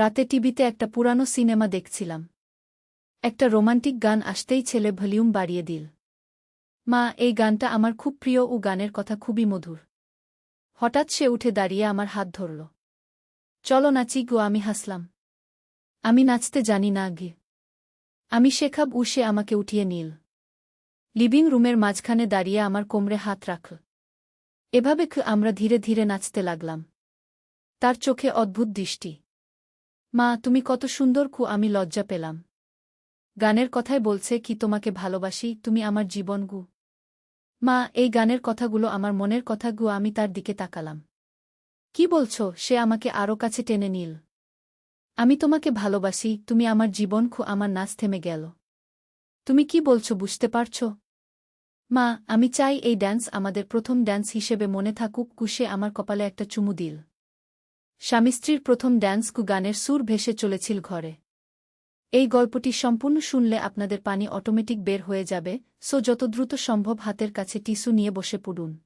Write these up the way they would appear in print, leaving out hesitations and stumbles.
রাতে টিভিতে একটা পুরানো সিনেমা দেখছিলাম। একটা রোমান্টিক গান আসতেই ছেলে ভলিউম বাড়িয়ে দিল। মা, এই গানটা আমার খুব প্রিয় ও গানের কথা খুবই মধুর। হঠাৎ সে উঠে দাঁড়িয়ে আমার হাত ধরল। চলো নাচি গো, আমি হাসলাম। আমি নাচতে জানি না গে। আমি শেখাব ও সে আমাকে উঠিয়ে নিল। লিভিং রুমের মাঝখানে দাঁড়িয়ে আমার কোমরে হাত রাখল। এভাবে আমরা ধীরে ধীরে নাচতে লাগলাম। তার চোখে অদ্ভুত দৃষ্টি। মা, তুমি কত সুন্দর আমি লজ্জা পেলাম। গানের কথায় বলছে কি তোমাকে ভালোবাসি, তুমি আমার জীবন গু। মা, এই গানের কথাগুলো আমার মনের কথা গু। আমি তার দিকে তাকালাম। কি বলছো? সে আমাকে আরও কাছে টেনে নিল। আমি তোমাকে ভালোবাসি, তুমি আমার জীবন। আমার নাচ থেমে গেল। তুমি কি বলছো বুঝতে পারছো? মা, আমি চাই এই ড্যান্স আমাদের প্রথম ড্যান্স হিসেবে মনে থাকুক। সে আমার কপালে একটা চুমু দিল। স্বামী স্ত্রীর প্রথম ড্যান্স গানের সুর ভেসে চলেছিল ঘরে। এই গল্পটি সম্পূর্ণ শুনলে আপনাদের পানি অটোমেটিক বের হয়ে যাবে, সো যত দ্রুত সম্ভব হাতের কাছে টিস্যু নিয়ে বসে পড়ুন।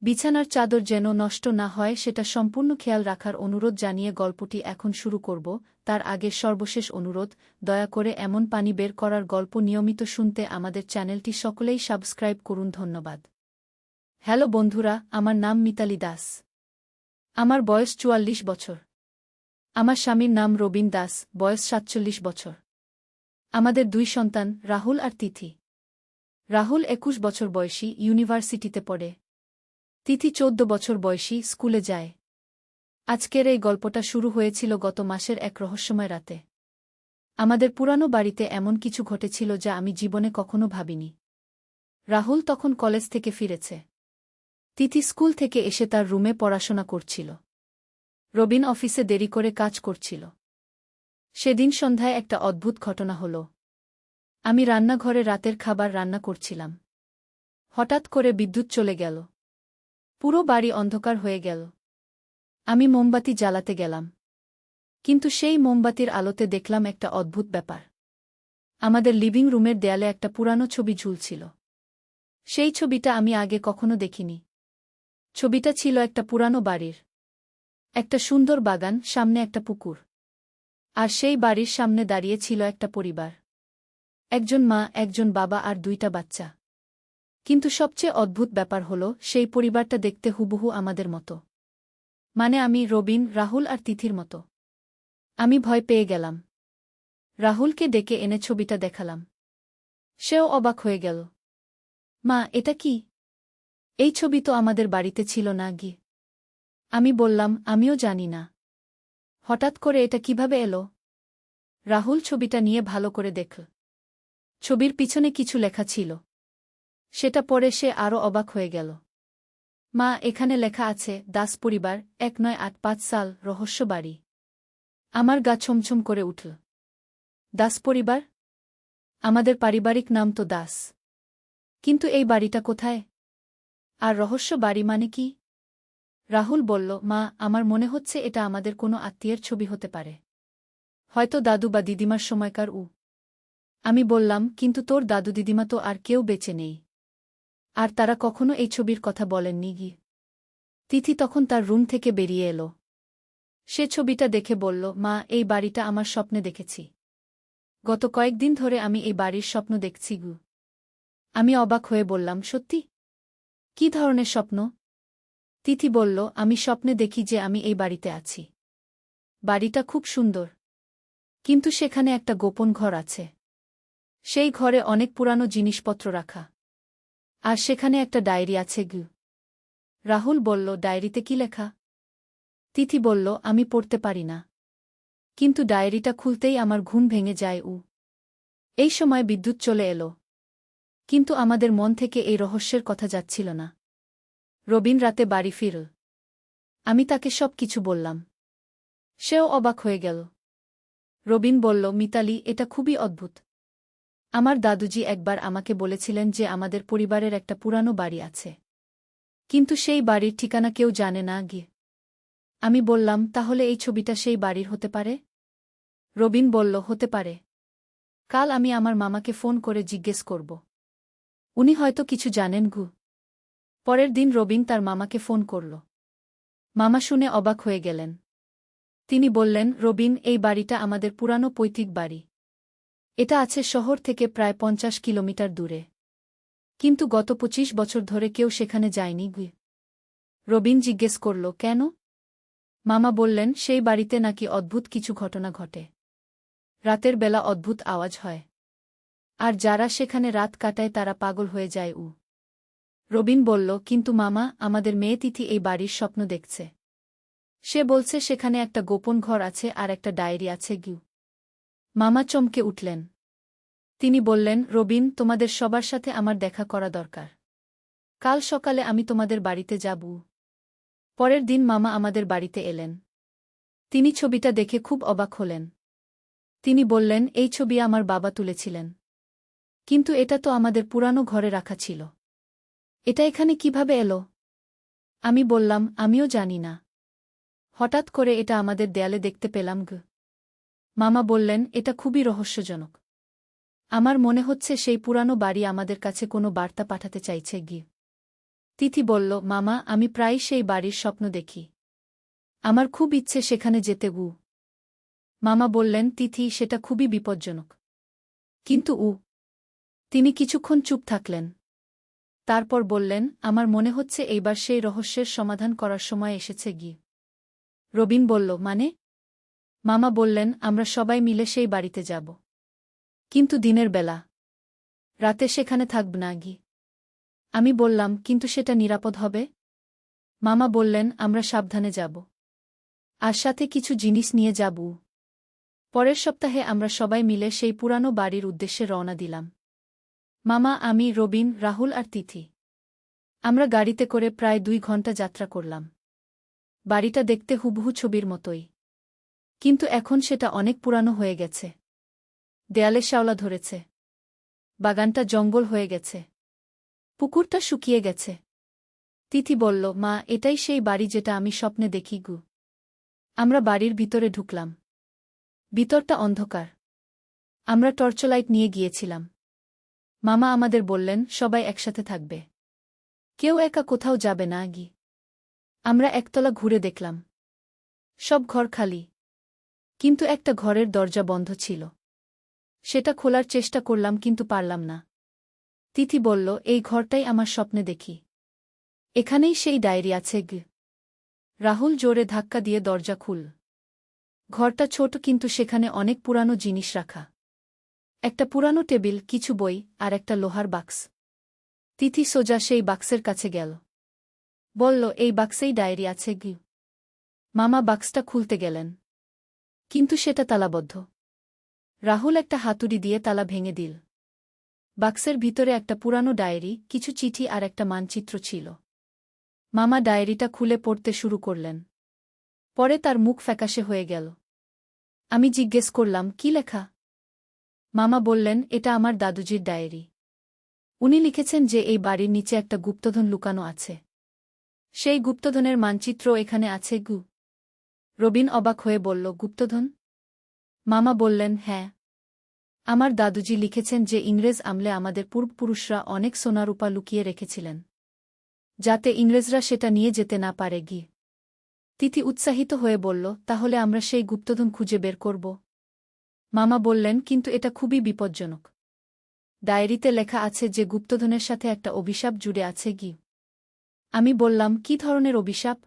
বিছানার চাদর যেন নষ্ট না হয় সেটা সম্পূর্ণ খেয়াল রাখার অনুরোধ জানিয়ে গল্পটি এখন শুরু করব। তার আগে সর্বশেষ অনুরোধ, দয়া করে এমন পানি বের করার গল্প নিয়মিত শুনতে আমাদের চ্যানেলটি সকলেই সাবস্ক্রাইব করুন। ধন্যবাদ। হ্যালো বন্ধুরা, আমার নাম মিতালি দাস। আমার বয়স ৪৪ বছর। আমার স্বামীর নাম রবিন দাস, বয়স ৪৭ বছর। আমাদের ২ সন্তান, রাহুল আর তিথি। রাহুল ২১ বছর বয়সী, ইউনিভার্সিটিতে পড়ে। তিথি ১৪ বছর বয়সী, স্কুলে যায়। আজকের এই গল্পটা শুরু হয়েছিল গত মাসের এক রহস্যময় রাতে। আমাদের পুরানো বাড়িতে এমন কিছু ঘটেছিল যা আমি জীবনে কখনো ভাবিনি। রাহুল তখন কলেজ থেকে ফিরেছে। তিথি স্কুল থেকে এসে তার রুমে পড়াশোনা করছিল। রবিন অফিসে দেরি করে কাজ করছিল। সেদিন সন্ধ্যায় একটা অদ্ভুত ঘটনা হল। আমি রান্নাঘরে রাতের খাবার রান্না করছিলাম। হঠাৎ করে বিদ্যুৎ চলে গেল। পুরো বাড়ি অন্ধকার হয়ে গেল। আমি মোমবাতি জ্বালাতে গেলাম। কিন্তু সেই মোমবাতির আলোতে দেখলাম একটা অদ্ভুত ব্যাপার। আমাদের লিভিং রুমের দেয়ালে একটা পুরানো ছবি ঝুলছিল। সেই ছবিটা আমি আগে কখনো দেখিনি। ছবিটা ছিল একটা পুরানো বাড়ির। একটা সুন্দর বাগান, সামনে একটা পুকুর। আর সেই বাড়ির সামনে দাঁড়িয়ে ছিল একটা পরিবার। একজন মা, একজন বাবা আর ২টা বাচ্চা। কিন্তু সবচেয়ে অদ্ভুত ব্যাপার হল, সেই পরিবারটা দেখতে হুবহু আমাদের মতো। মানে আমি, রবিন, রাহুল আর তিথির মতো। আমি ভয় পেয়ে গেলাম। রাহুলকে ডেকে এনে ছবিটা দেখালাম। সেও অবাক হয়ে গেল। মা, এটা কি? এই ছবি তো আমাদের বাড়িতে ছিল না গি। আমি বললাম, আমিও জানি না। হঠাৎ করে এটা কিভাবে এলো? রাহুল ছবিটা নিয়ে ভালো করে দেখল। ছবির পিছনে কিছু লেখা ছিল। সেটা পড়ে সে আরও অবাক হয়ে গেল। মা, এখানে লেখা আছে, দাস পরিবার, ১৯৮৫ সাল, রহস্য বাড়ি। আমার গা ছমছম করে উঠল। দাস পরিবার? আমাদের পারিবারিক নাম তো দাস। কিন্তু এই বাড়িটা কোথায়? আর রহস্য বাড়ি মানে কি? রাহুল বলল, মা, আমার মনে হচ্ছে এটা আমাদের কোনো আত্মীয়ের ছবি হতে পারে। হয়তো দাদু বা দিদিমার সময়কার। আমি বললাম, কিন্তু তোর দাদু দিদিমা তো আর কেউ বেঁচে নেই। আর তারা কখনো এই ছবির কথা বলেননি গি। তিথি তখন তার রুম থেকে বেরিয়ে এলো। সে ছবিটা দেখে বলল, মা, এই বাড়িটা আমার স্বপ্নে দেখেছি। গত কয়েকদিন ধরে আমি এই বাড়ির স্বপ্ন দেখছি গু। আমি অবাক হয়ে বললাম, সত্যি? কি ধরনের স্বপ্ন? তিথি বলল, আমি স্বপ্নে দেখি যে আমি এই বাড়িতে আছি। বাড়িটা খুব সুন্দর। কিন্তু সেখানে একটা গোপন ঘর আছে। সেই ঘরে অনেক পুরানো জিনিসপত্র রাখা। আর সেখানে একটা ডায়েরি আছে গু। রাহুল বলল, ডায়েরিতে কি লেখা? তিথি বলল, আমি পড়তে পারি না। কিন্তু ডায়েরিটা খুলতেই আমার ঘুম ভেঙে যায়। এই সময় বিদ্যুৎ চলে এলো। কিন্তু আমাদের মন থেকে এই রহস্যের কথা যাচ্ছিল না। রবিন রাতে বাড়ি ফিরল। আমি তাকে সব কিছু বললাম। সেও অবাক হয়ে গেল। রবিন বলল, মিতালি, এটা খুবই অদ্ভুত। আমার দাদুজি একবার আমাকে বলেছিলেন যে আমাদের পরিবারের একটা পুরানো বাড়ি আছে। কিন্তু সেই বাড়ির ঠিকানা কেউ জানে না গিয়ে। আমি বললাম, তাহলে এই ছবিটা সেই বাড়ির হতে পারে? রবিন বলল, হতে পারে। কাল আমি আমার মামাকে ফোন করে জিজ্ঞেস করব। উনি হয়তো কিছু জানেন গু। পরের দিন রবিন তার মামাকে ফোন করল। মামা শুনে অবাক হয়ে গেলেন। তিনি বললেন, রবিন, এই বাড়িটা আমাদের পুরানো পৈতৃক বাড়ি। এটা আছে শহর থেকে প্রায় 50 কিলোমিটার দূরে। কিন্তু গত 25 বছর ধরে কেউ সেখানে যায়নি। রবিন জিজ্ঞেস করল, কেন? মামা বললেন, সেই বাড়িতে নাকি অদ্ভুত কিছু ঘটনা ঘটে। রাতের বেলা অদ্ভুত আওয়াজ হয়। আর যারা সেখানে রাত কাটায় তারা পাগল হয়ে যায়। রবিন বলল, কিন্তু মামা, আমাদের মেয়ে তিথি এই বাড়ির স্বপ্ন দেখছে। সে বলছে সেখানে একটা গোপন ঘর আছে আর একটা ডায়েরি আছে। মামা চমকে উঠলেন। তিনি বললেন, রবিন, তোমাদের সবার সাথে আমার দেখা করা দরকার। কাল সকালে আমি তোমাদের বাড়িতে যাব। পরের দিন মামা আমাদের বাড়িতে এলেন। তিনি ছবিটা দেখে খুব অবাক হলেন। তিনি বললেন, এই ছবি আমার বাবা তুলেছিলেন। কিন্তু এটা তো আমাদের পুরানো ঘরে রাখা ছিল। এটা এখানে কিভাবে এলো? আমি বললাম, আমিও জানি না। হঠাৎ করে এটা আমাদের দেয়ালে দেখতে পেলাম। মামা বললেন, এটা খুবই রহস্যজনক। আমার মনে হচ্ছে সেই পুরানো বাড়ি আমাদের কাছে কোনো বার্তা পাঠাতে চাইছে। তিথি বলল, মামা, আমি প্রায়ই সেই বাড়ির স্বপ্ন দেখি। আমার খুব ইচ্ছে সেখানে যেতে। মামা বললেন, তিথি, সেটা খুবই বিপজ্জনক। কিন্তু তিনি কিছুক্ষণ চুপ থাকলেন। তারপর বললেন, আমার মনে হচ্ছে এইবার সেই রহস্যের সমাধান করার সময় এসেছে। রবিন বলল, মানে? মামা বললেন, আমরা সবাই মিলে সেই বাড়িতে যাব। কিন্তু দিনের বেলা। রাতে সেখানে থাকব না। আমি বললাম, কিন্তু সেটা নিরাপদ হবে? মামা বললেন, আমরা সাবধানে যাব। আর সাথে কিছু জিনিস নিয়ে যাব। পরের সপ্তাহে আমরা সবাই মিলে সেই পুরানো বাড়ির উদ্দেশ্যে রওনা দিলাম। মামা, আমি, রবিন, রাহুল আর তিথি। আমরা গাড়িতে করে প্রায় 2 ঘন্টা যাত্রা করলাম। বাড়িটা দেখতে হুবহু ছবির মতোই। কিন্তু এখন সেটা অনেক পুরানো হয়ে গেছে। দেয়ালে শ্যাওলা ধরেছে। বাগানটা জঙ্গল হয়ে গেছে। পুকুরটা শুকিয়ে গেছে। তিথি বলল, মা, এটাই সেই বাড়ি যেটা আমি স্বপ্নে দেখি। আমরা বাড়ির ভিতরে ঢুকলাম। ভিতরটা অন্ধকার। আমরা টর্চলাইট নিয়ে গিয়েছিলাম। মামা আমাদের বললেন, সবাই একসাথে থাকবে। কেউ একা কোথাও যাবে না। আমরা একতলা ঘুরে দেখলাম। সব ঘর খালি। কিন্তু একটা ঘরের দরজা বন্ধ ছিল। সেটা খোলার চেষ্টা করলাম কিন্তু পারলাম না। তিথি বলল, এই ঘরটাই আমার স্বপ্নে দেখি। এখানেই সেই ডায়েরি আছে। রাহুল জোরে ধাক্কা দিয়ে দরজা খুল। ঘরটা ছোট কিন্তু সেখানে অনেক পুরানো জিনিস রাখা। একটা পুরানো টেবিল, কিছু বই আর একটা লোহার বাক্স। তিথি সোজা সেই বাক্সের কাছে গেল। বলল, এই বাক্সেই ডায়েরি আছে। মামা বাক্সটা খুলতে গেলেন। কিন্তু সেটা তালাবদ্ধ। রাহুল একটা হাতুড়ি দিয়ে তালা ভেঙে দিল। বাক্সের ভিতরে একটা পুরানো ডায়েরি, কিছু চিঠি আর একটা মানচিত্র ছিল। মামা ডায়েরিটা খুলে পড়তে শুরু করলেন। পরে তার মুখ ফ্যাকাশে হয়ে গেল। আমি জিজ্ঞেস করলাম, কি লেখা? মামা বললেন, এটা আমার দাদুজির ডায়েরি। উনি লিখেছেন যে এই বাড়ির নিচে একটা গুপ্তধন লুকানো আছে। সেই গুপ্তধনের মানচিত্র এখানে আছে। রবিন অবাক হয়ে বলল, গুপ্তধন? মামা বললেন, হ্যাঁ। আমার দাদুজি লিখেছেন যে ইংরেজ আমলে আমাদের পূর্বপুরুষরা অনেক সোনারূপা লুকিয়ে রেখেছিলেন, যাতে ইংরেজরা সেটা নিয়ে যেতে না পারে। তিথি উৎসাহিত হয়ে বলল, তাহলে আমরা সেই গুপ্তধন খুঁজে বের করব। মামা বললেন, কিন্তু এটা খুবই বিপজ্জনক। ডায়েরিতে লেখা আছে যে গুপ্তধনের সাথে একটা অভিশাপ জুড়ে আছে। আমি বললাম, কি ধরনের অভিশাপ?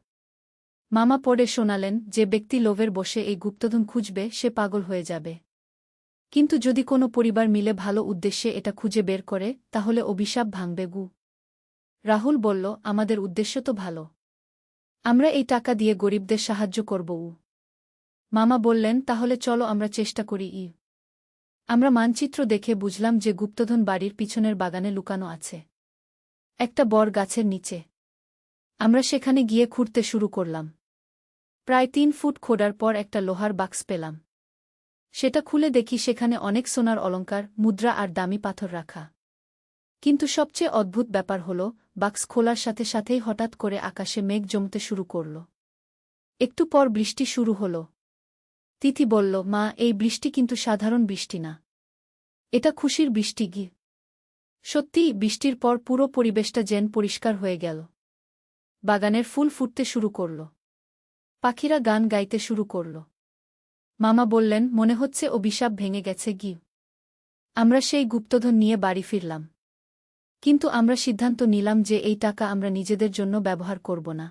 মামা পড়ে শোনালেন, যে ব্যক্তি লোভের বসে এই গুপ্তধন খুঁজবে সে পাগল হয়ে যাবে। কিন্তু যদি কোনো পরিবার মিলে ভালো উদ্দেশ্যে এটা খুঁজে বের করে তাহলে অভিশাপ ভাঙবে। রাহুল বলল, আমাদের উদ্দেশ্য তো ভালো। আমরা এই টাকা দিয়ে গরিবদের সাহায্য করব। মামা বললেন, তাহলে চলো আমরা চেষ্টা করি। আমরা মানচিত্র দেখে বুঝলাম যে গুপ্তধন বাড়ির পিছনের বাগানে লুকানো আছে, একটা বড় গাছের নিচে। আমরা সেখানে গিয়ে খুঁড়তে শুরু করলাম। প্রায় 3 ফুট খোঁড়ার পর একটা লোহার বাক্স পেলাম। সেটা খুলে দেখি সেখানে অনেক সোনার অলংকার, মুদ্রা আর দামি পাথর রাখা। কিন্তু সবচেয়ে অদ্ভুত ব্যাপার হল, বাক্স খোলার সাথে সাথেই হঠাৎ করে আকাশে মেঘ জমতে শুরু করল। একটু পর বৃষ্টি শুরু হল। তিথি বলল, মা, এই বৃষ্টি কিন্তু সাধারণ বৃষ্টি না। এটা খুশির বৃষ্টি। সত্যিই বৃষ্টির পর পুরো পরিবেশটা যেন পরিষ্কার হয়ে গেল। বাগানের ফুল ফুটতে শুরু করল। পাখিরা গান গাইতে শুরু করল। মামা বললেন, মনে হচ্ছে অভিশাপ ভেঙে গেছে গি। আমরা সেই গুপ্তধন নিয়ে বাড়ি ফিরলাম। কিন্তু আমরা সিদ্ধান্ত নিলাম যে এই টাকা আমরা নিজেদের জন্য ব্যবহার করব না।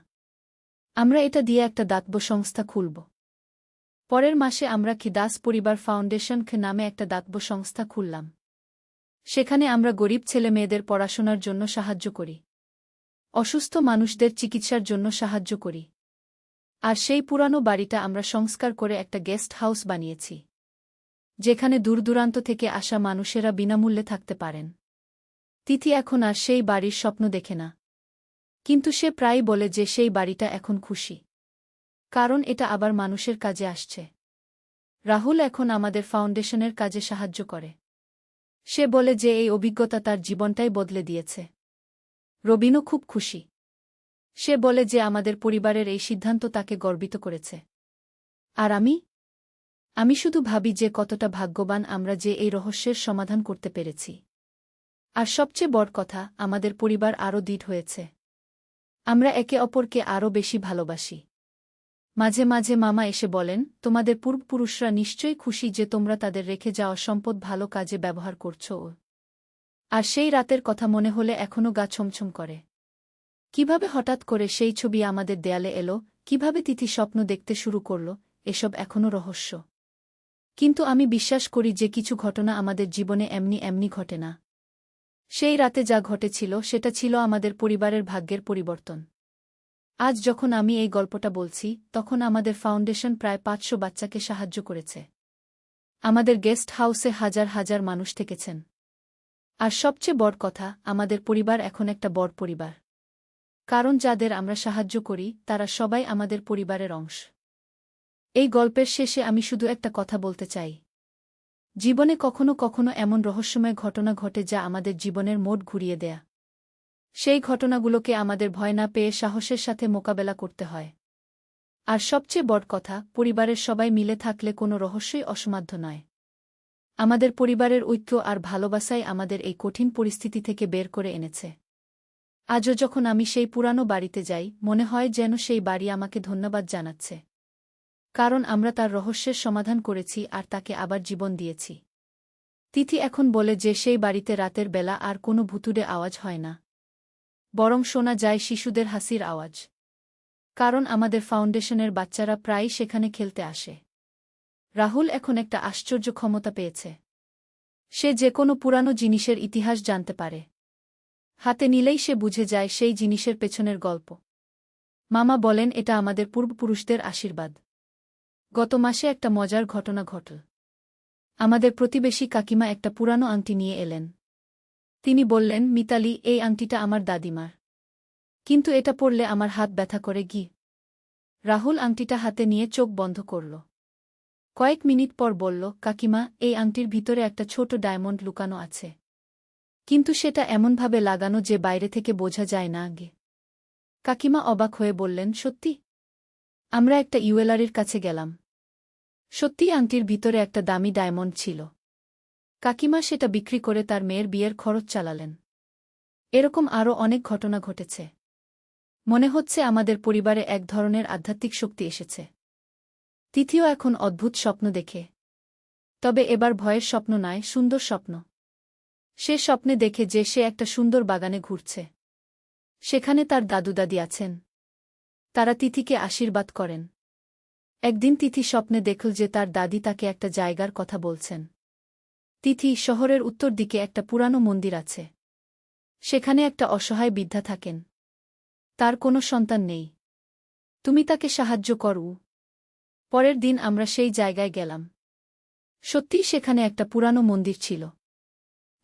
আমরা এটা দিয়ে একটা দাতব্য সংস্থা খুলব। পরের মাসে আমরা দাস পরিবার ফাউন্ডেশন নামে একটা দাতব্য সংস্থা খুললাম। সেখানে আমরা গরিব ছেলে মেয়েদের পড়াশোনার জন্য সাহায্য করি, অসুস্থ মানুষদের চিকিৎসার জন্য সাহায্য করি। আর সেই পুরানো বাড়িটা আমরা সংস্কার করে একটা গেস্ট হাউস বানিয়েছি, যেখানে দূরদূরান্ত থেকে আসা মানুষেরা বিনামূল্যে থাকতে পারেন। তিথি এখন আর সেই বাড়ির স্বপ্ন দেখে না, কিন্তু সে প্রায়ই বলে যে সেই বাড়িটা এখন খুশি, কারণ এটা আবার মানুষের কাজে আসছে। রাহুল এখন আমাদের ফাউন্ডেশনের কাজে সাহায্য করে। সে বলে যে এই অভিজ্ঞতা তার জীবনটাই বদলে দিয়েছে। রবিনও খুব খুশি। সে বলে যে আমাদের পরিবারের এই সিদ্ধান্ত তাকে গর্বিত করেছে। আর আমি শুধু ভাবি যে কতটা ভাগ্যবান আমরা যে এই রহস্যের সমাধান করতে পেরেছি। আর সবচেয়ে বড় কথা, আমাদের পরিবার আরও দৃঢ় হয়েছে। আমরা একে অপরকে আরও বেশি ভালোবাসি। মাঝে মাঝে মামা এসে বলেন, তোমাদের পূর্বপুরুষরা নিশ্চয়ই খুশি যে তোমরা তাদের রেখে যাওয়া সম্পদ ভালো কাজে ব্যবহার করছ। আর সেই রাতের কথা মনে হলে এখনও গা ছমছম করে। কিভাবে হঠাৎ করে সেই ছবি আমাদের দেয়ালে এলো, কিভাবে তিথি স্বপ্ন দেখতে শুরু করল, এসব এখনও রহস্য। কিন্তু আমি বিশ্বাস করি যে কিছু ঘটনা আমাদের জীবনে এমনি এমনি ঘটে না। সেই রাতে যা ঘটেছিল সেটা ছিল আমাদের পরিবারের ভাগ্যের পরিবর্তন। আজ যখন আমি এই গল্পটা বলছি, তখন আমাদের ফাউন্ডেশন প্রায় 500 বাচ্চাকে সাহায্য করেছে। আমাদের গেস্ট হাউসে হাজার হাজার মানুষ থেকেছেন। আর সবচেয়ে বড় কথা, আমাদের পরিবার এখন একটা বড় পরিবার। কারণ যাদের আমরা সাহায্য করি তারা সবাই আমাদের পরিবারের অংশ। এই গল্পের শেষে আমি শুধু একটা কথা বলতে চাই। জীবনে কখনো কখনো এমন রহস্যময় ঘটনা ঘটে যা আমাদের জীবনের মোড় ঘুরিয়ে দেয়া। সেই ঘটনাগুলোকে আমাদের ভয় না পেয়ে সাহসের সাথে মোকাবেলা করতে হয়। আর সবচেয়ে বড় কথা, পরিবারের সবাই মিলে থাকলে কোনো রহস্যই অসমাধ্য নয়। আমাদের পরিবারের ঐক্য আর ভালোবাসাই আমাদের এই কঠিন পরিস্থিতি থেকে বের করে এনেছে। আজও যখন আমি সেই পুরানো বাড়িতে যাই, মনে হয় যেন সেই বাড়ি আমাকে ধন্যবাদ জানাচ্ছে। কারণ আমরা তার রহস্যের সমাধান করেছি আর তাকে আবার জীবন দিয়েছি। তিথি এখন বলে যে সেই বাড়িতে রাতের বেলা আর কোনো ভুতুড়ে আওয়াজ হয় না, বরং শোনা যায় শিশুদের হাসির আওয়াজ। কারণ আমাদের ফাউন্ডেশনের বাচ্চারা প্রায়ই সেখানে খেলতে আসে। রাহুল এখন একটা আশ্চর্য ক্ষমতা পেয়েছে। সে যে কোনো পুরানো জিনিসের ইতিহাস জানতে পারে। হাতে নিলেই সে বুঝে যায় সেই জিনিসের পেছনের গল্প। মামা বলেন এটা আমাদের পূর্বপুরুষদের আশীর্বাদ। গত মাসে একটা মজার ঘটনা ঘটল। আমাদের প্রতিবেশী কাকিমা একটা পুরানো আংটি নিয়ে এলেন। তিনি বললেন, মিতালি, এই আংটিটা আমার দাদিমার। কিন্তু এটা পরলে আমার হাত ব্যথা করে গি। রাহুল আংটিটা হাতে নিয়ে চোখ বন্ধ করল। কয়েক মিনিট পর বলল, কাকিমা, এই আংটির ভিতরে একটা ছোট ডায়মন্ড লুকানো আছে। কিন্তু সেটা এমনভাবে লাগানো যে বাইরে থেকে বোঝা যায় না আগে। কাকিমা অবাক হয়ে বললেন, সত্যি? আমরা একটা ইউয়েলারির কাছে গেলাম। সত্যি আংটির ভিতরে একটা দামি ডায়মন্ড ছিল। কাকিমা সেটা বিক্রি করে তার মেয়ের বিয়ের খরচ চালালেন। এরকম আরও অনেক ঘটনা ঘটেছে। মনে হচ্ছে আমাদের পরিবারে এক ধরনের আধ্যাত্মিক শক্তি এসেছে। তিথিও এখন অদ্ভুত স্বপ্ন দেখে। তবে এবার ভয়ের স্বপ্ন নয়, সুন্দর স্বপ্ন। সে স্বপ্নে দেখে যে সে একটা সুন্দর বাগানে ঘুরছে। সেখানে তার দাদু দাদি আছেন। তারা তিথিকে আশীর্বাদ করেন। একদিন তিথি স্বপ্নে দেখল যে তার দাদি তাকে একটা জায়গার কথা বলছেন। তিথি, শহরের উত্তর দিকে একটা পুরানো মন্দির আছে। সেখানে একটা অসহায় বৃদ্ধা থাকেন। তার কোনো সন্তান নেই। তুমি তাকে সাহায্য করো। পরের দিন আমরা সেই জায়গায় গেলাম। সত্যিই সেখানে একটা পুরানো মন্দির ছিল।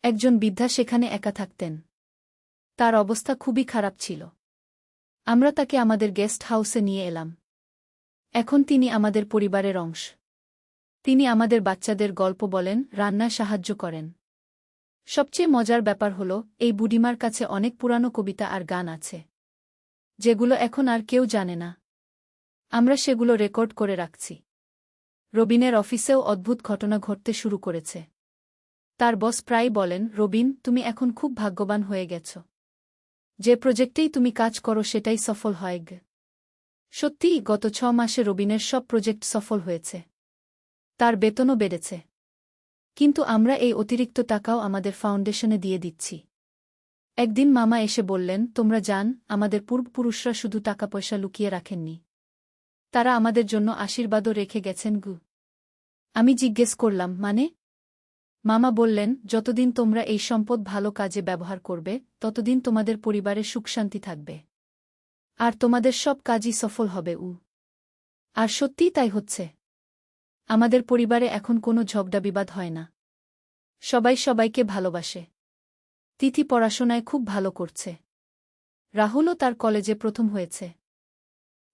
একজন বৃদ্ধা সেখানে একা থাকতেন। তার অবস্থা খুবই খারাপ ছিল। আমরা তাকে আমাদের গেস্ট হাউসে নিয়ে এলাম। এখন তিনি আমাদের পরিবারের অংশ। তিনি আমাদের বাচ্চাদের গল্প বলেন, রান্নায় সাহায্য করেন। সবচেয়ে মজার ব্যাপার হল, এই বুড়িমার কাছে অনেক পুরানো কবিতা আর গান আছে, যেগুলো এখন আর কেউ জানে না। আমরা সেগুলো রেকর্ড করে রাখছি। রবিনের অফিসেও অদ্ভুত ঘটনা ঘটতে শুরু করেছে। তার বস প্রায়ই বলেন, রবিন, তুমি এখন খুব ভাগ্যবান হয়ে গেছ। যে প্রজেক্টেই তুমি কাজ করো সেটাই সফল হয়। সত্যিই গত 6 মাসে রবিনের সব প্রজেক্ট সফল হয়েছে। তার বেতনও বেড়েছে। কিন্তু আমরা এই অতিরিক্ত টাকাও আমাদের ফাউন্ডেশনে দিয়ে দিচ্ছি। একদিন মামা এসে বললেন, তোমরা জান, আমাদের পূর্বপুরুষরা শুধু টাকা-পয়সা লুকিয়ে রাখেননি। তারা আমাদের জন্য আশীর্বাদও রেখে গেছেন গু। আমি জিজ্ঞেস করলাম, মানে? মামা বললেন, যতদিন তোমরা এই সম্পদ ভালো কাজে ব্যবহার করবে, ততদিন তোমাদের পরিবারে সুখশান্তি থাকবে। আর তোমাদের সব কাজই সফল হবে। আর সত্যিই তাই হচ্ছে। আমাদের পরিবারে এখন কোনো ঝগড়া বিবাদ হয় না। সবাই সবাইকে ভালোবাসে। তিথি পড়াশোনায় খুব ভালো করছে। রাহুলও তার কলেজে প্রথম হয়েছে।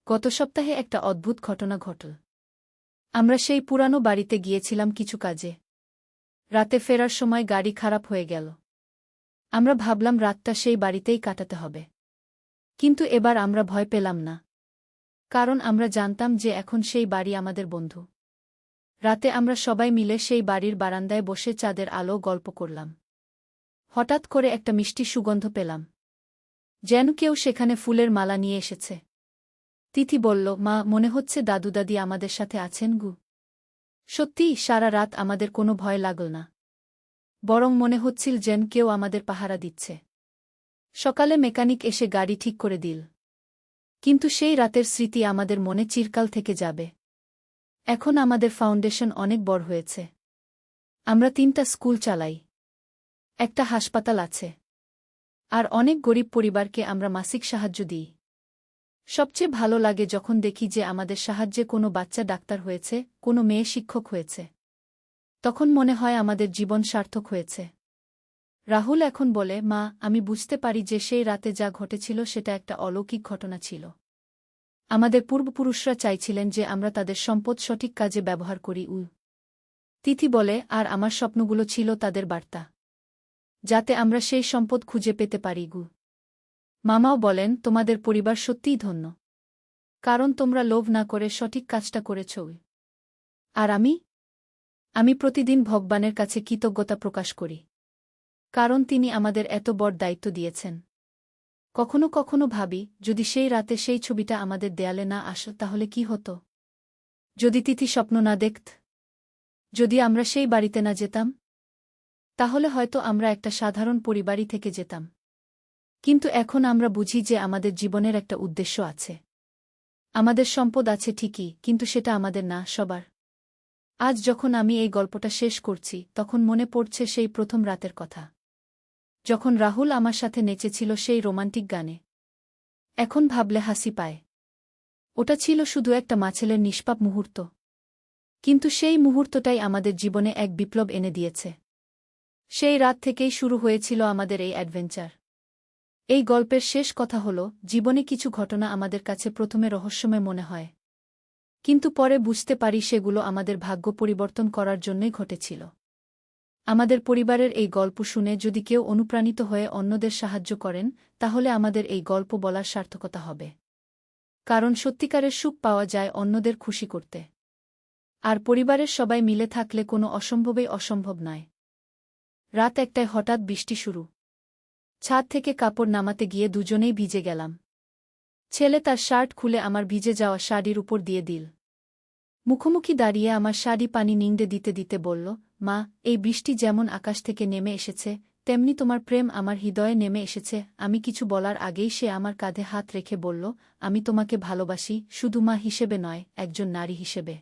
গত সপ্তাহে একটা অদ্ভুত ঘটনা ঘটল। আমরা সেই পুরানো বাড়িতে গিয়েছিলাম কিছু কাজে। রাতে ফেরার সময় গাড়ি খারাপ হয়ে গেল। আমরা ভাবলাম রাতটা সেই বাড়িতেই কাটাতে হবে। কিন্তু এবার আমরা ভয় পেলাম না। কারণ আমরা জানতাম যে এখন সেই বাড়ি আমাদের বন্ধু। রাতে আমরা সবাই মিলে সেই বাড়ির বারান্দায় বসে চাঁদের আলো গল্প করলাম। হঠাৎ করে একটা মিষ্টি সুগন্ধ পেলাম। যেন কেউ সেখানে ফুলের মালা নিয়ে এসেছে। তিথি বলল, মা, মনে হচ্ছে দাদু দাদি আমাদের সাথে আছেন গু। সত্যিই সারা রাত আমাদের কোনো ভয় লাগল না। বরং মনে হচ্ছিল যেন কেউ আমাদের পাহারা দিচ্ছে। সকালে মেকানিক এসে গাড়ি ঠিক করে দিল। কিন্তু সেই রাতের স্মৃতি আমাদের মনে চিরকাল থেকে যাবে। এখন আমাদের ফাউন্ডেশন অনেক বড় হয়েছে। আমরা 3টা স্কুল চালাই। একটা হাসপাতাল আছে। আর অনেক গরিব পরিবারকে আমরা মাসিক সাহায্য দিই। সবচেয়ে ভালো লাগে যখন দেখি যে আমাদের সাহায্যে কোনো বাচ্চা ডাক্তার হয়েছে, কোনো মেয়ে শিক্ষক হয়েছে। তখন মনে হয় আমাদের জীবন সার্থক হয়েছে। রাহুল এখন বলে, মা, আমি বুঝতে পারি যে সেই রাতে যা ঘটেছিল সেটা একটা অলৌকিক ঘটনা ছিল। আমাদের পূর্বপুরুষরা চাইছিলেন যে আমরা তাদের সম্পদ সঠিক কাজে ব্যবহার করি। তিথি বলে, আর আমার স্বপ্নগুলো ছিল তাদের বার্তা। যাতে আমরা সেই সম্পদ খুঁজে পেতে পারি গু। মামাও বলেন, তোমাদের পরিবার সত্যিই ধন্য। কারণ তোমরা লোভ না করে সঠিক কাজটা করেছ। আর আমি প্রতিদিন ভগবানের কাছে কৃতজ্ঞতা প্রকাশ করি। কারণ তিনি আমাদের এত বড় দায়িত্ব দিয়েছেন। কখনো কখনো ভাবি, যদি সেই রাতে সেই ছবিটা আমাদের দেয়ালে না আসত তাহলে কি হতো? যদি তিথি স্বপ্ন না দেখত, যদি আমরা সেই বাড়িতে না যেতাম, তাহলে হয়তো আমরা একটা সাধারণ পরিবারই থেকে যেতাম। কিন্তু এখন আমরা বুঝি যে আমাদের জীবনের একটা উদ্দেশ্য আছে। আমাদের সম্পদ আছে ঠিকই, কিন্তু সেটা আমাদের না, সবার। আজ যখন আমি এই গল্পটা শেষ করছি, তখন মনে পড়ছে সেই প্রথম রাতের কথা। যখন রাহুল আমার সাথে নেচেছিল সেই রোমান্টিক গানে। এখন ভাবলে হাসি পায়। ওটা ছিল শুধু একটা মাছেলের নিষ্পাপ মুহূর্ত। কিন্তু সেই মুহূর্তটাই আমাদের জীবনে এক বিপ্লব এনে দিয়েছে। সেই রাত থেকেই শুরু হয়েছিল আমাদের এই অ্যাডভেঞ্চার। এই গল্পের শেষ কথা হল, জীবনে কিছু ঘটনা আমাদের কাছে প্রথমে রহস্যময় মনে হয়। কিন্তু পরে বুঝতে পারি সেগুলো আমাদের ভাগ্য পরিবর্তন করার জন্যই ঘটেছিল। আমাদের পরিবারের এই গল্প শুনে যদি কেউ অনুপ্রাণিত হয়ে অন্যদের সাহায্য করেন, তাহলে আমাদের এই গল্প বলার সার্থকতা হবে। কারণ সত্যিকারের সুখ পাওয়া যায় অন্যদের খুশি করতে। আর পরিবারের সবাই মিলে থাকলে কোনো অসম্ভবেই অসম্ভব নয়। রাত 1টায় হঠাৎ বৃষ্টি শুরু। ছাদ থেকে কাপড় নামাতে গিয়ে দুজনেই ভিজে গেলাম। ছেলে তার শার্ট খুলে আমার ভিজে যাওয়া শাড়ির উপর দিয়ে দিল। মুখোমুখি দাঁড়িয়ে আমার শাড়ি পানি নিংড়ে দিতে দিতে বলল, মা, এই বৃষ্টি যেমন আকাশ থেকে নেমে এসেছে, তেমনি তোমার প্রেম আমার হৃদয়ে নেমে এসেছে। আমি কিছু বলার আগেই সে আমার কাঁধে হাত রেখে বলল, আমি তোমাকে ভালোবাসি, শুধু মা হিসেবে নয়, একজন নারী হিসেবে।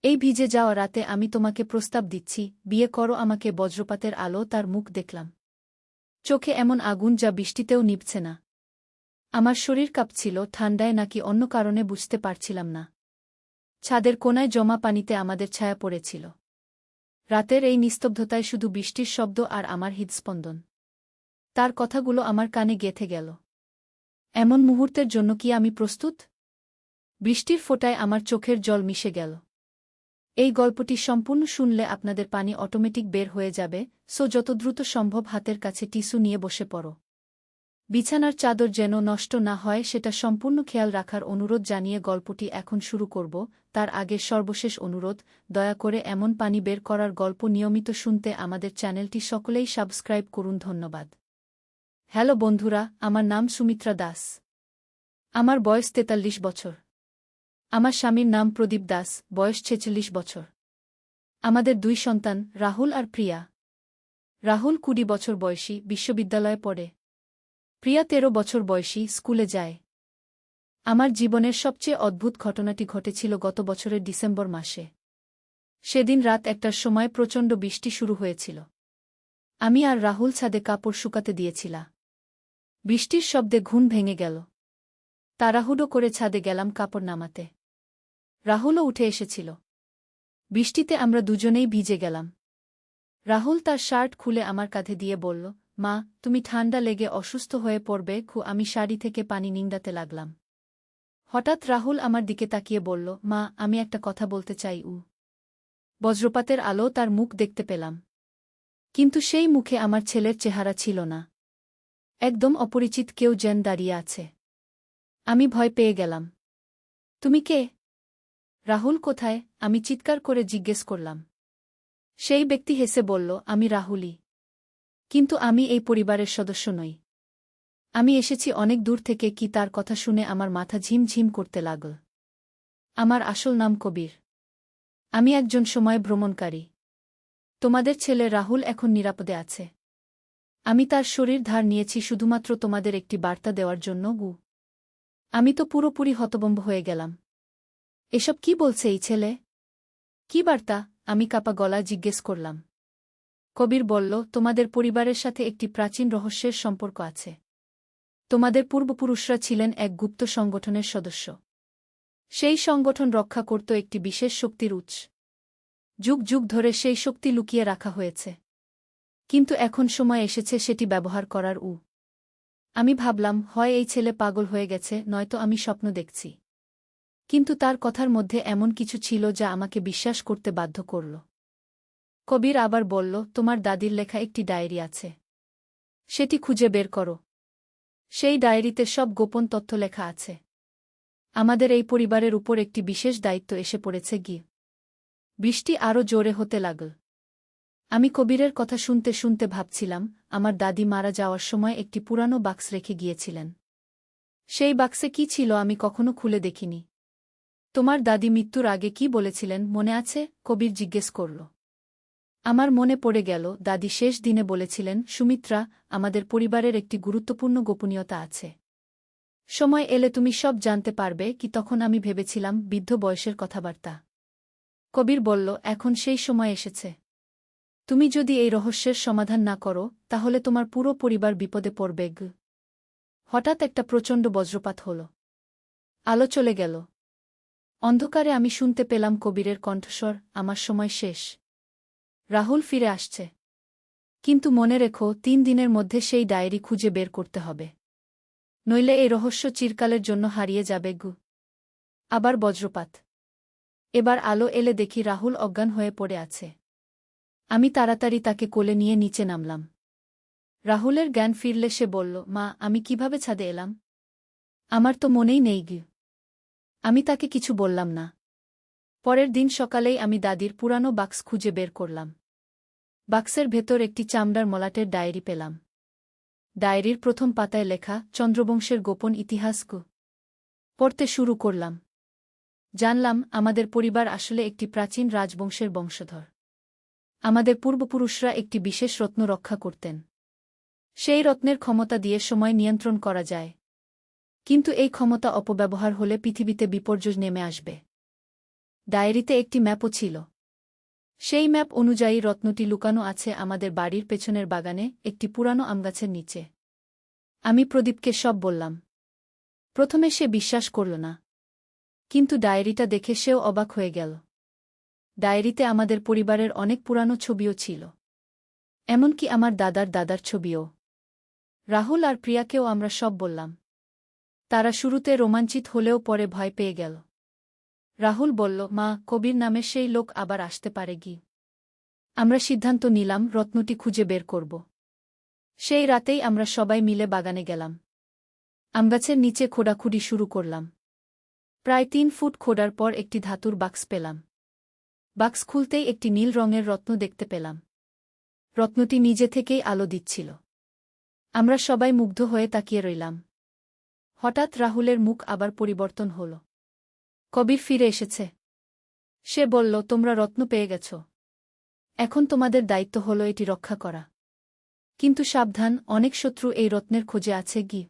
এই ভিজে যাওয়া রাতে আমি তোমাকে প্রস্তাব দিচ্ছি, বিয়ে করো আমাকে। বজ্রপাতের আলো তার মুখ দেখলাম। চোখে এমন আগুন যা বৃষ্টিতেও নিভছে না। আমার শরীর কাঁপছিল, ঠান্ডায় নাকি অন্য কারণে বুঝতে পারছিলাম না। ছাদের কোনায় জমা পানিতে আমাদের ছায়া পড়েছিল। রাতের এই নিস্তব্ধতায় শুধু বৃষ্টির শব্দ আর আমার হৃদস্পন্দন। তার কথাগুলো আমার কানে গেঁথে গেল। এমন মুহূর্তের জন্য কি আমি প্রস্তুত? বৃষ্টির ফোঁটায় আমার চোখের জল মিশে গেল। এই গল্পটি সম্পূর্ণ শুনলে আপনাদের পানি অটোমেটিক বের হয়ে যাবে, সো যত দ্রুত সম্ভব হাতের কাছে টিস্যু নিয়ে বসে পড়ো। বিছানার চাদর যেন নষ্ট না হয় সেটা সম্পূর্ণ খেয়াল রাখার অনুরোধ জানিয়ে গল্পটি এখন শুরু করব। তার আগে সর্বশেষ অনুরোধ, দয়া করে এমন পানি বের করার গল্প নিয়মিত শুনতে আমাদের চ্যানেলটি সকলেই সাবস্ক্রাইব করুন। ধন্যবাদ। হ্যালো বন্ধুরা, আমার নাম সুমিত্রা দাস। আমার বয়স 43 বছর। আমার স্বামীর নাম প্রদীপ দাস, বয়স 46 বছর। আমাদের 2 সন্তান, রাহুল আর প্রিয়া। রাহুল 20 বছর বয়সী, বিশ্ববিদ্যালয়ে পড়ে। প্রিয়া 13 বছর বয়সী, স্কুলে যায়। আমার জীবনের সবচেয়ে অদ্ভুত ঘটনাটি ঘটেছিল গত বছরের ডিসেম্বর মাসে। সেদিন রাত 1টার সময় প্রচণ্ড বৃষ্টি শুরু হয়েছিল। আমি আর রাহুল ছাদে কাপড় শুকাতে দিয়েছিলাম। বৃষ্টির শব্দে ঘুম ভেঙে গেল। তাড়াহুড়ো করে ছাদে গেলাম কাপড় নামাতে। রাহুলও উঠে এসেছিল। বৃষ্টিতে আমরা দুজনেই ভিজে গেলাম। রাহুল তার শার্ট খুলে আমার কাঁধে দিয়ে বলল, মা, তুমি ঠান্ডা লেগে অসুস্থ হয়ে পড়বে। আমি শাড়ি থেকে পানি নিংড়াতে লাগলাম। হঠাৎ রাহুল আমার দিকে তাকিয়ে বলল, মা, আমি একটা কথা বলতে চাই। বজ্রপাতের আলো তার মুখ দেখতে পেলাম। কিন্তু সেই মুখে আমার ছেলের চেহারা ছিল না। একদম অপরিচিত কেউ যেন দাঁড়িয়ে আছে। আমি ভয় পেয়ে গেলাম। তুমি কে? রাহুল কোথায়? আমি চিৎকার করে জিজ্ঞেস করলাম। সেই ব্যক্তি হেসে বলল, আমি রাহুলই। কিন্তু আমি এই পরিবারের সদস্য নই। আমি এসেছি অনেক দূর থেকে। কি তার কথা শুনে আমার মাথা ঝিমঝিম করতে লাগল। আমার আসল নাম কবির। আমি একজন সময় ভ্রমণকারী। তোমাদের ছেলে রাহুল এখন নিরাপদে আছে। আমি তার শরীর ধার নিয়েছি শুধুমাত্র তোমাদের একটি বার্তা দেওয়ার জন্য। আমি তো পুরোপুরি হতভম্ব হয়ে গেলাম। এসব কি বলছে এই ছেলে? কি বার্তা? আমি কাঁপা গলা জিজ্ঞেস করলাম। কবির বলল, তোমাদের পরিবারের সাথে একটি প্রাচীন রহস্যের সম্পর্ক আছে। তোমাদের পূর্বপুরুষরা ছিলেন এক গুপ্ত সংগঠনের সদস্য। সেই সংগঠন রক্ষা করত একটি বিশেষ শক্তির উৎস। যুগ যুগ ধরে সেই শক্তি লুকিয়ে রাখা হয়েছে। কিন্তু এখন সময় এসেছে সেটি ব্যবহার করার। আমি ভাবলাম, হয় এই ছেলে পাগল হয়ে গেছে, নয়তো আমি স্বপ্ন দেখছি। কিন্তু তার কথার মধ্যে এমন কিছু ছিল যা আমাকে বিশ্বাস করতে বাধ্য করল। কবির আবার বলল, তোমার দাদির লেখা একটি ডায়েরি আছে। সেটি খুঁজে বের করো। সেই ডায়েরিতে সব গোপন তথ্য লেখা আছে। আমাদের এই পরিবারের উপর একটি বিশেষ দায়িত্ব এসে পড়েছে। বৃষ্টি আরও জোরে হতে লাগল। আমি কবিরের কথা শুনতে শুনতে ভাবছিলাম, আমার দাদি মারা যাওয়ার সময় একটি পুরানো বাক্স রেখে গিয়েছিলেন। সেই বাক্সে কি ছিল আমি কখনো খুলে দেখিনি। তোমার দাদি মৃত্যুর আগে কি বলেছিলেন মনে আছে? কবির জিজ্ঞেস করল। আমার মনে পড়ে গেল, দাদি শেষ দিনে বলেছিলেন, সুমিত্রা, আমাদের পরিবারের একটি গুরুত্বপূর্ণ গোপনীয়তা আছে। সময় এলে তুমি সব জানতে পারবে। তখন আমি ভেবেছিলাম বৃদ্ধ বয়সের কথাবার্তা। কবির বলল, এখন সেই সময় এসেছে। তুমি যদি এই রহস্যের সমাধান না করো, তাহলে তোমার পুরো পরিবার বিপদে পড়বে। হঠাৎ একটা প্রচণ্ড বজ্রপাত হল। আলো চলে গেল। অন্ধকারে আমি শুনতে পেলাম কবিরের কণ্ঠস্বর, আমার সময় শেষ। রাহুল ফিরে আসছে। কিন্তু মনে রেখো, 3 দিনের মধ্যে সেই ডায়েরি খুঁজে বের করতে হবে। নইলে এই রহস্য চিরকালের জন্য হারিয়ে যাবে। আবার বজ্রপাত। এবার আলো এলে দেখি রাহুল অজ্ঞান হয়ে পড়ে আছে। আমি তাড়াতাড়ি তাকে কোলে নিয়ে নিচে নামলাম। রাহুলের জ্ঞান ফিরলে সে বলল, মা, আমি কিভাবে ছাদে এলাম? আমার তো মনেই নেই। আমি তাকে কিছু বললাম না। পরের দিন সকালেই আমি দাদির পুরানো বাক্স খুঁজে বের করলাম। বাক্সের ভেতর একটি চামড়ার মলাটের ডায়েরি পেলাম। ডায়েরির প্রথম পাতায় লেখা, চন্দ্রবংশের গোপন ইতিহাস। পড়তে শুরু করলাম। জানলাম, আমাদের পরিবার আসলে একটি প্রাচীন রাজবংশের বংশধর। আমাদের পূর্বপুরুষরা একটি বিশেষ রত্ন রক্ষা করতেন। সেই রত্নের ক্ষমতা দিয়ে সময় নিয়ন্ত্রণ করা যায়। কিন্তু এই ক্ষমতা অপব্যবহার হলে পৃথিবীতে বিপর্যয় নেমে আসবে। ডায়েরিতে একটি ম্যাপও ছিল। সেই ম্যাপ অনুযায়ী রত্নটি লুকানো আছে আমাদের বাড়ির পেছনের বাগানে একটি পুরানো আমগাছের নিচে। আমি প্রদীপকে সব বললাম। প্রথমে সে বিশ্বাস করল না। কিন্তু ডায়েরিটা দেখে সেও অবাক হয়ে গেল। ডায়েরিতে আমাদের পরিবারের অনেক পুরানো ছবিও ছিল। এমনকি আমার দাদার দাদার ছবিও। রাহুল আর প্রিয়াকেও আমরা সব বললাম। তারা শুরুতে রোমাঞ্চিত হলেও পরে ভয় পেয়ে গেল। রাহুল বলল, মা, কবির নামে সেই লোক আবার আসতে পারে। আমরা সিদ্ধান্ত নিলাম রত্নটি খুঁজে বের করব। সেই রাতেই আমরা সবাই মিলে বাগানে গেলাম। আমগাছের নিচে খোঁড়াখুঁড়ি শুরু করলাম। প্রায় 3 ফুট খোঁড়ার পর একটি ধাতুর বাক্স পেলাম। বাক্স খুলতেই একটি নীল রঙের রত্ন দেখতে পেলাম। রত্নটি নিজে থেকেই আলো দিচ্ছিল। আমরা সবাই মুগ্ধ হয়ে তাকিয়ে রইলাম। হঠাৎ রাহুলের মুখ আবার পরিবর্তন হল। কবির ফিরে এসেছে। সে বলল, তোমরা রত্ন পেয়ে গেছ। এখন তোমাদের দায়িত্ব হল এটি রক্ষা করা। কিন্তু সাবধান, অনেক শত্রু এই রত্নের খোঁজে আছে গি।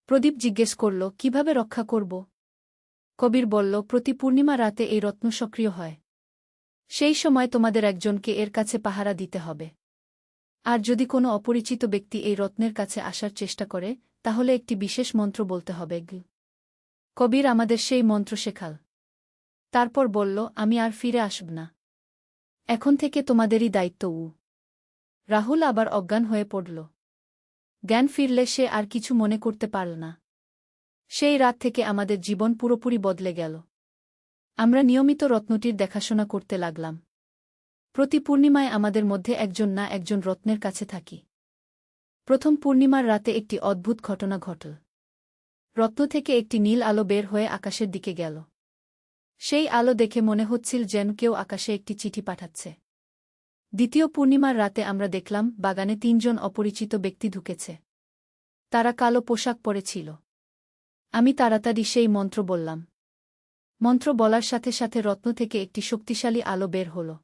প্রদীপ জিজ্ঞেস করল, কিভাবে রক্ষা করব? কবির বলল, প্রতি পূর্ণিমা রাতে এই রত্ন সক্রিয় হয়। সেই সময় তোমাদের একজনকে এর কাছে পাহারা দিতে হবে। আর যদি কোনো অপরিচিত ব্যক্তি এই রত্নের কাছে আসার চেষ্টা করে, তাহলে একটি বিশেষ মন্ত্র বলতে হবে গি। কবির আমাদের সেই মন্ত্র শেখাল। তারপর বলল, আমি আর ফিরে আসব না। এখন থেকে তোমাদেরই দায়িত্ব। রাহুল আবার অজ্ঞান হয়ে পড়ল। জ্ঞান ফিরলে সে আর কিছু মনে করতে পারল না। সেই রাত থেকে আমাদের জীবন পুরোপুরি বদলে গেল। আমরা নিয়মিত রত্নটির দেখাশোনা করতে লাগলাম। প্রতি পূর্ণিমায় আমাদের মধ্যে একজন না একজন রত্নের কাছে থাকি। প্রথম পূর্ণিমার রাতে একটি অদ্ভুত ঘটনা ঘটল। রত্ন থেকে একটি নীল আলো বের হয়ে আকাশের দিকে গেল। সেই আলো দেখে মনে হচ্ছিল যেন কেউ আকাশে একটি চিঠি পাঠাচ্ছে। দ্বিতীয় পূর্ণিমার রাতে আমরা দেখলাম বাগানে ৩ জন অপরিচিত ব্যক্তি ঢুকেছে। তারা কালো পোশাক পরেছিল। আমি তাড়াতাড়ি সেই মন্ত্র বললাম। মন্ত্র বলার সাথে সাথে রত্ন থেকে একটি শক্তিশালী আলো বের হল।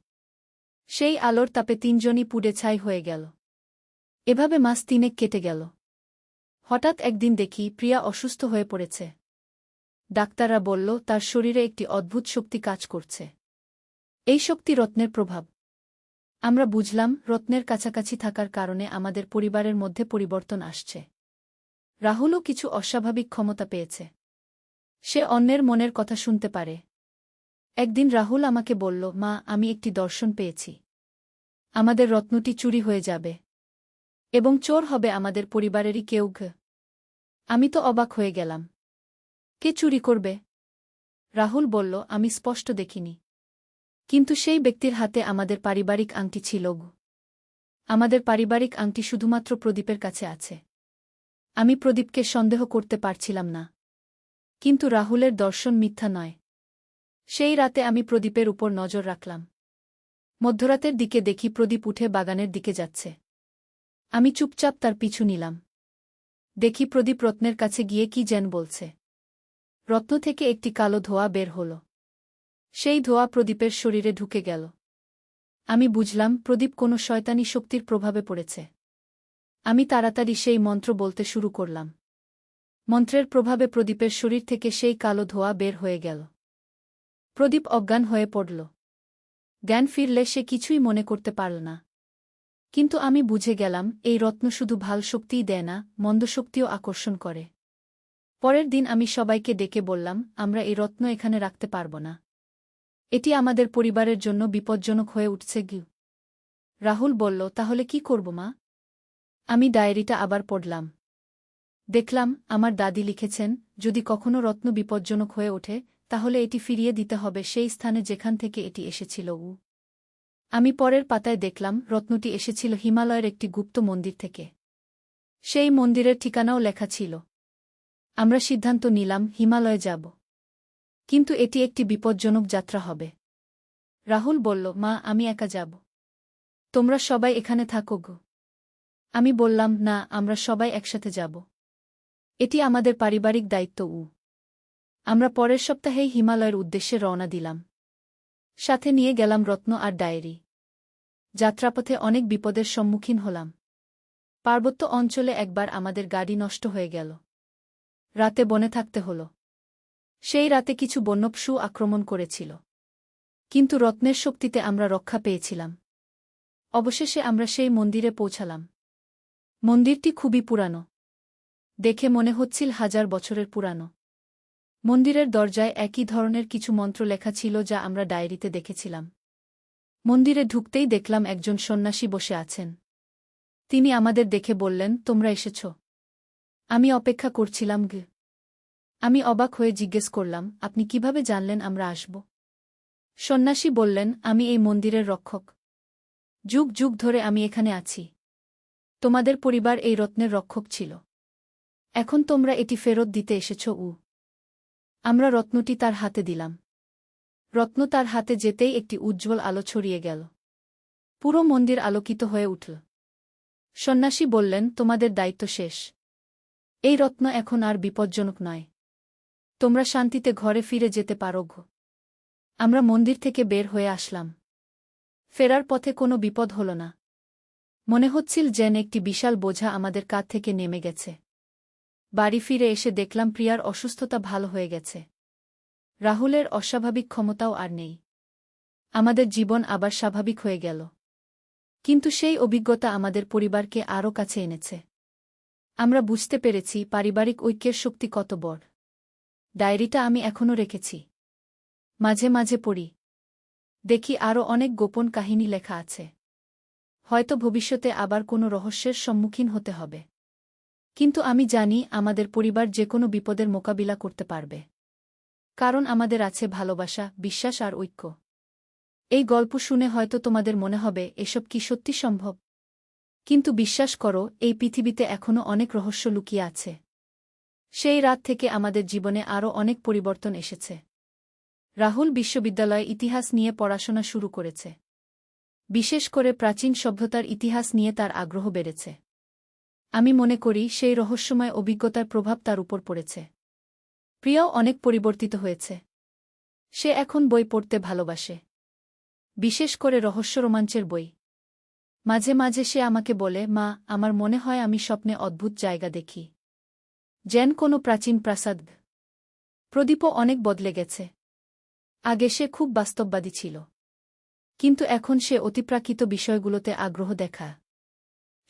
সেই আলোর তাপে ৩ জনই পুড়ে ছাই হয়ে গেল। এভাবে মাস ৩ কেটে গেল। হঠাৎ একদিন দেখি প্রিয়া অসুস্থ হয়ে পড়েছে। ডাক্তাররা বলল তার শরীরে একটি অদ্ভুত শক্তি কাজ করছে। এই শক্তি রত্নের প্রভাব। আমরা বুঝলাম রত্নের কাছাকাছি থাকার কারণে আমাদের পরিবারের মধ্যে পরিবর্তন আসছে। রাহুলও কিছু অস্বাভাবিক ক্ষমতা পেয়েছে। সে অন্যের মনের কথা শুনতে পারে। একদিন রাহুল আমাকে বলল, মা, আমি একটি দর্শন পেয়েছি। আমাদের রত্নটি চুরি হয়ে যাবে। এবং চোর হবে আমাদের পরিবারেরই কেউ। আমি তো অবাক হয়ে গেলাম। কে চুরি করবে? রাহুল বলল, আমি স্পষ্ট দেখিনি। কিন্তু সেই ব্যক্তির হাতে আমাদের পারিবারিক আংটি ছিল। আমাদের পারিবারিক আংটি শুধুমাত্র প্রদীপের কাছে আছে। আমি প্রদীপকে সন্দেহ করতে পারছিলাম না। কিন্তু রাহুলের দর্শন মিথ্যা নয়। সেই রাতে আমি প্রদীপের উপর নজর রাখলাম। মধ্যরাতের দিকে দেখি প্রদীপ উঠে বাগানের দিকে যাচ্ছে। আমি চুপচাপ তার পিছু নিলাম। দেখি প্রদীপ রত্নের কাছে গিয়ে কি যেন বলছে। রত্ন থেকে একটি কালো ধোঁয়া বের হল। সেই ধোঁয়া প্রদীপের শরীরে ঢুকে গেল। আমি বুঝলাম প্রদীপ কোনো শয়তানি শক্তির প্রভাবে পড়েছে। আমি তাড়াতাড়ি সেই মন্ত্র বলতে শুরু করলাম। মন্ত্রের প্রভাবে প্রদীপের শরীর থেকে সেই কালো ধোঁয়া বের হয়ে গেল। প্রদীপ অজ্ঞান হয়ে পড়ল। জ্ঞান ফিরলে সে কিছুই মনে করতে পারল না। কিন্তু আমি বুঝে গেলাম এই রত্ন শুধু ভাল শক্তিই দেয় না, মন্দ শক্তিও আকর্ষণ করে। পরের দিন আমি সবাইকে ডেকে বললাম, আমরা এই রত্ন এখানে রাখতে পারব না। এটি আমাদের পরিবারের জন্য বিপজ্জনক হয়ে উঠছে। রাহুল বলল, তাহলে কি করব মা? আমি ডায়েরিটা আবার পড়লাম। দেখলাম আমার দাদি লিখেছেন, যদি কখনো রত্ন বিপজ্জনক হয়ে ওঠে, তাহলে এটি ফিরিয়ে দিতে হবে সেই স্থানে যেখান থেকে এটি এসেছিল। আমি পরের পাতায় দেখলাম রত্নটি এসেছিল হিমালয়ের একটি গুপ্ত মন্দির থেকে। সেই মন্দিরের ঠিকানাও লেখা ছিল। আমরা সিদ্ধান্ত নিলাম হিমালয়ে যাব। কিন্তু এটি একটি বিপজ্জনক যাত্রা হবে। রাহুল বলল, মা, আমি একা যাব। তোমরা সবাই এখানে থাকো গো। আমি বললাম, না, আমরা সবাই একসাথে যাব। এটি আমাদের পারিবারিক দায়িত্ব। আমরা পরের সপ্তাহেই হিমালয়ের উদ্দেশ্যে রওনা দিলাম। সাথে নিয়ে গেলাম রত্ন আর ডায়েরি। যাত্রাপথে অনেক বিপদের সম্মুখীন হলাম। পার্বত্য অঞ্চলে একবার আমাদের গাড়ি নষ্ট হয়ে গেল। রাতে বনে থাকতে হল। সেই রাতে কিছু বন্যপশু আক্রমণ করেছিল। কিন্তু রত্নের শক্তিতে আমরা রক্ষা পেয়েছিলাম। অবশেষে আমরা সেই মন্দিরে পৌঁছালাম। মন্দিরটি খুবই পুরানো। দেখে মনে হচ্ছিল 1000 বছরের পুরানো। মন্দিরের দরজায় একই ধরনের কিছু মন্ত্র লেখা ছিল যা আমরা ডায়েরিতে দেখেছিলাম। মন্দিরে ঢুকতেই দেখলাম একজন সন্ন্যাসী বসে আছেন। তিনি আমাদের দেখে বললেন, তোমরা এসেছ। আমি অপেক্ষা করছিলাম। আমি অবাক হয়ে জিজ্ঞেস করলাম, আপনি কিভাবে জানলেন আমরা আসব? সন্ন্যাসী বললেন, আমি এই মন্দিরের রক্ষক। যুগ যুগ ধরে আমি এখানে আছি। তোমাদের পরিবার এই রত্নের রক্ষক ছিল। এখন তোমরা এটি ফেরত দিতে এসেছ। আমরা রত্নটি তার হাতে দিলাম। রত্ন তার হাতে যেতেই একটি উজ্জ্বল আলো ছড়িয়ে গেল। পুরো মন্দির আলোকিত হয়ে উঠল। সন্ন্যাসী বললেন, তোমাদের দায়িত্ব শেষ। এই রত্ন এখন আর বিপজ্জনক নয়। তোমরা শান্তিতে ঘরে ফিরে যেতে পারো। আমরা মন্দির থেকে বের হয়ে আসলাম। ফেরার পথে কোনো বিপদ হল না। মনে হচ্ছিল যেন একটি বিশাল বোঝা আমাদের কাঁধ থেকে নেমে গেছে। বাড়ি ফিরে এসে দেখলাম প্রিয়ার অসুস্থতা ভালো হয়ে গেছে। রাহুলের অস্বাভাবিক ক্ষমতাও আর নেই। আমাদের জীবন আবার স্বাভাবিক হয়ে গেল। কিন্তু সেই অভিজ্ঞতা আমাদের পরিবারকে আরও কাছে এনেছে। আমরা বুঝতে পেরেছি পারিবারিক ঐক্যের শক্তি কত বড়। ডায়েরিটা আমি এখনও রেখেছি। মাঝে মাঝে পড়ি। দেখি আরও অনেক গোপন কাহিনী লেখা আছে। হয়তো ভবিষ্যতে আবার কোনো রহস্যের সম্মুখীন হতে হবে। কিন্তু আমি জানি আমাদের পরিবার যে কোনো বিপদের মোকাবিলা করতে পারবে। কারণ আমাদের আছে ভালোবাসা, বিশ্বাস আর ঐক্য। এই গল্প শুনে হয়তো তোমাদের মনে হবে এসব কি সত্যি সম্ভব? কিন্তু বিশ্বাস করো, এই পৃথিবীতে এখনও অনেক রহস্য লুকিয়ে আছে। সেই রাত থেকে আমাদের জীবনে আরও অনেক পরিবর্তন এসেছে। রাহুল বিশ্ববিদ্যালয়ে ইতিহাস নিয়ে পড়াশোনা শুরু করেছে। বিশেষ করে প্রাচীন সভ্যতার ইতিহাস নিয়ে তার আগ্রহ বেড়েছে। আমি মনে করি সেই রহস্যময় অভিজ্ঞতার প্রভাব তার উপর পড়েছে। প্রিয়াও অনেক পরিবর্তিত হয়েছে। সে এখন বই পড়তে ভালোবাসে। বিশেষ করে রহস্য রোমাঞ্চের বই। মাঝে মাঝে সে আমাকে বলে, মা, আমার মনে হয় আমি স্বপ্নে অদ্ভুত জায়গা দেখি। যেন কোনো প্রাচীন প্রাসাদ। প্রদীপও অনেক বদলে গেছে। আগে সে খুব বাস্তববাদী ছিল। কিন্তু এখন সে অতিপ্রাকৃত বিষয়গুলোতে আগ্রহ দেখা।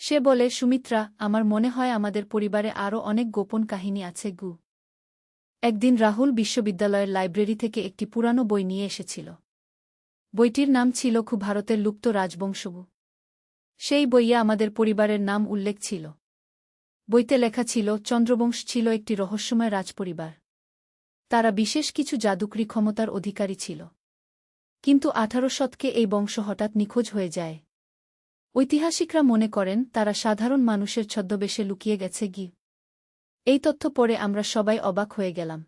সে বলে, সুমিত্রা, আমার মনে হয় আমাদের পরিবারে আরও অনেক গোপন কাহিনী আছে গু। একদিন রাহুল বিশ্ববিদ্যালয়ের লাইব্রেরি থেকে একটি পুরানো বই নিয়ে এসেছিল। বইটির নাম ছিল ভারতের লুপ্ত রাজবংশগু। সেই বইয়ে আমাদের পরিবারের নাম উল্লেখ ছিল। বইতে লেখা ছিল চন্দ্রবংশ ছিল একটি রহস্যময় রাজপরিবার। তারা বিশেষ কিছু জাদুকরী ক্ষমতার অধিকারী ছিল। কিন্তু 18 শতকে এই বংশ হঠাৎ নিখোঁজ হয়ে যায়। ঐতিহাসিকরা মনে করেন তারা সাধারণ মানুষের ছদ্মবেশে লুকিয়ে গেছে গি। এই তথ্য পড়ে আমরা সবাই অবাক হয়ে গেলাম।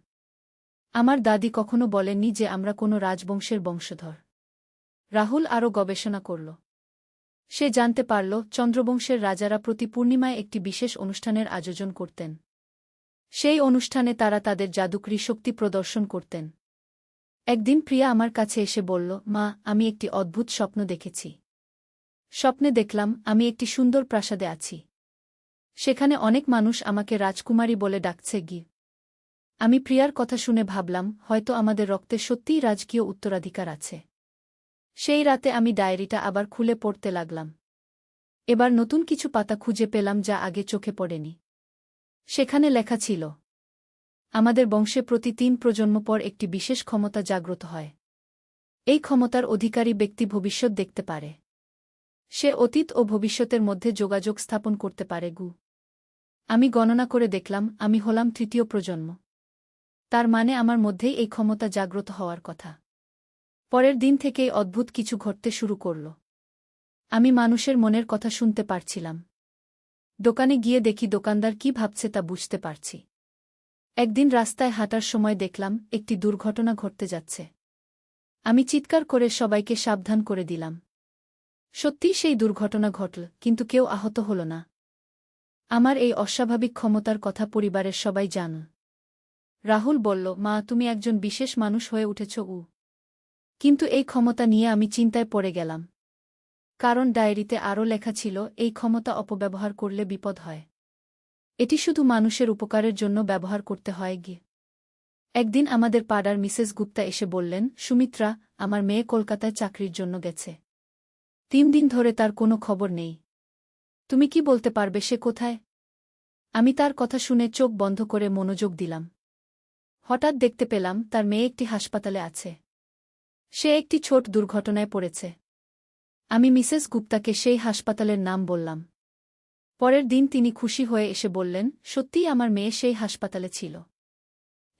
আমার দাদি কখনো বলেননি যে আমরা কোনো রাজবংশের বংশধর। রাহুল আরও গবেষণা করল। সে জানতে পারল চন্দ্রবংশের রাজারা প্রতি পূর্ণিমায় একটি বিশেষ অনুষ্ঠানের আয়োজন করতেন। সেই অনুষ্ঠানে তারা তাদের জাদুকরী শক্তি প্রদর্শন করতেন। একদিন প্রিয়া আমার কাছে এসে বলল, মা, আমি একটি অদ্ভুত স্বপ্ন দেখেছি। স্বপ্নে দেখলাম আমি একটি সুন্দর প্রাসাদে আছি। সেখানে অনেক মানুষ আমাকে রাজকুমারী বলে ডাকছে গি। আমি প্রিয়ার কথা শুনে ভাবলাম হয়তো আমাদের রক্তে সত্যিই রাজকীয় উত্তরাধিকার আছে। সেই রাতে আমি ডায়েরিটা আবার খুলে পড়তে লাগলাম। এবার নতুন কিছু পাতা খুঁজে পেলাম যা আগে চোখে পড়েনি। সেখানে লেখা ছিল, আমাদের বংশে প্রতি 3 প্রজন্ম পর একটি বিশেষ ক্ষমতা জাগ্রত হয়। এই ক্ষমতার অধিকারী ব্যক্তি ভবিষ্যৎ দেখতে পারে। সে অতীত ও ভবিষ্যতের মধ্যে যোগাযোগ স্থাপন করতে পারে গু। আমি গণনা করে দেখলাম আমি হলাম 3য় প্রজন্ম। তার মানে আমার মধ্যেই এই ক্ষমতা জাগ্রত হওয়ার কথা। পরের দিন থেকেই অদ্ভুত কিছু ঘটতে শুরু করল। আমি মানুষের মনের কথা শুনতে পারছিলাম। দোকানে গিয়ে দেখি দোকানদার কি ভাবছে তা বুঝতে পারছি। একদিন রাস্তায় হাঁটার সময় দেখলাম একটি দুর্ঘটনা ঘটতে যাচ্ছে। আমি চিৎকার করে সবাইকে সাবধান করে দিলাম। সত্যিই সেই দুর্ঘটনা ঘটল, কিন্তু কেউ আহত হল না। আমার এই অস্বাভাবিক ক্ষমতার কথা পরিবারের সবাই জান। রাহুল বলল, মা, তুমি একজন বিশেষ মানুষ হয়ে উঠেছ। কিন্তু এই ক্ষমতা নিয়ে আমি চিন্তায় পড়ে গেলাম। কারণ ডায়েরিতে আরও লেখা ছিল এই ক্ষমতা অপব্যবহার করলে বিপদ হয়। এটি শুধু মানুষের উপকারের জন্য ব্যবহার করতে হয় গিয়ে। একদিন আমাদের পাড়ার মিসেস গুপ্তা এসে বললেন, সুমিত্রা, আমার মেয়ে কলকাতায় চাকরির জন্য গেছে। 3 দিন ধরে তার কোনো খবর নেই। তুমি কি বলতে পারবে সে কোথায়? আমি তার কথা শুনে চোখ বন্ধ করে মনোযোগ দিলাম। হঠাৎ দেখতে পেলাম তার মেয়ে একটি হাসপাতালে আছে। সে একটি ছোট দুর্ঘটনায় পড়েছে। আমি মিসেস গুপ্তাকে সেই হাসপাতালের নাম বললাম। পরের দিন তিনি খুশি হয়ে এসে বললেন, সত্যিই আমার মেয়ে সেই হাসপাতালে ছিল।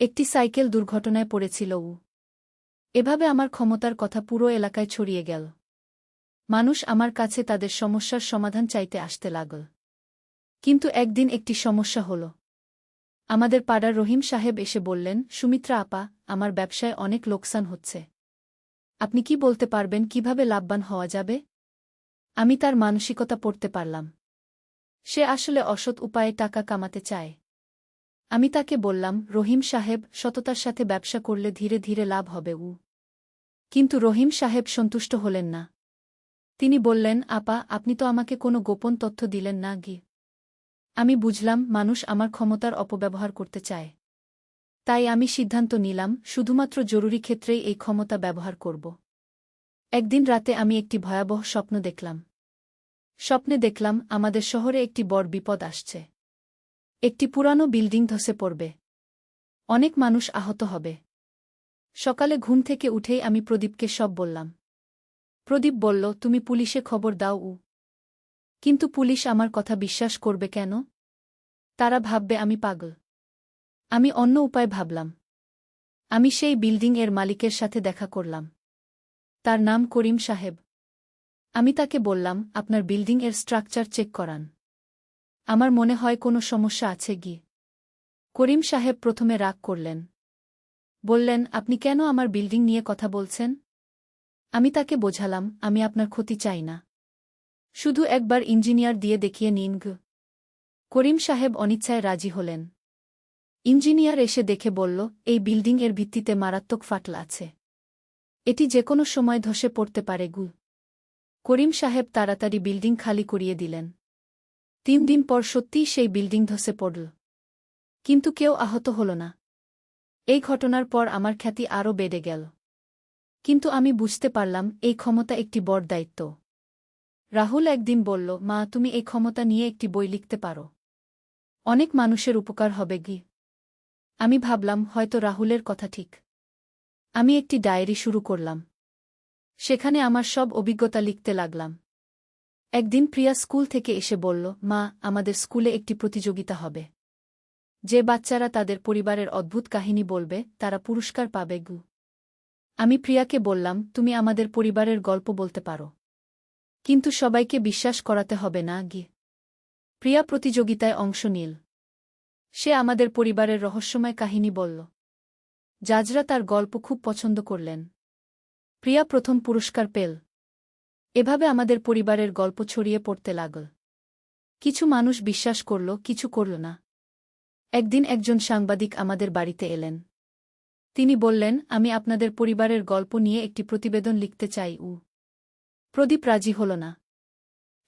একটি সাইকেল দুর্ঘটনায় পড়েছিল ও। এভাবে আমার ক্ষমতার কথা পুরো এলাকায় ছড়িয়ে গেল। মানুষ আমার কাছে তাদের সমস্যার সমাধান চাইতে আসতে লাগল। কিন্তু একদিন একটি সমস্যা হল। আমাদের পাড়ার রহিম সাহেব এসে বললেন, সুমিত্রা আপা, আমার ব্যবসায় অনেক লোকসান হচ্ছে। আপনি কি বলতে পারবেন কিভাবে লাভবান হওয়া যাবে? আমি তার মানসিকতা পড়তে পারলাম। সে আসলে অসৎ উপায়ে টাকা কামাতে চায়। আমি তাকে বললাম, রহিম সাহেব, সততার সাথে ব্যবসা করলে ধীরে ধীরে লাভ হবে। কিন্তু রহিম সাহেব সন্তুষ্ট হলেন না। তিনি বললেন, আপা, আপনি তো আমাকে কোনো গোপন তথ্য দিলেন না গি। আমি বুঝলাম মানুষ আমার ক্ষমতার অপব্যবহার করতে চায়। তাই আমি সিদ্ধান্ত নিলাম শুধুমাত্র জরুরি ক্ষেত্রেই এই ক্ষমতা ব্যবহার করব। একদিন রাতে আমি একটি ভয়াবহ স্বপ্ন দেখলাম। স্বপ্নে দেখলাম আমাদের শহরে একটি বড় বিপদ আসছে। একটি পুরানো বিল্ডিং ধসে পড়বে। অনেক মানুষ আহত হবে। সকালে ঘুম থেকে উঠেই আমি প্রদীপকে সব বললাম। প্রদীপ বলল, তুমি পুলিশে খবর দাও। কিন্তু পুলিশ আমার কথা বিশ্বাস করবে কেন? তারা ভাববে আমি পাগল। আমি অন্য উপায় ভাবলাম। আমি সেই বিল্ডিং এর মালিকের সাথে দেখা করলাম। তার নাম করিম সাহেব। আমি তাকে বললাম, আপনার বিল্ডিং এর স্ট্রাকচার চেক করান। আমার মনে হয় কোনো সমস্যা আছে কি। করিম সাহেব প্রথমে রাগ করলেন। বললেন, আপনি কেন আমার বিল্ডিং নিয়ে কথা বলছেন? আমি তাকে বোঝালাম, আমি আপনার ক্ষতি চাই না। শুধু একবার ইঞ্জিনিয়ার দিয়ে দেখিয়ে নিন গ। করিম সাহেব অনিচ্ছায় রাজি হলেন। ইঞ্জিনিয়ার এসে দেখে বলল, এই বিল্ডিং এর ভিত্তিতে মারাত্মক ফাটল আছে। এটি যেকোনো সময় ধসে পড়তে পারে গু। করিম সাহেব তাড়াতাড়ি বিল্ডিং খালি করিয়ে দিলেন। 3 দিন পর সত্যিই সেই বিল্ডিং ধসে পড়ল। কিন্তু কেউ আহত হল না। এই ঘটনার পর আমার খ্যাতি আরও বেড়ে গেল। কিন্তু আমি বুঝতে পারলাম এই ক্ষমতা একটি বড় দায়িত্ব। রাহুল একদিন বলল, মা, তুমি এই ক্ষমতা নিয়ে একটি বই লিখতে পারো। অনেক মানুষের উপকার হবে গি। আমি ভাবলাম হয়তো রাহুলের কথা ঠিক। আমি একটি ডায়েরি শুরু করলাম। সেখানে আমার সব অভিজ্ঞতা লিখতে লাগলাম। একদিন প্রিয়া স্কুল থেকে এসে বলল, মা, আমাদের স্কুলে একটি প্রতিযোগিতা হবে। যে বাচ্চারা তাদের পরিবারের অদ্ভুত কাহিনী বলবে তারা পুরস্কার পাবে গু। আমি প্রিয়াকে বললাম, তুমি আমাদের পরিবারের গল্প বলতে পারো। কিন্তু সবাইকে বিশ্বাস করাতে হবে না গি। প্রিয়া প্রতিযোগিতায় অংশ নিল। সে আমাদের পরিবারের রহস্যময় কাহিনী বলল। জাজরা তার গল্প খুব পছন্দ করলেন। প্রিয়া প্রথম পুরস্কার পেল। এভাবে আমাদের পরিবারের গল্প ছড়িয়ে পড়তে লাগল। কিছু মানুষ বিশ্বাস করল, কিছু করল না। একদিন একজন সাংবাদিক আমাদের বাড়িতে এলেন। তিনি বললেন, আমি আপনাদের পরিবারের গল্প নিয়ে একটি প্রতিবেদন লিখতে চাই। প্রদীপ রাজি হল না।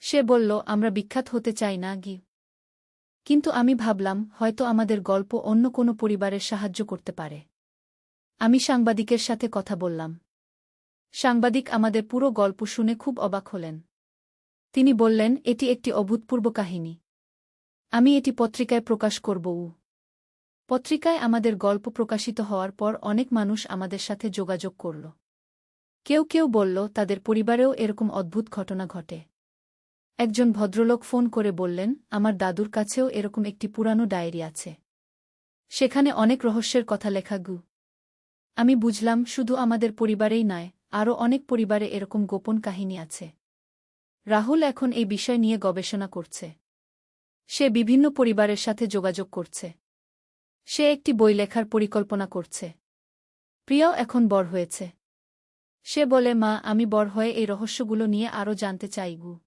সে বলল, আমরা বিখ্যাত হতে চাই না গি। কিন্তু আমি ভাবলাম হয়তো আমাদের গল্প অন্য কোনো পরিবারের সাহায্য করতে পারে। আমি সাংবাদিকের সাথে কথা বললাম। সাংবাদিক আমাদের পুরো গল্প শুনে খুব অবাক হলেন। তিনি বললেন, এটি একটি অভূতপূর্ব কাহিনী। আমি এটি পত্রিকায় প্রকাশ করব। পত্রিকায় আমাদের গল্প প্রকাশিত হওয়ার পর অনেক মানুষ আমাদের সাথে যোগাযোগ করল। কেউ কেউ বলল তাদের পরিবারেও এরকম অদ্ভুত ঘটনা ঘটে। একজন ভদ্রলোক ফোন করে বললেন, আমার দাদুর কাছেও এরকম একটি পুরানো ডায়েরি আছে। সেখানে অনেক রহস্যের কথা লেখা গু। আমি বুঝলাম শুধু আমাদের পরিবারেই নয়, আরও অনেক পরিবারে এরকম গোপন কাহিনী আছে। রাহুল এখন এই বিষয় নিয়ে গবেষণা করছে। সে বিভিন্ন পরিবারের সাথে যোগাযোগ করছে। সে একটি বই লেখার পরিকল্পনা করছে। প্রিয়াও এখন বড় হয়েছে। সে বলে, মা, আমি বড় হয়ে এই রহস্যগুলো নিয়ে আরও জানতে চাই গু।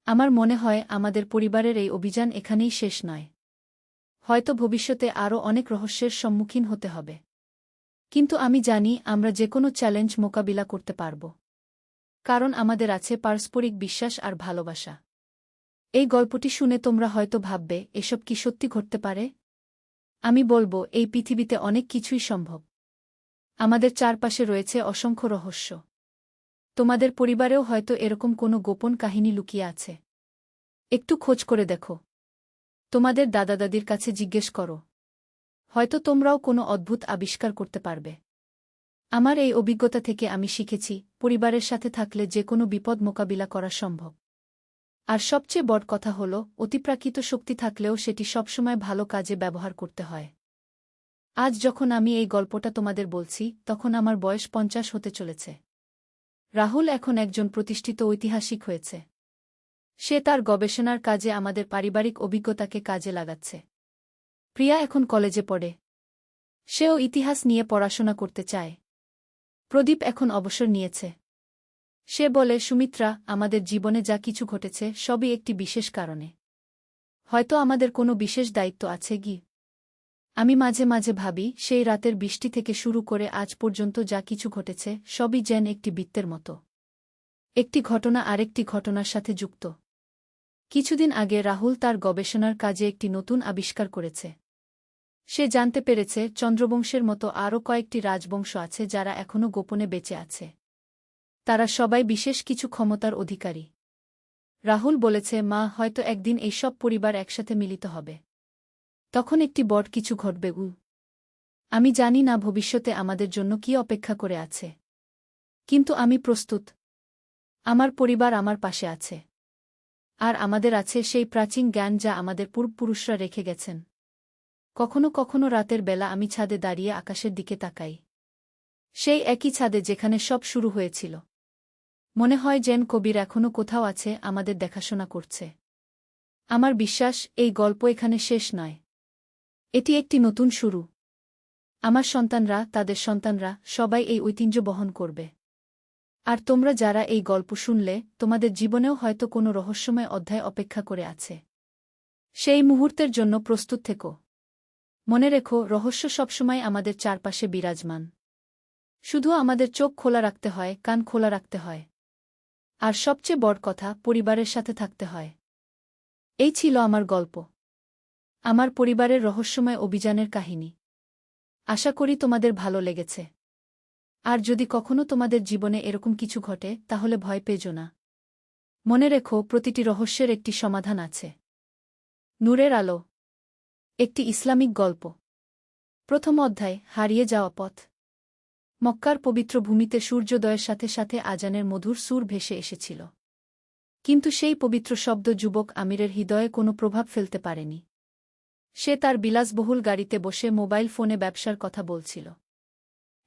আমার মনে হয় আমাদের পরিবারের এই অভিযান এখানেই শেষ নয়। হয়তো ভবিষ্যতে আরও অনেক রহস্যের সম্মুখীন হতে হবে। কিন্তু আমি জানি আমরা যেকোনো চ্যালেঞ্জ মোকাবিলা করতে পারব। কারণ আমাদের আছে পারস্পরিক বিশ্বাস আর ভালোবাসা। এই গল্পটি শুনে তোমরা হয়তো ভাববে, এসব কি সত্যি ঘটতে পারে? আমি বলবো, এই পৃথিবীতে অনেক কিছুই সম্ভব। আমাদের চারপাশে রয়েছে অসংখ্য রহস্য। তোমাদের পরিবারেও হয়তো এরকম কোনো গোপন কাহিনী লুকিয়ে আছে। একটু খোঁজ করে দেখো। তোমাদের দাদা-দাদির কাছে জিজ্ঞেস করো। হয়তো তোমরাও কোনো অদ্ভুত আবিষ্কার করতে পারবে। আমার এই অভিজ্ঞতা থেকে আমি শিখেছি, পরিবারের সাথে থাকলে যে কোনো বিপদ মোকাবিলা করা সম্ভব। আর সবচেয়ে বড় কথা হল, অতিপ্রাকৃত শক্তি থাকলেও সেটি সবসময় ভালো কাজে ব্যবহার করতে হয়। আজ যখন আমি এই গল্পটা তোমাদের বলছি, তখন আমার বয়স 50 হতে চলেছে। রাহুল এখন একজন প্রতিষ্ঠিত ঐতিহাসিক হয়েছে। সে তার গবেষণার কাজে আমাদের পারিবারিক অভিজ্ঞতাকে কাজে লাগাচ্ছে। প্রিয়া এখন কলেজে পড়ে। সেও ইতিহাস নিয়ে পড়াশোনা করতে চায়। প্রদীপ এখন অবসর নিয়েছে। সে বলে, সুমিত্রা, আমাদের জীবনে যা কিছু ঘটেছে সবই একটি বিশেষ কারণে। হয়তো আমাদের কোনো বিশেষ দায়িত্ব আছে কি। আমি মাঝে মাঝে ভাবি, সেই রাতের বৃষ্টি থেকে শুরু করে আজ পর্যন্ত যা কিছু ঘটেছে সবই যেন একটি বৃত্তের মতো। একটি ঘটনা আরেকটি ঘটনার সাথে যুক্ত। কিছুদিন আগে রাহুল তার গবেষণার কাজে একটি নতুন আবিষ্কার করেছে। সে জানতে পেরেছে চন্দ্রবংশের মতো আরও কয়েকটি রাজবংশ আছে যারা এখনও গোপনে বেঁচে আছে। তারা সবাই বিশেষ কিছু ক্ষমতার অধিকারী। রাহুল বলেছে, মা, হয়তো একদিন এই সব পরিবার একসাথে মিলিত হবে। তখন একটি বড় কিছু ঘটবে। আমি জানি না ভবিষ্যতে আমাদের জন্য কি অপেক্ষা করে আছে, কিন্তু আমি প্রস্তুত। আমার পরিবার আমার পাশে আছে। আর আমাদের আছে সেই প্রাচীন জ্ঞান যা আমাদের পূর্বপুরুষরা রেখে গেছেন। কখনো কখনো রাতের বেলা আমি ছাদে দাঁড়িয়ে আকাশের দিকে তাকাই। সেই একই ছাদে যেখানে সব শুরু হয়েছিল। মনে হয় যেন কবির এখনও কোথাও আছে, আমাদের দেখাশোনা করছে। আমার বিশ্বাস এই গল্প এখানে শেষ নয়। এটি একটি নতুন শুরু। আমার সন্তানরা, তাদের সন্তানরা, সবাই এই ঐতিহ্য বহন করবে। আর তোমরা যারা এই গল্প শুনলে, তোমাদের জীবনেও হয়তো কোনো রহস্যময় অধ্যায় অপেক্ষা করে আছে। সেই মুহূর্তের জন্য প্রস্তুত থেকো। মনে রেখো, রহস্য সবসময় আমাদের চারপাশে বিরাজমান। শুধু আমাদের চোখ খোলা রাখতে হয়, কান খোলা রাখতে হয়। আর সবচেয়ে বড় কথা, পরিবারের সাথে থাকতে হয়। এই ছিল আমার গল্প, আমার পরিবারের রহস্যময় অভিযানের কাহিনী। আশা করি তোমাদের ভালো লেগেছে। আর যদি কখনো তোমাদের জীবনে এরকম কিছু ঘটে, তাহলে ভয় পেজো না। মনে রেখো, প্রতিটি রহস্যের একটি সমাধান আছে। নূরের আলো। একটি ইসলামিক গল্প। প্রথম অধ্যায়, হারিয়ে যাওয়া পথ। মক্কার পবিত্র ভূমিতে সূর্যোদয়ের সাথে সাথে আজানের মধুর সুর ভেসে এসেছিল। কিন্তু সেই পবিত্র শব্দ যুবক আমিরের হৃদয়ে কোনো প্রভাব ফেলতে পারেনি। সে তার বিলাসবহুল গাড়িতে বসে মোবাইল ফোনে ব্যবসার কথা বলছিল।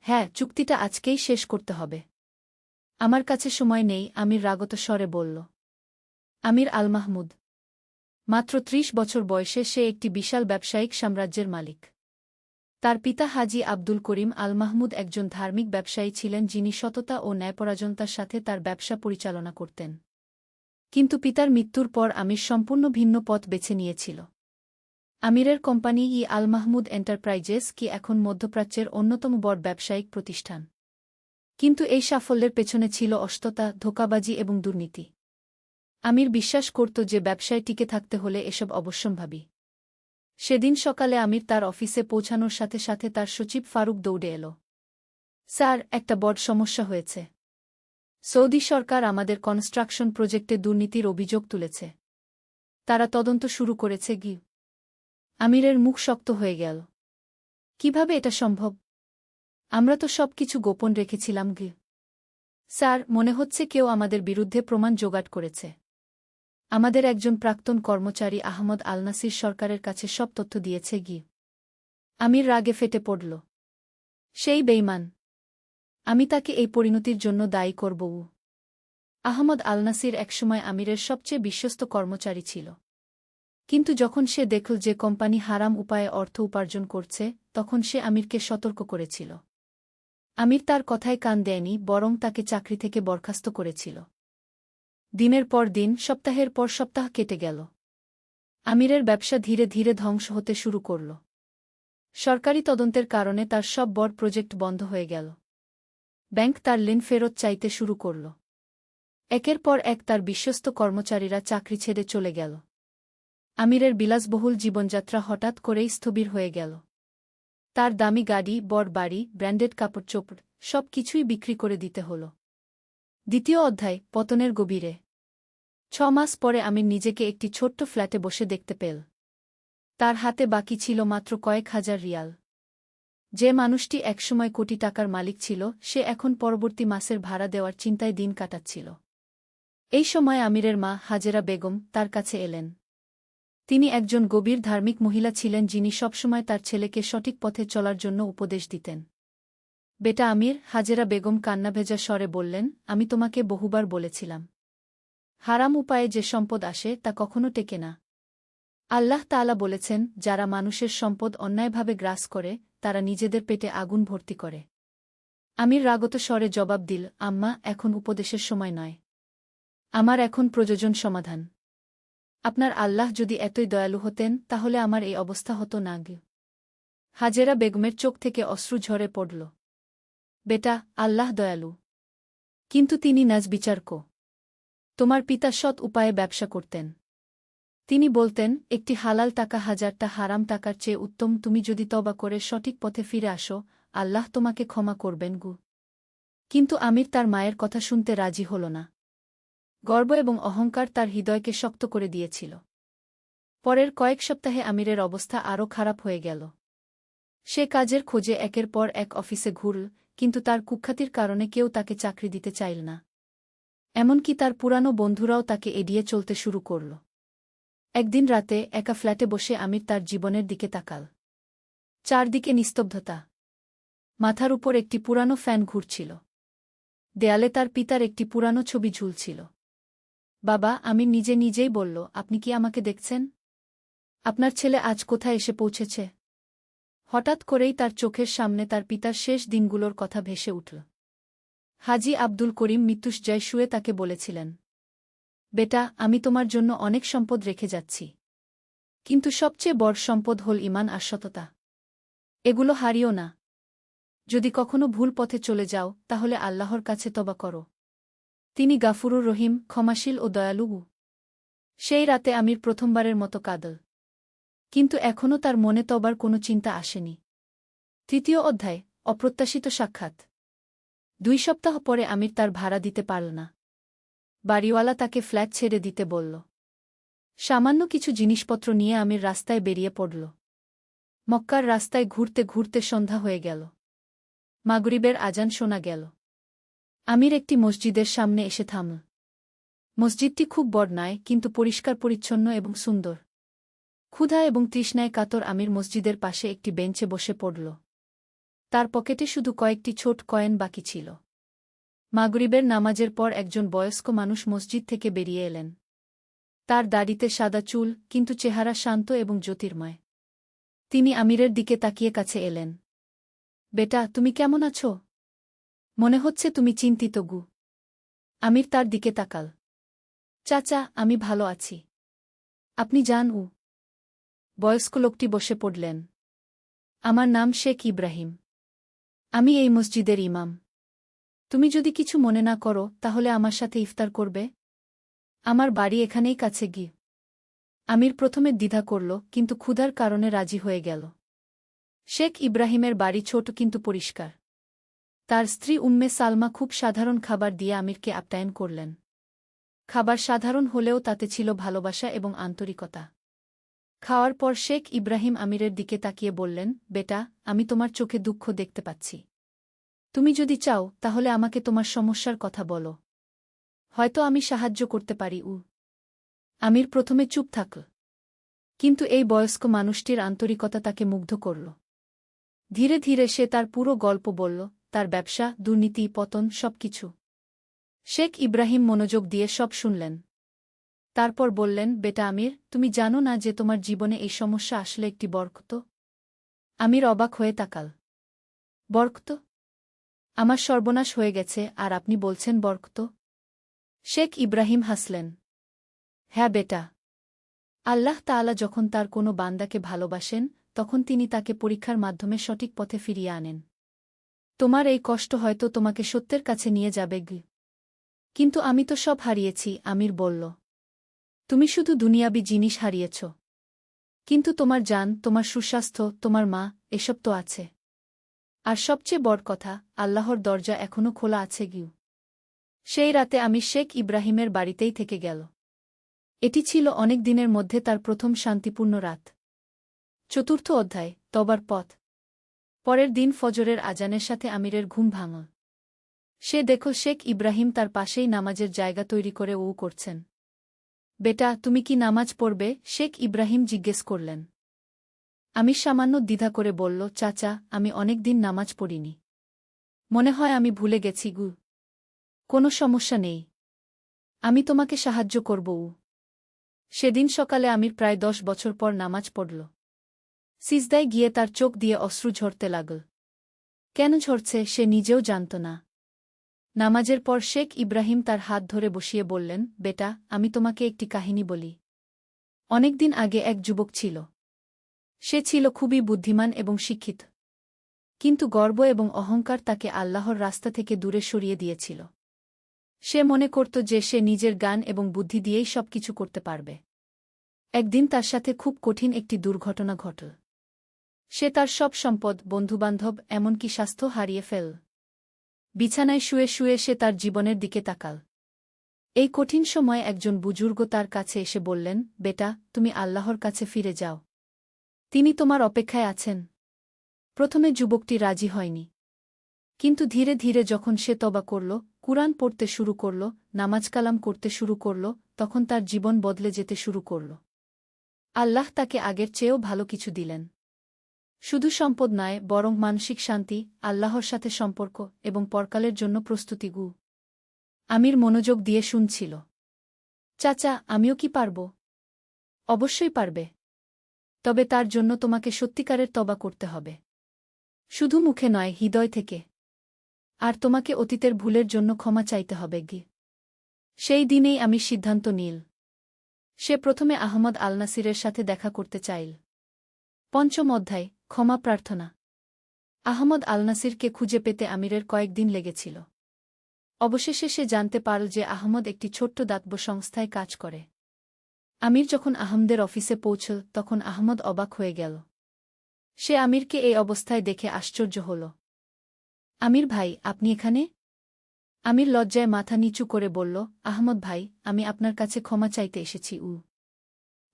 হ্যাঁ, চুক্তিটা আজকেই শেষ করতে হবে। আমার কাছে সময় নেই, আমির রাগত স্বরে বলল। আমির আল মাহমুদ। মাত্র ৩০ বছর বয়সে সে একটি বিশাল ব্যবসায়িক সাম্রাজ্যের মালিক। তার পিতা হাজি আব্দুল করিম আল মাহমুদ একজন ধার্মিক ব্যবসায়ী ছিলেন যিনি সততা ও ন্যায়পরায়ণতার সাথে তার ব্যবসা পরিচালনা করতেন। কিন্তু পিতার মৃত্যুর পর আমির সম্পূর্ণ ভিন্ন পথ বেছে নিয়েছিল। আমিরের কোম্পানি আল মাহমুদ এন্টারপ্রাইজেস কি এখন মধ্যপ্রাচ্যের অন্যতম বড় ব্যবসায়িক প্রতিষ্ঠান। কিন্তু এই সাফল্যের পেছনে ছিল অষ্টতা, ধোঁকাবাজি এবং দুর্নীতি। আমির বিশ্বাস করত যে ব্যবসায় টিকে থাকতে হলে এসব অবশ্যম্ভাবী। সেদিন সকালে আমির তার অফিসে পৌঁছানোর সাথে সাথে তার সচিব ফারুক দৌড়ে এল। স্যার, একটা বড় সমস্যা হয়েছে। সৌদি সরকার আমাদের কনস্ট্রাকশন প্রজেক্টে দুর্নীতির অভিযোগ তুলেছে। তারা তদন্ত শুরু করেছে। আমিরের মুখ শক্ত হয়ে গেল। কিভাবে এটা সম্ভব? আমরা তো সবকিছু গোপন রেখেছিলাম। স্যার, মনে হচ্ছে কেউ আমাদের বিরুদ্ধে প্রমাণ জোগাড় করেছে। আমাদের একজন প্রাক্তন কর্মচারী আহমদ আল নাসির সরকারের কাছে সব তথ্য দিয়েছে। আমির রাগে ফেটে পড়ল। সেই বেঈমান। আমি তাকে এই পরিণতির জন্য দায়ী করব। আহমদ আল নাসির একসময় আমিরের সবচেয়ে বিশ্বস্ত কর্মচারী ছিল। কিন্তু যখন সে দেখল যে কোম্পানি হারাম উপায়ে অর্থ উপার্জন করছে, তখন সে আমিরকে সতর্ক করেছিল। আমির তার কথায় কান দেয়নি, বরং তাকে চাকরি থেকে বরখাস্ত করেছিল। দিনের পর দিন, সপ্তাহের পর সপ্তাহ কেটে গেল। আমিরের ব্যবসা ধীরে ধীরে ধ্বংস হতে শুরু করল। সরকারি তদন্তের কারণে তার সব বড় প্রজেক্ট বন্ধ হয়ে গেল। ব্যাংক তার ঋণ ফেরত চাইতে শুরু করল। একের পর এক তার বিশ্বস্ত কর্মচারীরা চাকরি ছেড়ে চলে গেল। আমিরের বিলাসবহুল জীবনযাত্রা হঠাৎ করেই স্থবির হয়ে গেল। তার দামি গাড়ি, বড় বাড়ি, ব্র্যান্ডেড কাপড়চোপড়, সব কিছুই বিক্রি করে দিতে হল। দ্বিতীয় অধ্যায়, পতনের গভীরে। ৬ মাস পরে আমির নিজেকে একটি ছোট্ট ফ্ল্যাটে বসে দেখতে পেল। তার হাতে বাকি ছিল মাত্র কয়েক হাজার রিয়াল। যে মানুষটি একসময় কোটি টাকার মালিক ছিল, সে এখন পরবর্তী মাসের ভাড়া দেওয়ার চিন্তায় দিন কাটাচ্ছিল। এই সময় আমিরের মা হাজেরা বেগম তার কাছে এলেন। তিনি একজন গভীর ধার্মিক মহিলা ছিলেন যিনি সবসময় তার ছেলেকে সঠিক পথে চলার জন্য উপদেশ দিতেন। বেটা আমির, হাজেরা বেগম কান্নাভেজা স্বরে বললেন, আমি তোমাকে বহুবার বলেছিলাম, হারাম উপায়ে যে সম্পদ আসে তা কখনো টেকে না। আল্লাহ তাআলা বলেছেন, যারা মানুষের সম্পদ অন্যায়ভাবে গ্রাস করে, তারা নিজেদের পেটে আগুন ভর্তি করে। আমির রাগত স্বরে জবাব দিল, আম্মা, এখন উপদেশের সময় নয়। আমার এখন প্রয়োজন সমাধান। আপনার আল্লাহ যদি এতই দয়ালু হতেন, তাহলে আমার এই অবস্থা হতো না। হাজেরা বেগমের চোখ থেকে অশ্রু ঝরে পড়ল। বেটা, আল্লাহ দয়ালু, কিন্তু তিনি ন্যায়বিচারক। তোমার পিতা সৎ উপায়ে ব্যবসা করতেন। তিনি বলতেন, একটি হালাল টাকা হাজারটা হারাম টাকার চেয়ে উত্তম। তুমি যদি তওবা করে সঠিক পথে ফিরে আসো, আল্লাহ তোমাকে ক্ষমা করবেন গু। কিন্তু আমির তার মায়ের কথা শুনতে রাজি হল না। গর্ব এবং অহংকার তার হৃদয়কে শক্ত করে দিয়েছিল। পরের কয়েক সপ্তাহে আমিরের অবস্থা আরও খারাপ হয়ে গেল। সে কাজের খোঁজে একের পর এক অফিসে ঘুরল, কিন্তু তার কুখ্যাতির কারণে কেউ তাকে চাকরি দিতে চাইল না। এমনকি তার পুরানো বন্ধুরাও তাকে এড়িয়ে চলতে শুরু করল। একদিন রাতে একা ফ্ল্যাটে বসে আমির তার জীবনের দিকে তাকাল। চারদিকে নিস্তব্ধতা। মাথার উপর একটি পুরানো ফ্যান ঘুরছিল। দেয়ালে তার পিতার একটি পুরানো ছবি ঝুলছিল। বাবা, আমির নিজেই বলল, আপনি কি আমাকে দেখছেন? আপনার ছেলে আজ কোথায় এসে পৌঁছেছে? হঠাৎ করেই তার চোখের সামনে তার পিতার শেষ দিনগুলোর কথা ভেসে উঠল। হাজী আব্দুল করিম মৃত্যুশয্যায় শুয়ে তাকে বলেছিলেন, বেটা, আমি তোমার জন্য অনেক সম্পদ রেখে যাচ্ছি। কিন্তু সবচেয়ে বড় সম্পদ হল ঈমান আর সততা। এগুলো হারিও না। যদি কখনো ভুল পথে চলে যাও, তাহলে আল্লাহর কাছে তওবা করো। তিনি গাফুরুর রহিম, ক্ষমাশীল ও দয়ালু। সেই রাতে আমির প্রথমবারের মতো কাঁদল। কিন্তু এখনও তার মনে তওবার কোনো চিন্তা আসেনি। তৃতীয় অধ্যায়, অপ্রত্যাশিত সাক্ষাৎ। 2 সপ্তাহ পরে আমির তার ভাড়া দিতে পারল না। বাড়িওয়ালা তাকে ফ্ল্যাট ছেড়ে দিতে বলল। সামান্য কিছু জিনিসপত্র নিয়ে আমির রাস্তায় বেরিয়ে পড়ল। মক্কার রাস্তায় ঘুরতে ঘুরতে সন্ধ্যা হয়ে গেল। মাগরিবের আজান শোনা গেল। আমির একটি মসজিদের সামনে এসে থামল। মসজিদটি খুব বড় নয়, কিন্তু পরিষ্কার পরিচ্ছন্ন এবং সুন্দর। ক্ষুধা এবং তৃষ্ণায় কাতর আমির মসজিদের পাশে একটি বেঞ্চে বসে পড়ল। তার পকেটে শুধু কয়েকটি ছোট কয়েন বাকি ছিল। মাগরিবের নামাজের পর একজন বয়স্ক মানুষ মসজিদ থেকে বেরিয়ে এলেন। তার দাড়িতে সাদা চুল, কিন্তু চেহারা শান্ত এবং জ্যোতির্ময়। তিনি আমিরের দিকে তাকিয়ে কাছে এলেন। বেটা, তুমি কেমন আছো? মনে হচ্ছে তুমি চিন্তিত গু। আমির তার দিকে তাকাল। চাচা, আমি ভালো আছি। আপনি যান। বয়স্ক লোকটি বসে পড়লেন। আমার নাম শেখ ইব্রাহিম। আমি এই মসজিদের ইমাম। তুমি যদি কিছু মনে না করো, তাহলে আমার সাথে ইফতার করবে? আমার বাড়ি এখানেই কাছে গিয়ে। আমির প্রথমে দ্বিধা করল, কিন্তু ক্ষুধার কারণে রাজি হয়ে গেল। শেখ ইব্রাহিমের বাড়ি ছোট কিন্তু পরিষ্কার। তার স্ত্রী উম্মে সালমা খুব সাধারণ খাবার দিয়ে আমিরকে আপ্যায়ন করলেন। খাবার সাধারণ হলেও তাতে ছিল ভালোবাসা এবং আন্তরিকতা। খাওয়ার পর শেখ ইব্রাহিম আমিরের দিকে তাকিয়ে বললেন, বেটা, আমি তোমার চোখে দুঃখ দেখতে পাচ্ছি। তুমি যদি চাও, তাহলে আমাকে তোমার সমস্যার কথা বলো। হয়তো আমি সাহায্য করতে পারি। আমির প্রথমে চুপ থাকল। কিন্তু এই বয়স্ক মানুষটির আন্তরিকতা তাকে মুগ্ধ করল। ধীরে ধীরে সে তার পুরো গল্প বলল, তার ব্যবসা, দুর্নীতি, পতন, সবকিছু। শেখ ইব্রাহিম মনোযোগ দিয়ে সব শুনলেন। তারপর বললেন, বেটা আমির, তুমি জানো না যে তোমার জীবনে এই সমস্যা আসলে একটি বরকত? আমির অবাক হয়ে তাকাল। বরকত? আমার সর্বনাশ হয়ে গেছে, আর আপনি বলছেন বরকত? শেখ ইব্রাহিম হাসলেন। হ্যাঁ বেটা। আল্লাহ তাআলা যখন তার কোনো বান্দাকে ভালোবাসেন, তখন তিনি তাকে পরীক্ষার মাধ্যমে সঠিক পথে ফিরিয়ে আনেন। তোমার এই কষ্ট হয়তো তোমাকে সত্যের কাছে নিয়ে যাবে। কিন্তু আমি তো সব হারিয়েছি, আমির বলল। তুমি শুধু দুনিয়াবি জিনিস হারিয়েছ। কিন্তু তোমার জান, তোমার সুস্বাস্থ্য, তোমার মা, এসব তো আছে। আর সবচেয়ে বড় কথা, আল্লাহর দরজা এখনও খোলা আছে। সেই রাতে আমির শেখ ইব্রাহিমের বাড়িতেই থেকে গেল। এটি ছিল অনেক দিনের মধ্যে তার প্রথম শান্তিপূর্ণ রাত। 4র্থ অধ্যায়, তওবার পথ। পরের দিন ফজরের আজানের সাথে আমিরের ঘুম ভাঙল। সে দেখল শেখ ইব্রাহিম তার পাশেই নামাজের জায়গা তৈরি করে করছেন। বেটা, তুমি কি নামাজ পড়বে? শেখ ইব্রাহিম জিজ্ঞেস করলেন। আমির সামান্য দ্বিধা করে বলল, চাচা, আমি অনেক দিন নামাজ পড়িনি। মনে হয় আমি ভুলে গেছি। কোনো সমস্যা নেই। আমি তোমাকে সাহায্য করব। সেদিন সকালে আমির প্রায় 10 বছর পর নামাজ পড়ল। সিজদায় গিয়ে তার চোখ দিয়ে অশ্রু ঝরতে লাগল। কেন ঝরছে সে নিজেও জানত না। নামাজের পর শেখ ইব্রাহিম তার হাত ধরে বসিয়ে বললেন, বেটা, আমি তোমাকে একটি কাহিনী বলি। অনেকদিন আগে এক যুবক ছিল। সে ছিল খুবই বুদ্ধিমান এবং শিক্ষিত। কিন্তু গর্ব এবং অহংকার তাকে আল্লাহর রাস্তা থেকে দূরে সরিয়ে দিয়েছিল। সে মনে করত যে সে নিজের জ্ঞান এবং বুদ্ধি দিয়েই সবকিছু করতে পারবে। একদিন তার সাথে খুব কঠিন একটি দুর্ঘটনা ঘটল। সে তার সব সম্পদ, বন্ধুবান্ধব, এমনকি স্বাস্থ্য হারিয়ে ফেল। বিছানায় শুয়ে শুয়ে সে তার জীবনের দিকে তাকাল। এই কঠিন সময়ে একজন বুজুর্গ তার কাছে এসে বললেন, বেটা, তুমি আল্লাহর কাছে ফিরে যাও। তিনি তোমার অপেক্ষায় আছেন। প্রথমে যুবকটি রাজি হয়নি। কিন্তু ধীরে ধীরে যখন সে তওবা করল, কুরআন পড়তে শুরু করল, নামাজ কালাম করতে শুরু করল, তখন তার জীবন বদলে যেতে শুরু করল। আল্লাহ তাকে আগের চেয়েও ভালো কিছু দিলেন। শুধু সম্পদ নয়, বরং মানসিক শান্তি, আল্লাহর সাথে সম্পর্ক এবং পরকালের জন্য প্রস্তুতি। আমির মনোযোগ দিয়ে শুনছিল। চাচা, আমিও কি পারব? অবশ্যই পারবে। তবে তার জন্য তোমাকে সত্যিকারের তওবা করতে হবে। শুধু মুখে নয়, হৃদয় থেকে। আর তোমাকে অতীতের ভুলের জন্য ক্ষমা চাইতে হবে। সেই দিনেই আমি সিদ্ধান্ত নিল। সে প্রথমে আহমদ আল নাসিরের সাথে দেখা করতে চাইল। পঞ্চম অধ্যায়, ক্ষমা প্রার্থনা। আহমদ আল নাসিরকে খুঁজে পেতে আমিরের কয়েকদিন লেগেছিল। অবশেষে সে জানতে পারল যে আহমদ একটি ছোট্ট দাতব্য সংস্থায় কাজ করে। আমির যখন আহমদের অফিসে পৌঁছল, তখন আহমদ অবাক হয়ে গেল। সে আমিরকে এই অবস্থায় দেখে আশ্চর্য হল। আমির ভাই, আপনি এখানে? আমির লজ্জায় মাথা নিচু করে বলল, আহমদ ভাই, আমি আপনার কাছে ক্ষমা চাইতে এসেছি।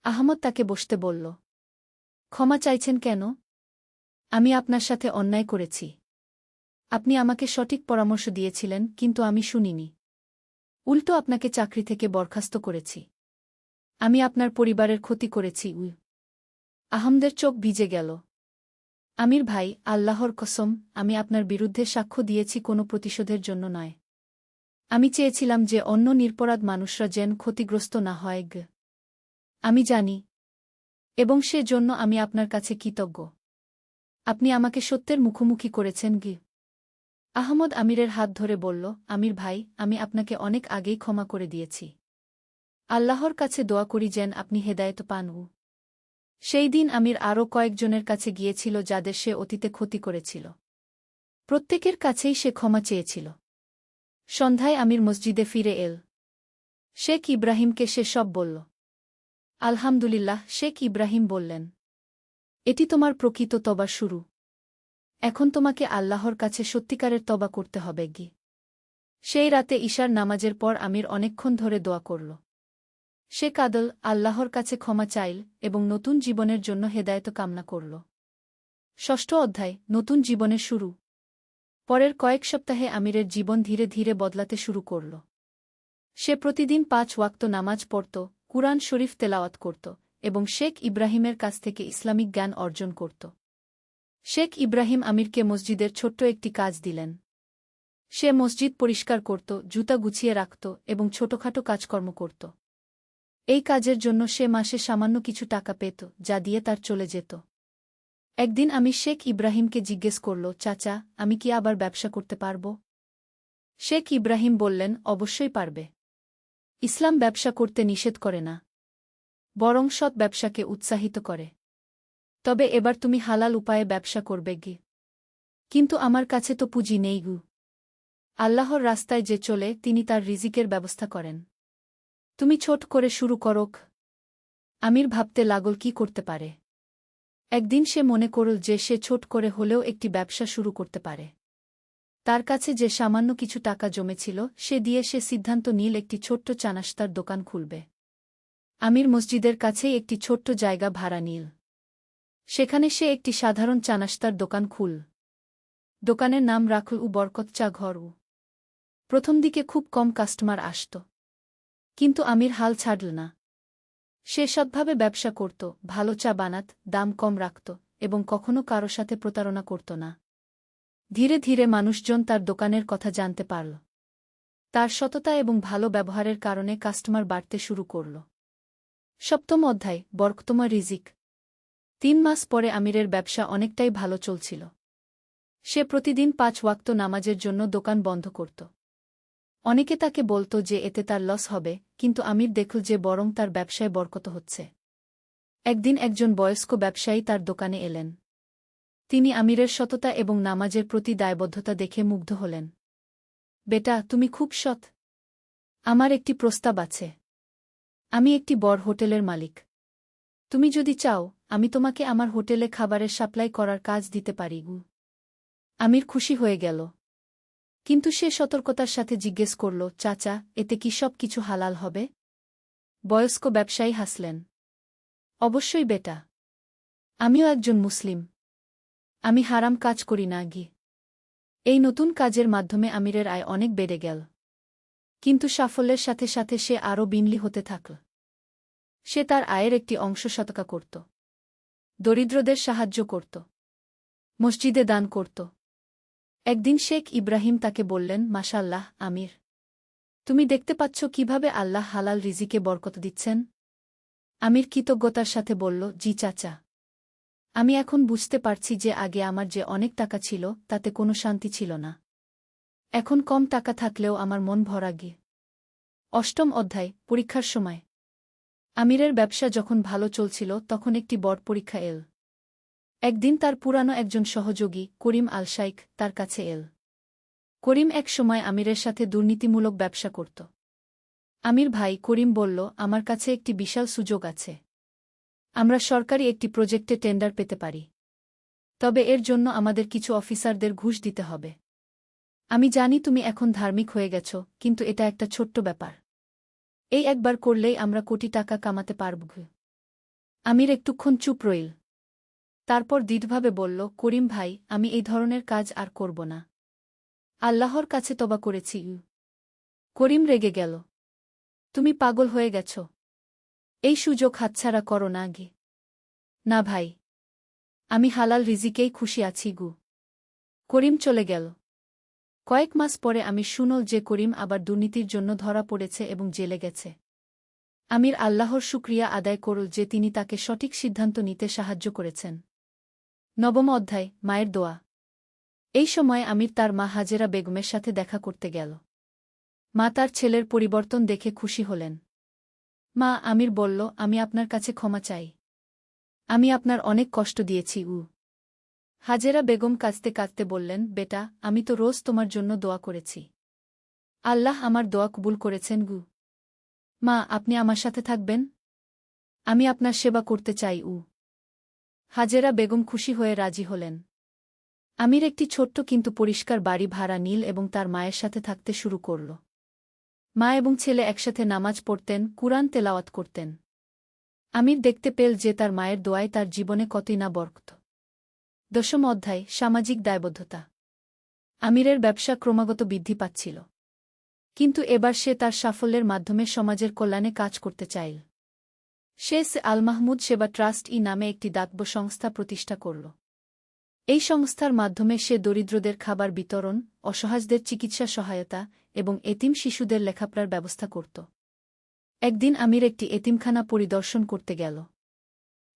আহমদ তাকে বসতে বলল। ক্ষমা চাইছেন কেন? আমি আপনার সাথে অন্যায় করেছি। আপনি আমাকে সঠিক পরামর্শ দিয়েছিলেন, কিন্তু আমি শুনিনি। উল্টো আপনাকে চাকরি থেকে বরখাস্ত করেছি। আমি আপনার পরিবারের ক্ষতি করেছি। আহমদের চোখ ভিজে গেল। আমির ভাই, আল্লাহর কসম, আমি আপনার বিরুদ্ধে সাক্ষ্য দিয়েছি কোনো প্রতিশোধের জন্য নয়। আমি চেয়েছিলাম যে অন্য নিরপরাধ মানুষরা যেন ক্ষতিগ্রস্ত না হয়। আমি জানি, এবং সে জন্য আমি আপনার কাছে কৃতজ্ঞ। আপনি আমাকে সত্যের মুখোমুখি করেছেন। আহমদ আমিরের হাত ধরে বলল, আমির ভাই, আমি আপনাকে অনেক আগেই ক্ষমা করে দিয়েছি। আল্লাহর কাছে দোয়া করি যেন আপনি হেদায়েত পান। সেই দিন আমির আরও কয়েকজনের কাছে গিয়েছিল যাদের সে অতীতে ক্ষতি করেছিল। প্রত্যেকের কাছেই সে ক্ষমা চেয়েছিল। সন্ধ্যায় আমির মসজিদে ফিরে এল। শেখ ইব্রাহিমকে সে সব বলল। আলহামদুলিল্লাহ, শেখ ইব্রাহিম বললেন, এটি তোমার প্রকৃত তবার শুরু। এখন তোমাকে আল্লাহর কাছে সত্যিকারের তবা করতে হবে। সেই রাতে ঈশার নামাজের পর আমির অনেকক্ষণ ধরে দোয়া করল। সে কাঁদল, আল্লাহর কাছে ক্ষমা চাইল এবং নতুন জীবনের জন্য হেদায়েত কামনা করল। ষষ্ঠ অধ্যায়, নতুন জীবনের শুরু। পরের কয়েক সপ্তাহে আমিরের জীবন ধীরে ধীরে বদলাতে শুরু করল। সে প্রতিদিন 5 ওয়াক্ত নামাজ পড়ত, কুরআন শরীফ তেলাওয়াত করত এবং শেখ ইব্রাহিমের কাছ থেকে ইসলামিক জ্ঞান অর্জন করত। শেখ ইব্রাহিম আমিরকে মসজিদের ছোট্ট একটি কাজ দিলেন। সে মসজিদ পরিষ্কার করত, জুতা গুছিয়ে রাখত এবং ছোটখাটো কাজকর্ম করত। এই কাজের জন্য সে মাসে সামান্য কিছু টাকা পেত, যা দিয়ে তার চলে যেত। একদিন আমি শেখ ইব্রাহিমকে জিজ্ঞেস করল, চাচা, আমি কি আবার ব্যবসা করতে পারব? শেখ ইব্রাহিম বললেন, অবশ্যই পারবে। ইসলাম ব্যবসা করতে নিষেধ করে না, বরং সৎ ব্যবসাকে উৎসাহিত করে। তবে এবার তুমি হালাল উপায়ে ব্যবসা করবে। কিন্তু আমার কাছে তো পুঁজি নেই। আল্লাহর রাস্তায় যে চলে, তিনি তার রিজিকের ব্যবস্থা করেন। তুমি ছোট করে শুরু করোক। আমির ভাবতে লাগল কি করতে পারে। একদিন সে মনে করল যে সে ছোট করে হলেও একটি ব্যবসা শুরু করতে পারে। তার কাছে যে সামান্য কিছু টাকা জমেছিল, সে দিয়ে সে সিদ্ধান্ত নিল একটি ছোট্ট চানাস্তার দোকান খুলবে। আমির মসজিদের কাছেই একটি ছোট্ট জায়গা ভাড়া নিল। সেখানে সে একটি সাধারণ চানাস্তার দোকান খুল। দোকানের নাম রাখল বরকত চা ঘর। প্রথম দিকে খুব কম কাস্টমার আসত, কিন্তু আমির হাল ছাড়ল না। সে সৎভাবে ব্যবসা করত, ভালো চা বানাত, দাম কম রাখত এবং কখনো কারো সাথে প্রতারণা করত না। ধীরে ধীরে মানুষজন তার দোকানের কথা জানতে পারল। তার সততা এবং ভালো ব্যবহারের কারণে কাস্টমার বাড়তে শুরু করল। সপ্তম অধ্যায়, বরকতময় রিজিক। 3 মাস পরে আমিরের ব্যবসা অনেকটাই ভালো চলছিল। সে প্রতিদিন 5 ওয়াক্ত নামাজের জন্য দোকান বন্ধ করত। অনেকে তাকে বলত যে এতে তার লস হবে, কিন্তু আমির দেখল যে বরং তার ব্যবসায় বরকত হচ্ছে। একদিন একজন বয়স্ক ব্যবসায়ী তার দোকানে এলেন। তিনি আমিরের সততা এবং নামাজের প্রতি দায়বদ্ধতা দেখে মুগ্ধ হলেন। বেটা, তুমি খুব সৎ। আমার একটি প্রস্তাব আছে। আমি একটি বড় হোটেলের মালিক। তুমি যদি চাও আমি তোমাকে আমার হোটেলে খাবারের সাপ্লাই করার কাজ দিতে পারি। আমির খুশি হয়ে গেল। কিন্তু সে সতর্কতার সাথে জিজ্ঞেস করল, চাচা, এতে কি সব কিছু হালাল হবে? বয়স্ক ব্যবসায়ী হাসলেন। অবশ্যই বেটা। আমিও একজন মুসলিম। আমি হারাম কাজ করি না গি। এই নতুন কাজের মাধ্যমে আমিরের আয় অনেক বেড়ে গেল। কিন্তু সাফল্যের সাথে সাথে সে আরও বিমলি হতে থাকল। সে তার আয়ের একটি অংশ সতকা করত, দরিদ্রদের সাহায্য করত, মসজিদে দান করত। একদিন শেখ ইব্রাহিম তাকে বললেন, মাশাআল্লাহ আমির, তুমি দেখতে পাচ্ছ কিভাবে আল্লাহ হালাল রিজিকে বরকত দিচ্ছেন? আমির কৃতজ্ঞতার সাথে বলল, জি চাচা। আমি এখন বুঝতে পারছি যে আগে আমার যে অনেক টাকা ছিল তাতে কোনো শান্তি ছিল না। এখন কম টাকা থাকলেও আমার মন ভরা গিয়ে। অষ্টম অধ্যায়, পরীক্ষার সময়। আমিরের ব্যবসা যখন ভালো চলছিল তখন একটি বড় পরীক্ষা এল। একদিন তার পুরানো একজন সহযোগী করিম আল শাইখ তার কাছে এল। করিম এক সময় আমিরের সাথে দুর্নীতিমূলক ব্যবসা করত। আমির ভাই, করিম বলল, আমার কাছে একটি বিশাল সুযোগ আছে। আমরা সরকারি একটি প্রজেক্টে টেন্ডার পেতে পারি। তবে এর জন্য আমাদের কিছু অফিসারদের ঘুষ দিতে হবে। আমি জানি তুমি এখন ধার্মিক হয়ে গেছ, কিন্তু এটা একটা ছোট্ট ব্যাপার। এই একবার করলেই আমরা কোটি টাকা কামাতে পারব। আমির একটুক্ষণ চুপ রইল। তারপর দৃঢ়ভাবে বলল, করিম ভাই, আমি এই ধরনের কাজ আর করব না। আল্লাহর কাছে তওবা করেছি। করিম রেগে গেল। তুমি পাগল হয়ে গেছ। এই সুযোগ হাতছাড়া করো না গে। না ভাই, আমি হালাল রিজিকেই খুশি আছি গু। করিম চলে গেল। কয়েক মাস পরে আমির শুনল যে করিম আবার দুর্নীতির জন্য ধরা পড়েছে এবং জেলে গেছে। আমির আল্লাহর শুকরিয়া আদায় করল যে তিনি তাকে সঠিক সিদ্ধান্ত নিতে সাহায্য করেছেন। নবম অধ্যায়, মায়ের দোয়া। এই সময় আমির তার মা হাজেরা বেগমের সাথে দেখা করতে গেল। মা তার ছেলের পরিবর্তন দেখে খুশি হলেন। মা, আমির বলল, আমি আপনার কাছে ক্ষমা চাই। আমি আপনার অনেক কষ্ট দিয়েছি। হাজেরা বেগম কাঁদতে কাঁদতে বললেন, বেটা, আমি তো রোজ তোমার জন্য দোয়া করেছি। আল্লাহ আমার দোয়া কবুল করেছেন গু। মা, আপনি আমার সাথে থাকবেন? আমি আপনার সেবা করতে চাই। হাজেরা বেগম খুশি হয়ে রাজি হলেন। আমির একটি ছোট্ট কিন্তু পরিষ্কার বাড়ি ভাড়া নিল এবং তার মায়ের সাথে থাকতে শুরু করল। মা এবং ছেলে একসাথে নামাজ পড়তেন, কুরআন তেলাওয়াত করতেন। আমির দেখতে পেল যে তার মায়ের দোয়ায় তার জীবনে কতই না বরকত। দশম অধ্যায়, সামাজিক দায়বদ্ধতা। আমিরের ব্যবসা ক্রমাগত বৃদ্ধি পাচ্ছিল। কিন্তু এবার সে তার সাফল্যের মাধ্যমে সমাজের কল্যাণে কাজ করতে চাইল। সে আল মাহমুদ সেবা ট্রাস্ট নামে একটি দাতব্য সংস্থা প্রতিষ্ঠা করল। এই সংস্থার মাধ্যমে সে দরিদ্রদের খাবার বিতরণ, অসহায়দের চিকিৎসা সহায়তা এবং এতিম শিশুদের লেখাপড়ার ব্যবস্থা করত। একদিন আমির একটি এতিমখানা পরিদর্শন করতে গেল।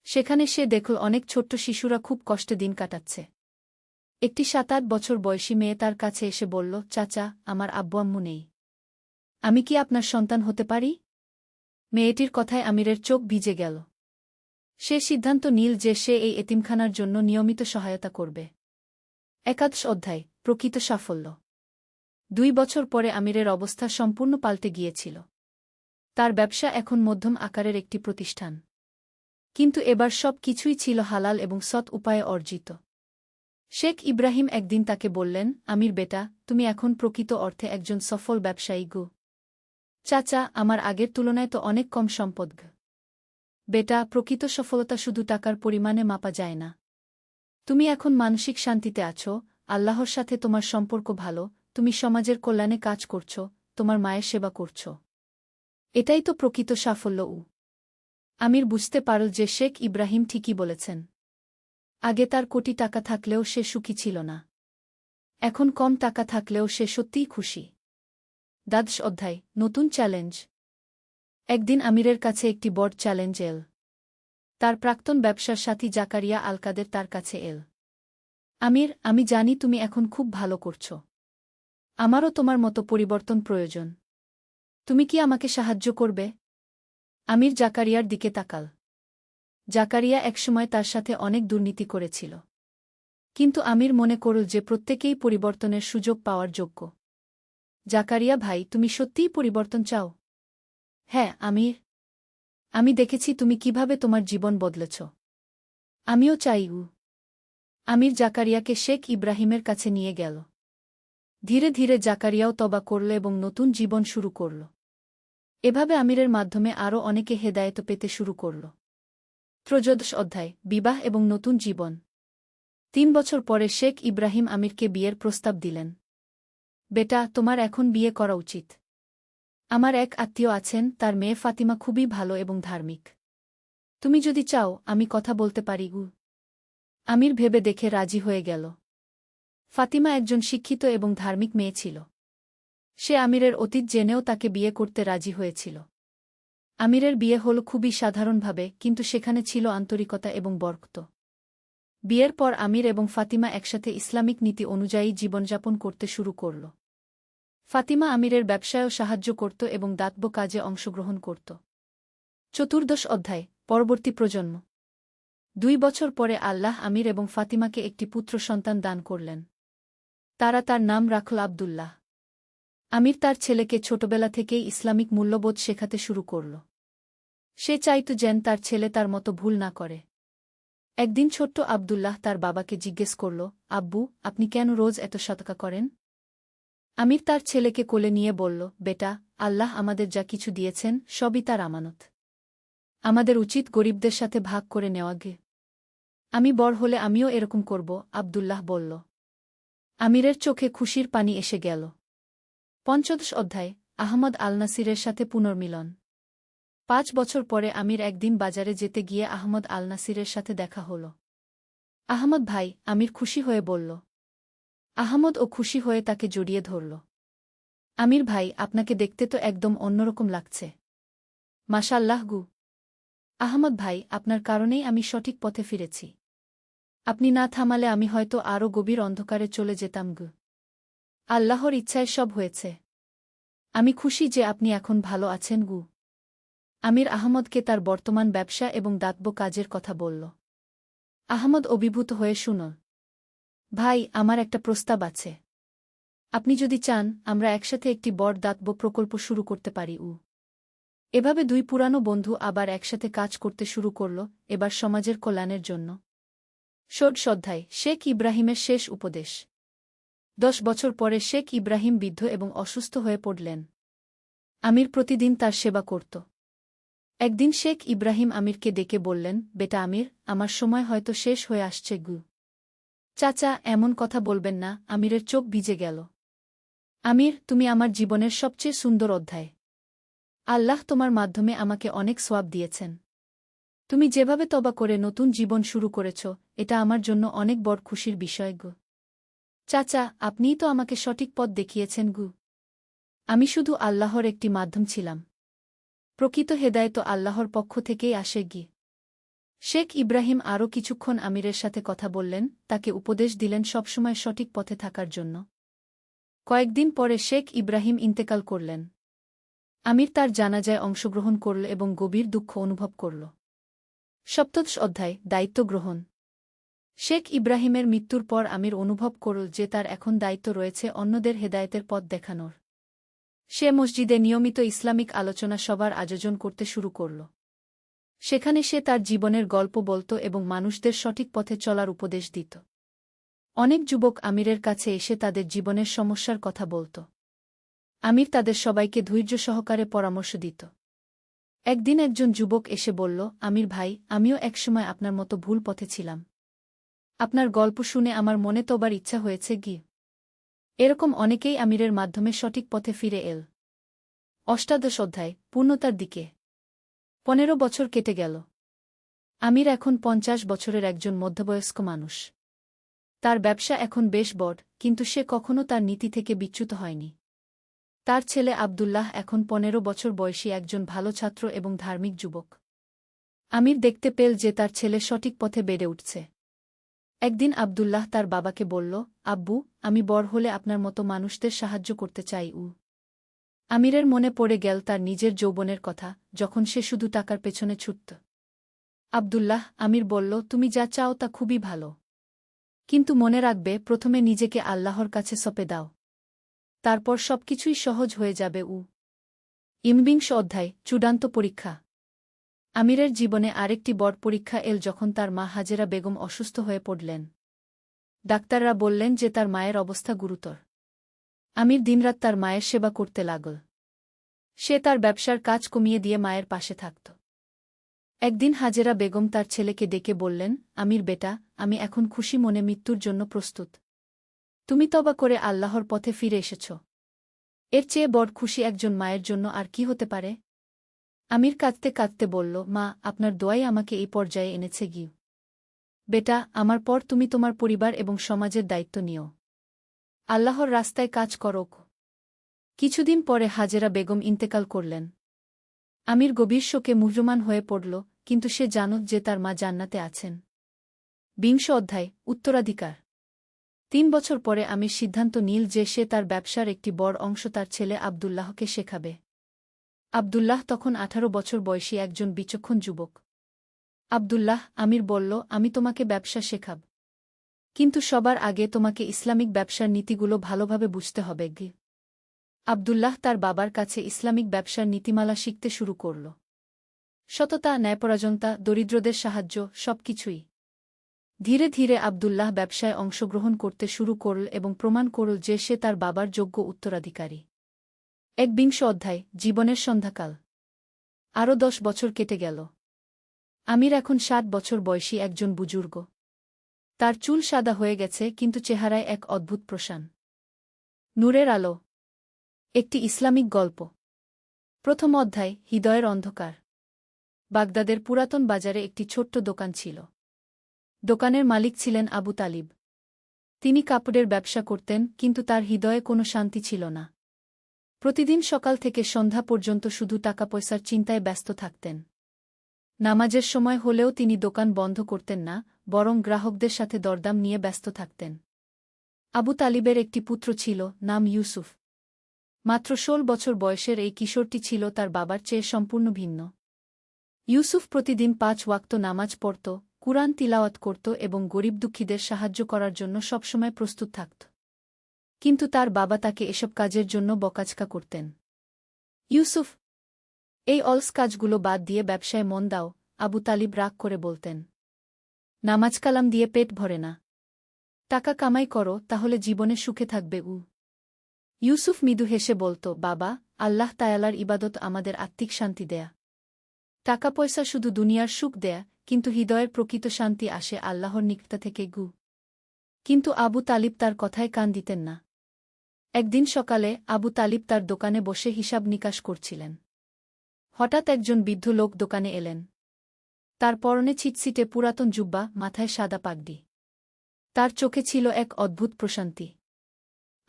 সেখানে সে দেখল অনেক ছোট্ট শিশুরা খুব কষ্টে দিন কাটাচ্ছে। একটি 7-8 বছর বয়সী মেয়ে তার কাছে এসে বলল, চাচা, আমার আব্বু আম্মু নেই। আমি কি আপনার সন্তান হতে পারি? মেয়েটির কথায় আমিরের চোখ ভিজে গেল। সে সিদ্ধান্ত নিল যে সে এই এতিমখানার জন্য নিয়মিত সহায়তা করবে। একাদশ অধ্যায়, প্রকৃত সাফল্য। 2 বছর পরে আমিরের অবস্থা সম্পূর্ণ পাল্টে গিয়েছিল। তার ব্যবসা এখন মধ্যম আকারের একটি প্রতিষ্ঠান। কিন্তু এবার সব কিছুই ছিল হালাল এবং সৎ উপায়ে অর্জিত। শেখ ইব্রাহিম একদিন তাকে বললেন, আমির বেটা, তুমি এখন প্রকৃত অর্থে একজন সফল ব্যবসায়ী গো। চাচা, আমার আগের তুলনায় তো অনেক কম সম্পদ গ। বেটা, প্রকৃত সফলতা শুধু টাকার পরিমাণে মাপা যায় না। তুমি এখন মানসিক শান্তিতে আছো, আল্লাহর সাথে তোমার সম্পর্ক ভালো, তুমি সমাজের কল্যাণে কাজ করছ, তোমার মায়ের সেবা করছ। এটাই তো প্রকৃত সাফল্য। আমির বুঝতে পারল যে শেখ ইব্রাহিম ঠিকই বলেছেন। আগে তার কোটি টাকা থাকলেও সে সুখী ছিল না। এখন কম টাকা থাকলেও সে সত্যিই খুশি। দ্বাদশ অধ্যায়, নতুন চ্যালেঞ্জ। একদিন আমিরের কাছে একটি বড় চ্যালেঞ্জ এল। তার প্রাক্তন ব্যবসার সাথী জাকারিয়া আল কাদের তার কাছে এল। আমির, আমি জানি তুমি এখন খুব ভালো করছ। আমারও তোমার মতো পরিবর্তন প্রয়োজন। তুমি কি আমাকে সাহায্য করবে? আমির জাকারিয়ার দিকে তাকাল। জাকারিয়া একসময় তার সাথে অনেক দুর্নীতি করেছিল। কিন্তু আমির মনে করল যে প্রত্যেকেই পরিবর্তনের সুযোগ পাওয়ার যোগ্য। জাকারিয়া ভাই, তুমি সত্যিই পরিবর্তন চাও? হ্যাঁ, আমি দেখেছি তুমি কিভাবে তোমার জীবন বদলেছ। আমিও চাই। আমির জাকারিয়াকে শেখ ইব্রাহিমের কাছে নিয়ে গেল। ধীরে ধীরে জাকারিয়াও তওবা করল এবং নতুন জীবন শুরু করল। এভাবে আমিরের মাধ্যমে আরও অনেকে হেদায়েত পেতে শুরু করল। ত্রয়োদশ অধ্যায়, বিবাহ এবং নতুন জীবন। ৩ বছর পরে শেখ ইব্রাহিম আমিরকে বিয়ের প্রস্তাব দিলেন। বেটা, তোমার এখন বিয়ে করা উচিত। আমার এক আত্মীয় আছেন, তার মেয়ে ফাতিমা খুবই ভালো এবং ধার্মিক। তুমি যদি চাও, আমি কথা বলতে পারি। আমির ভেবে দেখে রাজি হয়ে গেল। ফাতিমা একজন শিক্ষিত এবং ধার্মিক মেয়ে ছিল। সে আমিরের অতীত জেনেও তাকে বিয়ে করতে রাজি হয়েছিল। আমিরের বিয়ে হল খুবই সাধারণভাবে, কিন্তু সেখানে ছিল আন্তরিকতা এবং বরকত। বিয়ের পর আমির এবং ফাতিমা একসাথে ইসলামিক নীতি অনুযায়ী জীবনযাপন করতে শুরু করল। ফাতিমা আমিরের ব্যবসায়ও সাহায্য করত এবং দাতব্য কাজে অংশগ্রহণ করত। চতুর্দশ অধ্যায়, পরবর্তী প্রজন্ম। ২ বছর পরে আল্লাহ আমির এবং ফাতিমাকে একটি পুত্র সন্তান দান করলেন। তারা তার নাম রাখল আবদুল্লাহ। আমির তার ছেলেকে ছোটবেলা থেকেই ইসলামিক মূল্যবোধ শেখাতে শুরু করল। সে চাইত যেন তার ছেলে তার মতো ভুল না করে। একদিন ছোট্ট আবদুল্লাহ তার বাবাকে জিজ্ঞেস করল, আব্বু, আপনি কেন রোজ এত সাদকা করেন? আমির তার ছেলেকে কোলে নিয়ে বলল, বেটা, আল্লাহ আমাদের যা কিছু দিয়েছেন সবই তার আমানত। আমাদের উচিত গরিবদের সাথে ভাগ করে নেওয়া গে। আমি বড় হলে আমিও এরকম করব, আবদুল্লাহ বলল। আমিরের চোখে খুশির পানি এসে গেল। পঞ্চদশ অধ্যায়, আহমদ আল নাসিরের সাথে পুনর্মিলন। ৫ বছর পরে আমির একদিন বাজারে যেতে গিয়ে আহমদ আল নাসিরের সাথে দেখা হল। আহমদ ভাই, আমির খুশি হয়ে বলল। আহমদও খুশি হয়ে তাকে জড়িয়ে ধরল। আমির ভাই, আপনাকে দেখতে তো একদম অন্যরকম লাগছে। মাশাআল্লাহ গু। আহমদ ভাই, আপনার কারণেই আমি সঠিক পথে ফিরেছি। আপনি না থামালে আমি হয়তো আরও গভীর অন্ধকারে চলে যেতাম গু। আল্লাহর ইচ্ছায় সব হয়েছে। আমি খুশি যে আপনি এখন ভালো আছেন গু। আমির আহমদকে তার বর্তমান ব্যবসা এবং দাতব্য কাজের কথা বলল। আহমদ অভিভূত হয়ে শুনল। ভাই, আমার একটা প্রস্তাব আছে। আপনি যদি চান, আমরা একসাথে একটি বড় দাতব্য প্রকল্প শুরু করতে পারি। এভাবে ২ পুরানো বন্ধু আবার একসাথে কাজ করতে শুরু করল, এবার সমাজের কল্যাণের জন্য। ষোড়শ অধ্যায়, শেখ ইব্রাহিমের শেষ উপদেশ। ১০ বছর পরে শেখ ইব্রাহিম বৃদ্ধ এবং অসুস্থ হয়ে পড়লেন। আমির প্রতিদিন তার সেবা করত। একদিন শেখ ইব্রাহিম আমিরকে ডেকে বললেন, বেটা আমির, আমার সময় হয়তো শেষ হয়ে আসছে গু। চাচা, এমন কথা বলবেন না। আমিরের চোখ ভিজে গেল। আমির, তুমি আমার জীবনের সবচেয়ে সুন্দর অধ্যায়। আল্লাহ তোমার মাধ্যমে আমাকে অনেক সওয়াব দিয়েছেন। তুমি যেভাবে তওবা করে নতুন জীবন শুরু করেছ, এটা আমার জন্য অনেক বড় খুশির বিষয় গু। চাচা, আপনিই তো আমাকে সঠিক পথ দেখিয়েছেন গু। আমি শুধু আল্লাহর একটি মাধ্যম ছিলাম। প্রকৃত হেদায়েত আল্লাহর পক্ষ থেকেই আসে গি। শেখ ইব্রাহিম আরও কিছুক্ষণ আমিরের সাথে কথা বললেন, তাকে উপদেশ দিলেন সবসময় সঠিক পথে থাকার জন্য। কয়েকদিন পরে শেখ ইব্রাহিম ইন্তেকাল করলেন। আমির তার জানাজায় অংশগ্রহণ করল এবং গভীর দুঃখ অনুভব করল। সপ্তদশ অধ্যায়, দায়িত্ব গ্রহণ। শেখ ইব্রাহিমের মৃত্যুর পর আমির অনুভব করল যে তার এখন দায়িত্ব রয়েছে অন্যদের হেদায়েতের পথ দেখানোর। সে মসজিদে নিয়মিত ইসলামিক আলোচনা সভার আয়োজন করতে শুরু করল। সেখানে সে তার জীবনের গল্প বলত এবং মানুষদের সঠিক পথে চলার উপদেশ দিত। অনেক যুবক আমিরের কাছে এসে তাদের জীবনের সমস্যার কথা বলত। আমির তাদের সবাইকে ধৈর্য সহকারে পরামর্শ দিত। একদিন একজন যুবক এসে বলল, আমির ভাই, আমিও একসময় আপনার মতো ভুল পথে ছিলাম। আপনার গল্প শুনে আমার মনে তওবার ইচ্ছা হয়েছে গি। এরকম অনেকেই আমিরের মাধ্যমে সঠিক পথে ফিরে এল। অষ্টাদশ অধ্যায়, পূর্ণতার দিকে। ১৫ বছর কেটে গেল। আমির এখন ৫০ বছরের একজন মধ্যবয়স্ক মানুষ। তার ব্যবসা এখন বেশ বড়, কিন্তু সে কখনো তার নীতি থেকে বিচ্যুত হয়নি। তার ছেলে আবদুল্লাহ এখন ১৫ বছর বয়সী একজন ভালো ছাত্র এবং ধার্মিক যুবক। আমির দেখতে পেল যে তার ছেলে সঠিক পথে বেড়ে উঠছে। একদিন আবদুল্লাহ তার বাবাকে বলল, আব্বু, আমি বড় হলে আপনার মতো মানুষদের সাহায্য করতে চাই। আমিরের মনে পড়ে গেল তার নিজের যৌবনের কথা, যখন সে শুধু টাকার পেছনে ছুটত। আবদুল্লাহ, আমির বলল, তুমি যা চাও তা খুবই ভালো। কিন্তু মনে রাখবে, প্রথমে নিজেকে আল্লাহর কাছে সঁপে দাও। তারপর সবকিছুই সহজ হয়ে যাবে। বিংশ অধ্যায় চূড়ান্ত পরীক্ষা। আমিরের জীবনে আরেকটি বড় পরীক্ষা এল যখন তার মা হাজেরা বেগম অসুস্থ হয়ে পড়লেন। ডাক্তাররা বললেন যে তার মায়ের অবস্থা গুরুতর। আমির দিনরাত তার মায়ের সেবা করতে লাগল। সে তার ব্যবসার কাজ কমিয়ে দিয়ে মায়ের পাশে থাকত। একদিন হাজেরা বেগম তার ছেলেকে ডেকে বললেন, আমির বেটা, আমি এখন খুশি মনে মৃত্যুর জন্য প্রস্তুত। তুমি তওবা করে আল্লাহর পথে ফিরে এসেছ। এর চেয়ে বড় খুশি একজন মায়ের জন্য আর কি হতে পারে? আমির কাঁদতে কাঁদতে বলল, মা, আপনার দোয়াই আমাকে এই পর্যায়ে এনেছে। বেটা, আমার পর তুমি তোমার পরিবার এবং সমাজের দায়িত্ব নিও। আল্লাহর রাস্তায় কাজ করো। কিছুদিন পরে হাজেরা বেগম ইন্তেকাল করলেন। আমির গভীর শোকে মুহ্যমান হয়ে পড়ল, কিন্তু সে জানত যে তার মা জান্নাতে আছেন। বিংশ অধ্যায় উত্তরাধিকার। 3 বছর পরে আমির সিদ্ধান্ত নিল যে সে তার ব্যবসার একটি বড় অংশ তার ছেলে আব্দুল্লাহকে শেখাবে। আব্দুল্লাহ তখন 18 বছর বয়সী একজন বিচক্ষণ যুবক। আব্দুল্লাহ, আমির বলল, আমি তোমাকে ব্যবসা শেখাব, কিন্তু সবার আগে তোমাকে ইসলামিক ব্যবসার নীতিগুলো ভালোভাবে বুঝতে হবে। আব্দুল্লাহ তার বাবার কাছে ইসলামিক ব্যবসার নীতিমালা শিখতে শুরু করল। সততা, ন্যায়পরায়ণতা, দরিদ্রদের সাহায্য, সবকিছুই। ধীরে ধীরে আব্দুল্লাহ ব্যবসায় অংশগ্রহণ করতে শুরু করল এবং প্রমাণ করল যে সে তার বাবার যোগ্য উত্তরাধিকারী। বিংশ অধ্যায় জীবনের সন্ধ্যাকাল। আরও 10 বছর কেটে গেল। আমির এখন 60 বছর বয়সী একজন বুজুর্গ। তার চুল সাদা হয়ে গেছে, কিন্তু চেহারায় এক অদ্ভুত প্রশান। নূরের আলো। একটি ইসলামিক গল্প। প্রথম অধ্যায় হৃদয়ের অন্ধকার। বাগদাদের পুরাতন বাজারে একটি ছোট্ট দোকান ছিল। দোকানের মালিক ছিলেন আবু তালিব। তিনি কাপড়ের ব্যবসা করতেন, কিন্তু তার হৃদয়ে কোনো শান্তি ছিল না। প্রতিদিন সকাল থেকে সন্ধ্যা পর্যন্ত শুধু টাকা পয়সার চিন্তায় ব্যস্ত থাকতেন। নামাজের সময় হলেও তিনি দোকান বন্ধ করতেন না, বরং গ্রাহকদের সাথে দরদাম নিয়ে ব্যস্ত থাকতেন। আবু তালিবের একটি পুত্র ছিল, নাম ইউসুফ। মাত্র 16 বছর বয়সের এই কিশোরটি ছিল তার বাবার চেয়ে সম্পূর্ণ ভিন্ন। ইউসুফ প্রতিদিন 5 ওয়াক্ত নামাজ পড়ত, কুরআন তিলাওয়াত করত এবং গরিব দুঃখীদের সাহায্য করার জন্য সবসময় প্রস্তুত থাকত। কিন্তু তার বাবা তাকে এসব কাজের জন্য বকাঝকা করতেন। ইউসুফ, এই অলস কাজগুলো বাদ দিয়ে ব্যবসায় মন দাও, আবু তালিব রাগ করে বলতেন। নামাজ কালাম দিয়ে পেট ভরে না। টাকা কামাই করো, তাহলে জীবনে সুখে থাকবে। ইউসুফ মৃদু হেসে বলত, বাবা, আল্লাহ তায়ালার ইবাদত আমাদের আত্মিক শান্তি দেয়া। টাকা পয়সা শুধু দুনিয়ার সুখ দেয়া, কিন্তু হৃদয়ের প্রকৃত শান্তি আসে আল্লাহর নিকটতা থেকে। কিন্তু আবু তালিব তার কথায় কান দিতেন না। একদিন সকালে আবু তালিব তার দোকানে বসে হিসাব নিকাশ করছিলেন। হঠাৎ একজন বৃদ্ধ লোক দোকানে এলেন। তার পরনে ছিটছিটে পুরাতন জুব্বা, মাথায় সাদা পাগড়ি। তার চোখে ছিল এক অদ্ভুত প্রশান্তি।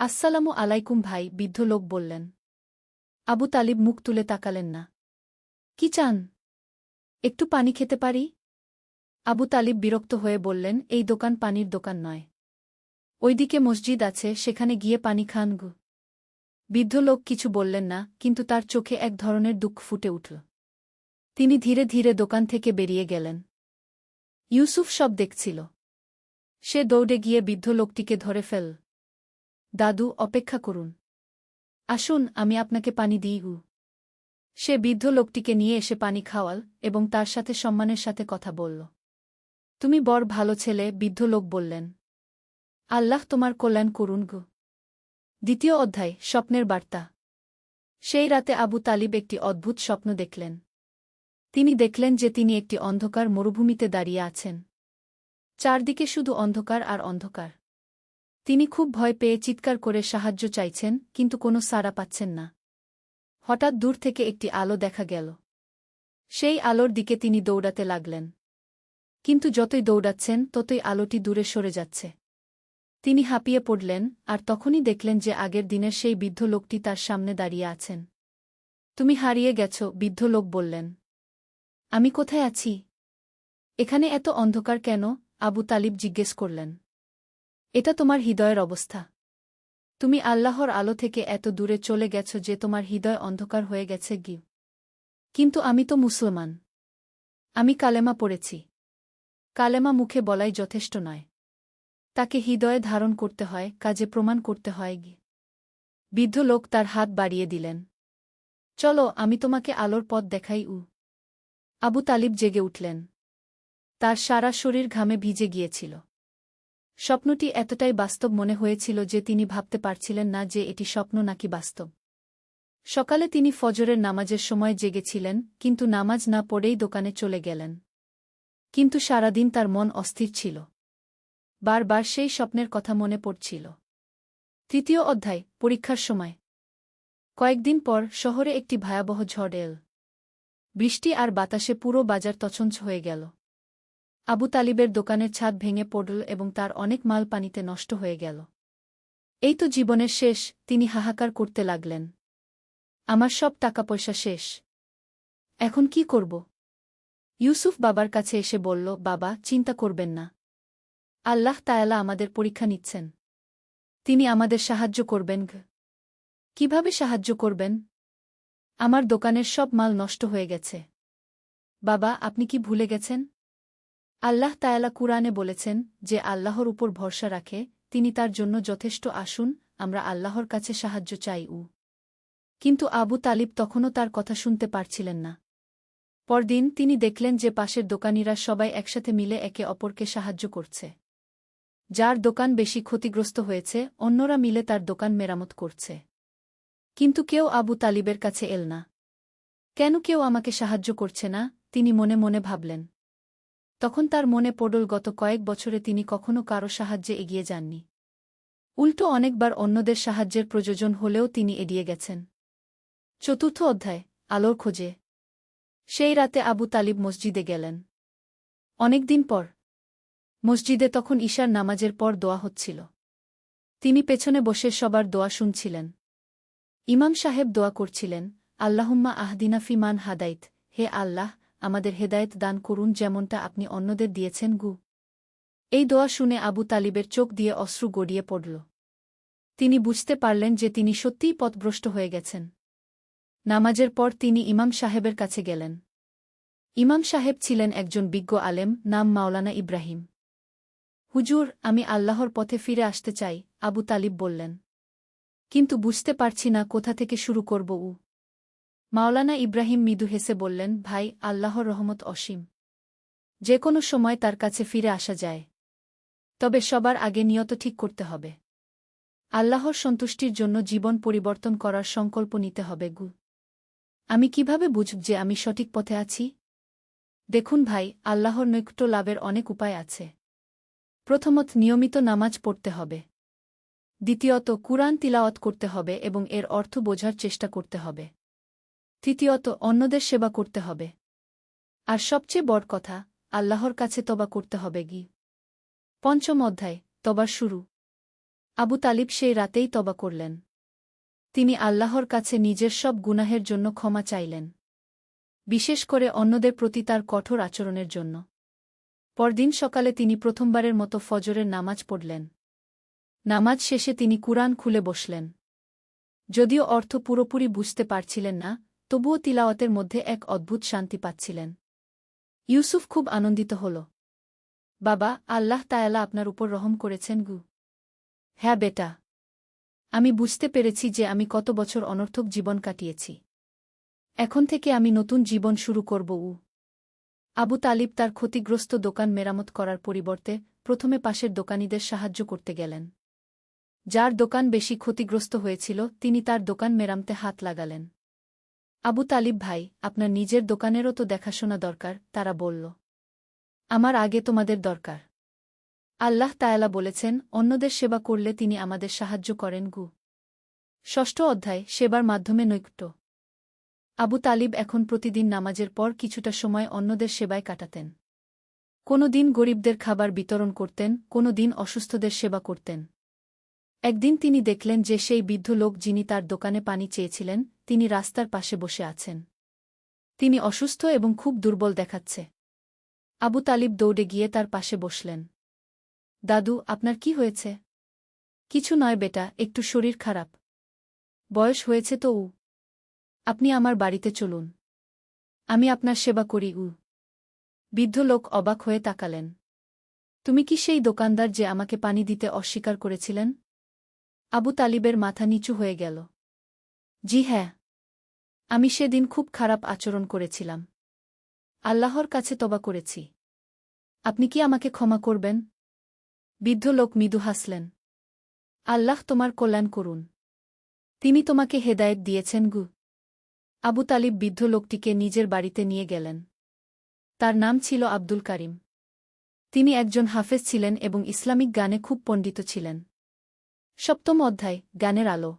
আসসালামু আলাইকুম ভাই, বৃদ্ধ লোক বললেন। আবু তালিব মুখ তুলে তাকালেন না। কি চান? একটু পানি খেতে পারি? আবু তালিব বিরক্ত হয়ে বললেন, এই দোকান পানির দোকান নয়। ওইদিকে মসজিদ আছে, সেখানে গিয়ে পানি খান। বৃদ্ধ লোক কিছু বললেন না, কিন্তু তার চোখে এক ধরনের দুঃখ ফুটে উঠল। তিনি ধীরে ধীরে দোকান থেকে বেরিয়ে গেলেন। ইউসুফ সব দেখছিল। সে দৌড়ে গিয়ে বৃদ্ধ লোকটিকে ধরে ফেল। দাদু, অপেক্ষা করুন। আসুন, আমি আপনাকে পানি দিই। সে বৃদ্ধ লোকটিকে নিয়ে এসে পানি খাওয়াল এবং তার সাথে সম্মানের সাথে কথা বলল। তুমি বড় ভালো ছেলে, বৃদ্ধ লোক বললেন। আল্লাহ তোমার কল্যাণ করুন। দ্বিতীয় অধ্যায় স্বপ্নের বার্তা। সেই রাতে আবু তালিব একটি অদ্ভুত স্বপ্ন দেখলেন। তিনি দেখলেন যে তিনি একটি অন্ধকার মরুভূমিতে দাঁড়িয়ে আছেন। চারদিকে শুধু অন্ধকার আর অন্ধকার। তিনি খুব ভয় পেয়ে চিৎকার করে সাহায্য চাইছেন, কিন্তু কোনো সাড়া পাচ্ছেন না। হঠাৎ দূর থেকে একটি আলো দেখা গেল। সেই আলোর দিকে তিনি দৌড়াতে লাগলেন। কিন্তু যতই দৌড়াচ্ছেন ততই আলোটি দূরে সরে যাচ্ছে। তিনি হাঁপিয়ে পড়লেন, আর তখনই দেখলেন যে আগের দিনের সেই বৃদ্ধ লোকটি তার সামনে দাঁড়িয়ে আছেন। তুমি হারিয়ে গেছ, বৃদ্ধ লোক বললেন। আমি কোথায় আছি? এখানে এত অন্ধকার কেন? আবু তালিব জিজ্ঞেস করলেন। এটা তোমার হৃদয়ের অবস্থা। তুমি আল্লাহর আলো থেকে এত দূরে চলে গেছ যে তোমার হৃদয় অন্ধকার হয়ে গেছে। কিন্তু আমি তো মুসলমান। আমি কালেমা পড়েছি। কালেমা মুখে বলাই যথেষ্ট নয়। তাকে হৃদয়ে ধারণ করতে হয়, কাজে প্রমাণ করতে হয়। বৃদ্ধ লোক তার হাত বাড়িয়ে দিলেন। চলো, আমি তোমাকে আলোর পথ দেখাই। আবু তালিব জেগে উঠলেন। তার সারা শরীর ঘামে ভিজে গিয়েছিল। স্বপ্নটি এতটাই বাস্তব মনে হয়েছিল যে তিনি ভাবতে পারছিলেন না যে এটি স্বপ্ন নাকি বাস্তব। সকালে তিনি ফজরের নামাজের সময় জেগেছিলেন, কিন্তু নামাজ না পড়েই দোকানে চলে গেলেন। কিন্তু সারাদিন তার মন অস্থির ছিল। বারবার সেই স্বপ্নের কথা মনে পড়ছিল। তৃতীয় অধ্যায়, পরীক্ষার সময়। কয়েকদিন পর শহরে একটি ভয়াবহ ঝড় এল। বৃষ্টি আর বাতাসে পুরো বাজার তছনছ হয়ে গেল। আবু তালিবের দোকানের ছাদ ভেঙে পড়ল এবং তার অনেক মাল পানিতে নষ্ট হয়ে গেল। এই তো জীবনের শেষ, তিনি হাহাকার করতে লাগলেন। আমার সব টাকা পয়সা শেষ। এখন কি করব? ইউসুফ বাবার কাছে এসে বলল, বাবা, চিন্তা করবেন না। আল্লাহ তাআলা আমাদের পরীক্ষা নিচ্ছেন। তিনি আমাদের সাহায্য করবেন। কিভাবে সাহায্য করবেন? আমার দোকানের সব মাল নষ্ট হয়ে গেছে। বাবা, আপনি কি ভুলে গেছেন? আল্লাহ তাআলা কুরআনে বলেছেন, যে আল্লাহর উপর ভরসা রাখে তিনি তার জন্য যথেষ্ট। আসুন আমরা আল্লাহর কাছে সাহায্য চাই। কিন্তু আবু তালিব তখনও তার কথা শুনতে পারছিলেন না। পরদিন তিনি দেখলেন যে পাশের দোকানিরা সবাই একসাথে মিলে একে অপরকে সাহায্য করছে। যার দোকান বেশি ক্ষতিগ্রস্ত হয়েছে, অন্যরা মিলে তার দোকান মেরামত করছে। কিন্তু কেউ আবু তালিবের কাছে এল না। কেন কেউ আমাকে সাহায্য করছে না? তিনি মনে মনে ভাবলেন। তখন তার মনে পড়ল গত কয়েক বছরে তিনি কখনো কারো সাহায্যে এগিয়ে যাননি। উল্টো অনেকবার অন্যদের সাহায্যের প্রয়োজন হলেও তিনি এড়িয়ে গেছেন। চতুর্থ অধ্যায়, আলোর খোঁজে। সেই রাতে আবু তালিব মসজিদে গেলেন। অনেকদিন পর। মসজিদে তখন ঈশার নামাজের পর দোয়া হচ্ছিল। তিনি পেছনে বসে সবার দোয়া শুনছিলেন। ইমাম সাহেব দোয়া করছিলেন, আল্লাহুম্মা আহদিনা ফিমান হাদাইত, হে আল্লাহ, আমাদের হেদায়েত দান করুন যেমনটা আপনি অন্যদের দিয়েছেন। এই দোয়া শুনে আবু তালিবের চোখ দিয়ে অশ্রু গড়িয়ে পড়ল। তিনি বুঝতে পারলেন যে তিনি সত্যিই পথভ্রষ্ট হয়ে গেছেন। নামাজের পর তিনি ইমাম সাহেবের কাছে গেলেন। ইমাম সাহেব ছিলেন একজন বিজ্ঞ আলেম, নাম মাওলানা ইব্রাহিম। হুজুর, আমি আল্লাহর পথে ফিরে আসতে চাই, আবু তালিব বললেন। কিন্তু বুঝতে পারছি না কোথা থেকে শুরু করব। মাওলানা ইব্রাহিম মৃদু হেসে বললেন, ভাই, আল্লাহর রহমত অসীম। যে কোনো সময় তার কাছে ফিরে আসা যায়। তবে সবার আগে নিয়ত ঠিক করতে হবে। আল্লাহর সন্তুষ্টির জন্য জীবন পরিবর্তন করার সংকল্প নিতে হবে। আমি কিভাবে বুঝব যে আমি সঠিক পথে আছি? দেখুন ভাই, আল্লাহর নৈকট্য লাভের অনেক উপায় আছে। প্রথমত, নিয়মিত নামাজ পড়তে হবে। দ্বিতীয়ত, কুরআন তিলাওয়াত করতে হবে এবং এর অর্থ বোঝার চেষ্টা করতে হবে। তৃতীয়ত, অন্যদের সেবা করতে হবে। আর সবচেয়ে বড় কথা, আল্লাহর কাছে তওবা করতে হবে। পঞ্চম অধ্যায়, তওবার শুরু। আবু তালিব সেই রাতেই তওবা করলেন। তিনি আল্লাহর কাছে নিজের সব গুনাহের জন্য ক্ষমা চাইলেন। বিশেষ করে অন্যদের প্রতি তার কঠোর আচরণের জন্য। পরদিন সকালে তিনি প্রথমবারের মতো ফজরের নামাজ পড়লেন। নামাজ শেষে তিনি কুরআন খুলে বসলেন। যদিও অর্থ পুরোপুরি বুঝতে পারছিলেন না, তবুও তিলাওয়াতের মধ্যে এক অদ্ভুত শান্তি পাচ্ছিলেন। ইউসুফ খুব আনন্দিত হল। বাবা, আল্লাহ তাআলা আপনার উপর রহম করেছেন। হ্যাঁ বেটা, আমি বুঝতে পেরেছি যে আমি কত বছর অনর্থক জীবন কাটিয়েছি। এখন থেকে আমি নতুন জীবন শুরু করব। আবু তালিব তার ক্ষতিগ্রস্ত দোকান মেরামত করার পরিবর্তে প্রথমে পাশের দোকানিদের সাহায্য করতে গেলেন। যার দোকান বেশি ক্ষতিগ্রস্ত হয়েছিল, তিনি তার দোকান মেরামতে হাত লাগালেন। আবু তালিব ভাই, আপনার নিজের দোকানেরও তো দেখাশোনা দরকার, তারা বলল। আমার আগে তোমাদের দরকার। আল্লাহ তাআলা বলেছেন, অন্যদের সেবা করলে তিনি আমাদের সাহায্য করেন। ষষ্ঠ অধ্যায়, সেবার মাধ্যমে নৈকট্য। আবু তালিব এখন প্রতিদিন নামাজের পর কিছুটা সময় অন্যদের সেবায় কাটাতেন। কোনো দিন গরিবদের খাবার বিতরণ করতেন, কোনো দিন অসুস্থদের সেবা করতেন। একদিন তিনি দেখলেন যে সেই বৃদ্ধ লোক যিনি তার দোকানে পানি চেয়েছিলেন, তিনি রাস্তার পাশে বসে আছেন। তিনি অসুস্থ এবং খুব দুর্বল দেখাচ্ছে। আবু তালিব দৌড়ে গিয়ে তার পাশে বসলেন। দাদু, আপনার কি হয়েছে? কিছু নয় বেটা, একটু শরীর খারাপ। বয়স হয়েছে তো। আপনি আমার বাড়িতে চলুন। আমি আপনার সেবা করি। বৃদ্ধ লোক অবাক হয়ে তাকালেন। তুমি কি সেই দোকানদার যে আমাকে পানি দিতে অস্বীকার করেছিলেন? আবু তালিবের মাথা নিচু হয়ে গেল। জি হ্যাঁ, আমি সেদিন খুব খারাপ আচরণ করেছিলাম। আল্লাহর কাছে তওবা করেছি। আপনি কি আমাকে ক্ষমা করবেন? বৃদ্ধ লোক মৃদু হাসলেন। আল্লাহ তোমার কল্যাণ করুন। তিনি তোমাকে হেদায়েত দিয়েছেন গু। আবু তালিব বৃদ্ধ লোকটিকে নিজের বাড়িতে নিয়ে গেলেন। তার নাম ছিল আব্দুল কারিম। তিনি একজন হাফেজ ছিলেন এবং ইসলামিক গানে খুব পণ্ডিত ছিলেন। 7ম অধ্যায়, গানের আলো।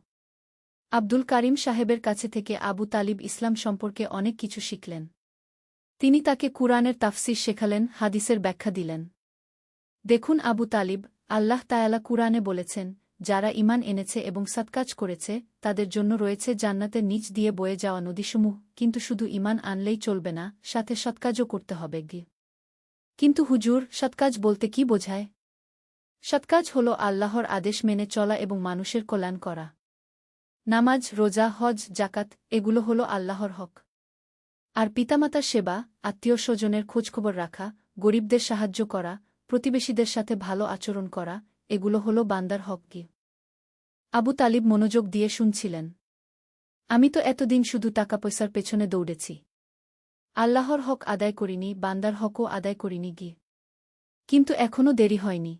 আব্দুল কারিম সাহেবের কাছে থেকে আবু তালিব ইসলাম সম্পর্কে অনেক কিছু শিখলেন। তিনি তাকে কুরআনের তাফসির শেখালেন, হাদিসের ব্যাখ্যা দিলেন। দেখুন আবু তালিব, আল্লাহ তায়ালা কুরআনে বলেছেন, যারা ঈমান এনেছে এবং সৎকাজ করেছে, তাদের জন্য রয়েছে জান্নাতের নিচ দিয়ে বয়ে যাওয়া নদীসমূহ, কিন্তু শুধু ঈমান আনলেই চলবে না, সাথে সৎকাজও করতে হবে গি। কিন্তু হুজুর, সৎকাজ বলতে কি বোঝায়? সৎকাজ হল আল্লাহর আদেশ মেনে চলা এবং মানুষের কল্যাণ করা। নামাজ, রোজা, হজ, জাকাত এগুলো হল আল্লাহর হক। আর পিতামাতার সেবা, আত্মীয় স্বজনের খোঁজখবর রাখা, গরিবদের সাহায্য করা, প্রতিবেশীদের সাথে ভালো আচরণ করা, এগুলো হল বান্দার হক কি। আবু তালিব মনোযোগ দিয়ে শুনছিলেন। আমি তো এতদিন শুধু টাকা পয়সার পেছনে দৌড়েছি। আল্লাহর হক আদায় করিনি, বান্দার হকও আদায় করিনি গি। কিন্তু এখনও দেরি হয়নি।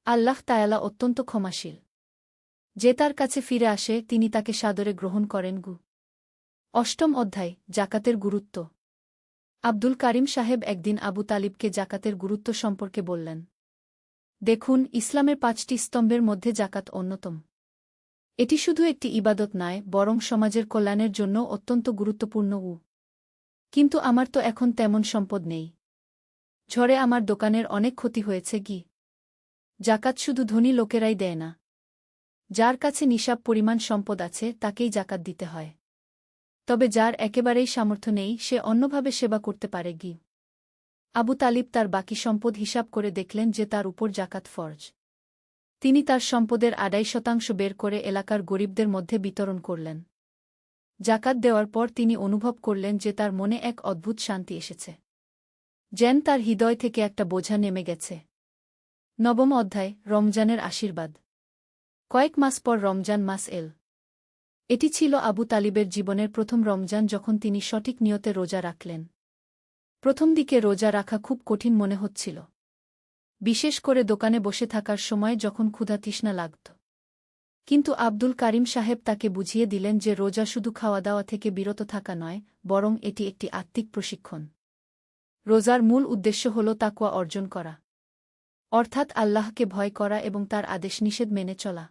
আল্লাহ তায়ালা অত্যন্ত ক্ষমাশীল। যে তার কাছে ফিরে আসে তিনি তাকে সাদরে গ্রহণ করেন গু। 8ম অধ্যায়, জাকাতের গুরুত্ব। আব্দুল কারিম সাহেব একদিন আবু তালিবকে জাকাতের গুরুত্ব সম্পর্কে বললেন। দেখুন, ইসলামের 5টি স্তম্ভের মধ্যে জাকাত অন্যতম। এটি শুধু একটি ইবাদত নয়, বরং সমাজের কল্যাণের জন্য অত্যন্ত গুরুত্বপূর্ণ। কিন্তু আমার তো এখন তেমন সম্পদ নেই। ঝড়ে আমার দোকানের অনেক ক্ষতি হয়েছে গি। জাকাত শুধু ধনী লোকেরাই দেয় না। যার কাছে নিসাব পরিমাণ সম্পদ আছে তাকেই জাকাত দিতে হয়। তবে যার একেবারেই সামর্থ্য নেই সে অন্যভাবে সেবা করতে পারে গি। আবু তালিব তার বাকি সম্পদ হিসাব করে দেখলেন যে তার উপর জাকাত ফরজ। তিনি তার সম্পদের 2.5% বের করে এলাকার গরিবদের মধ্যে বিতরণ করলেন। জাকাত দেওয়ার পর তিনি অনুভব করলেন যে তার মনে এক অদ্ভুত শান্তি এসেছে। যেন তার হৃদয় থেকে একটা বোঝা নেমে গেছে। 9ম অধ্যায়, রমজানের আশীর্বাদ। কয়েক মাস পর রমজান মাস এল। এটি ছিল আবু তালিবের জীবনের প্রথম রমজান যখন তিনি সঠিক নিয়তে রোজা রাখলেন। প্রথম দিকে রোজা রাখা খুব কঠিন মনে হচ্ছিল। বিশেষ করে দোকানে বসে থাকার সময় যখন ক্ষুধা তৃষ্ণা লাগত। কিন্তু আব্দুল কারিম সাহেব তাকে বুঝিয়ে দিলেন যে রোজা শুধু খাওয়া দাওয়া থেকে বিরত থাকা নয়, বরং এটি একটি আত্মিক প্রশিক্ষণ। রোজার মূল উদ্দেশ্য হল তাকওয়া অর্জন করা। অর্থাৎ আল্লাহকে ভয় করা এবং তার আদেশ নিষেধ মেনে চলা।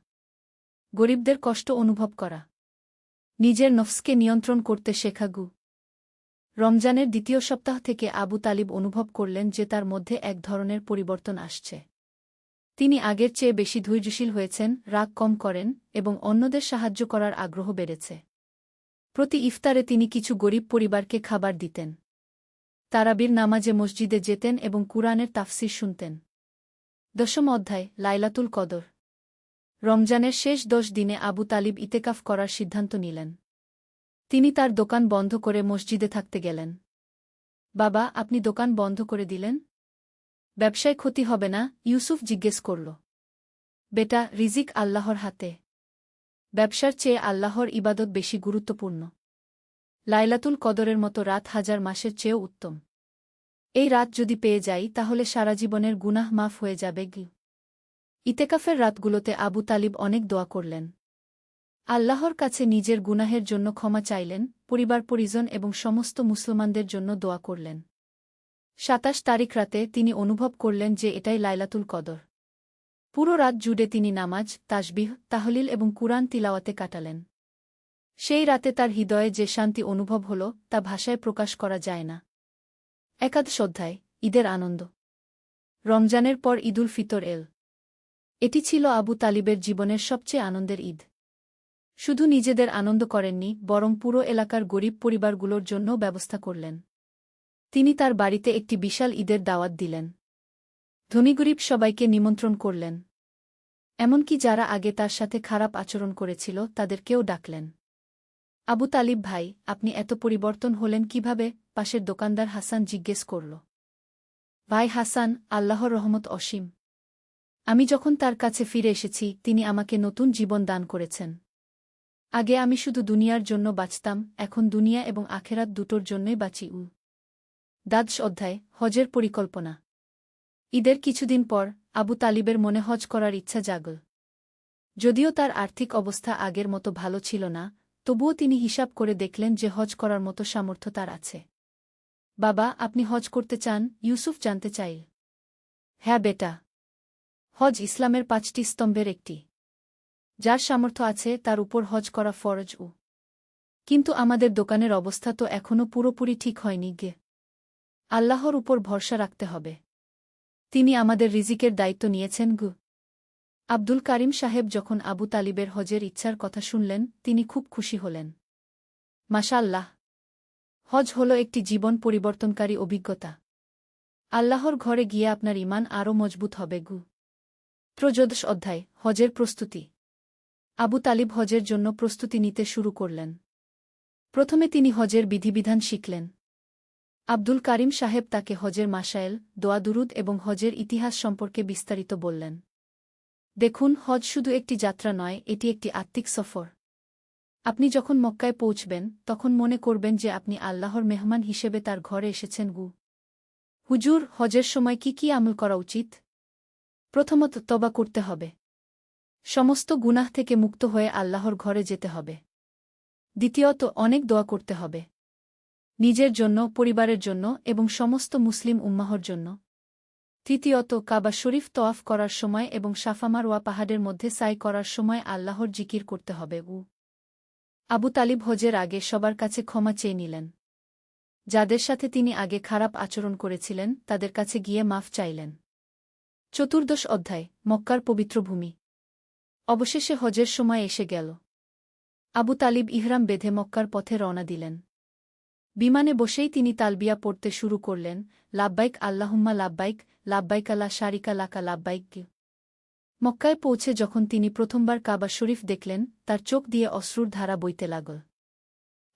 গরিবদের কষ্ট অনুভব করা। নিজের নফসকে নিয়ন্ত্রণ করতে শেখা গু। রমজানের দ্বিতীয় সপ্তাহ থেকে আবু তালিব অনুভব করলেন যে তার মধ্যে এক ধরনের পরিবর্তন আসছে। তিনি আগের চেয়ে বেশি ধৈর্যশীল হয়েছেন, রাগ কম করেন এবং অন্যদের সাহায্য করার আগ্রহ বেড়েছে। প্রতি ইফতারে তিনি কিছু গরিব পরিবারকে খাবার দিতেন। তারাবির নামাজে মসজিদে যেতেন এবং কুরআনের তাফসির শুনতেন। 10ম অধ্যায়, লাইলাতুল কদর। রমজানের শেষ 10 দিনে আবু তালিব ইতেকাফ করার সিদ্ধান্ত নিলেন। তিনি তার দোকান বন্ধ করে মসজিদে থাকতে গেলেন। বাবা, আপনি দোকান বন্ধ করে দিলেন? ব্যবসায় ক্ষতি হবে না? ইউসুফ জিজ্ঞেস করল। বেটা, রিজিক আল্লাহর হাতে। ব্যবসার চেয়ে আল্লাহর ইবাদত বেশি গুরুত্বপূর্ণ। লাইলাতুল কদরের মতো রাত 1000 মাসের চেয়েও উত্তম। এই রাত যদি পেয়ে যাই তাহলে সারা জীবনের গুনাহ মাফ হয়ে যাবে গি। ইতেকাফের রাতগুলোতে আবু তালিব অনেক দোয়া করলেন। আল্লাহর কাছে নিজের গুনাহের জন্য ক্ষমা চাইলেন, পরিবার পরিজন এবং সমস্ত মুসলমানদের জন্য দোয়া করলেন। 27 তারিখ রাতে তিনি অনুভব করলেন যে এটাই লাইলাতুল কদর। পুরো রাত জুড়ে তিনি নামাজ, তাসবিহ, তাহলিল এবং কুরআন তিলাওয়াতে কাটালেন। সেই রাতে তার হৃদয়ে যে শান্তি অনুভব হল তা ভাষায় প্রকাশ করা যায় না। একাদশ অধ্যায়, ঈদের আনন্দ। রমজানের পর ঈদুল ফিতর এল। এটি ছিল আবু তালিবের জীবনের সবচেয়ে আনন্দের ঈদ। শুধু নিজেদের আনন্দ করেননি, বরং পুরো এলাকার গরিব পরিবারগুলোর জন্যও ব্যবস্থা করলেন। তিনি তার বাড়িতে একটি বিশাল ঈদের দাওয়াত দিলেন। ধনী গরিব সবাইকে নিমন্ত্রণ করলেন। এমনকি যারা আগে তার সাথে খারাপ আচরণ করেছিল তাদেরকেও ডাকলেন। আবু তালিব ভাই, আপনি এত পরিবর্তন হলেন কিভাবে? পাশের দোকানদার হাসান জিজ্ঞেস করল। ভাই হাসান, আল্লাহর রহমত অসীম। আমি যখন তার কাছে ফিরে এসেছি তিনি আমাকে নতুন জীবন দান করেছেন। আগে আমি শুধু দুনিয়ার জন্য বাঁচতাম, এখন দুনিয়া এবং আখেরাত দুটোর জন্যই বাঁচি। দ্বাদশ অধ্যায় হজের পরিকল্পনা। ঈদের কিছুদিন পর আবু তালিবের মনে হজ করার ইচ্ছা জাগল। যদিও তার আর্থিক অবস্থা আগের মতো ভালো ছিল না, তবুও তিনি হিসাব করে দেখলেন যে হজ করার মতো সামর্থ্য তার আছে। বাবা, আপনি হজ করতে চান? ইউসুফ জানতে চাইল। হ্যাঁ বেটা। হজ ইসলামের 5টি স্তম্ভের একটি। যার সামর্থ্য আছে তার উপর হজ করা ফরজ। কিন্তু আমাদের দোকানের অবস্থা তো এখনও পুরোপুরি ঠিক হয়নি গে। আল্লাহর উপর ভরসা রাখতে হবে। তিনি আমাদের রিজিকের দায়িত্ব নিয়েছেন গু। আব্দুল কারিম সাহেব যখন আবু তালিবের হজের ইচ্ছার কথা শুনলেন তিনি খুব খুশি হলেন। মাশাআল্লাহ! হজ হল একটি জীবন পরিবর্তনকারী অভিজ্ঞতা। আল্লাহর ঘরে গিয়ে আপনার ঈমান আরও মজবুত হবে গু। ত্রয়োদশ অধ্যায় হজের প্রস্তুতি। আবু তালিব হজের জন্য প্রস্তুতি নিতে শুরু করলেন। প্রথমে তিনি হজের বিধিবিধান শিখলেন। আব্দুল কারিম সাহেব তাকে হজের মাসায়েল, দোয়া দুরুদ এবং হজের ইতিহাস সম্পর্কে বিস্তারিত বললেন। দেখুন, হজ শুধু একটি যাত্রা নয়, এটি একটি আত্মিক সফর। আপনি যখন মক্কায় পৌঁছবেন তখন মনে করবেন যে আপনি আল্লাহর মেহমান হিসেবে তার ঘরে এসেছেন গু। হুজুর, হজের সময় কি আমল করা উচিত? প্রথমত তওবা করতে হবে। সমস্ত গুনাহ থেকে মুক্ত হয়ে আল্লাহর ঘরে যেতে হবে। দ্বিতীয়ত অনেক দোয়া করতে হবে। নিজের জন্য, পরিবারের জন্য এবং সমস্ত মুসলিম উম্মাহর জন্য। তৃতীয়ত কাবা শরীফ তওয়াফ করার সময় এবং সাফা মারওয়া পাহাড়ের মধ্যে সাই করার সময় আল্লাহর জিকির করতে হবে। আবু তালিব হজের আগে সবার কাছে ক্ষমা চেয়ে নিলেন। যাদের সাথে তিনি আগে খারাপ আচরণ করেছিলেন তাদের কাছে গিয়ে মাফ চাইলেন। চতুর্দশ অধ্যায় মক্কার পবিত্র ভূমি। অবশেষে হজের সময় এসে গেল। আবু তালিব ইহরাম বেঁধে মক্কার পথে রওনা দিলেন। বিমানে বসেই তিনি তালবিয়া পড়তে শুরু করলেন, লাব্বাইক আল্লাহুম্মা লাব্বাইক, লাব্বাইক লা শারিকা লাকা লাব্বাইক। মক্কায় পৌঁছে যখন তিনি প্রথমবার কাবা শরীফ দেখলেন তার চোখ দিয়ে অশ্রুর ধারা বইতে লাগল।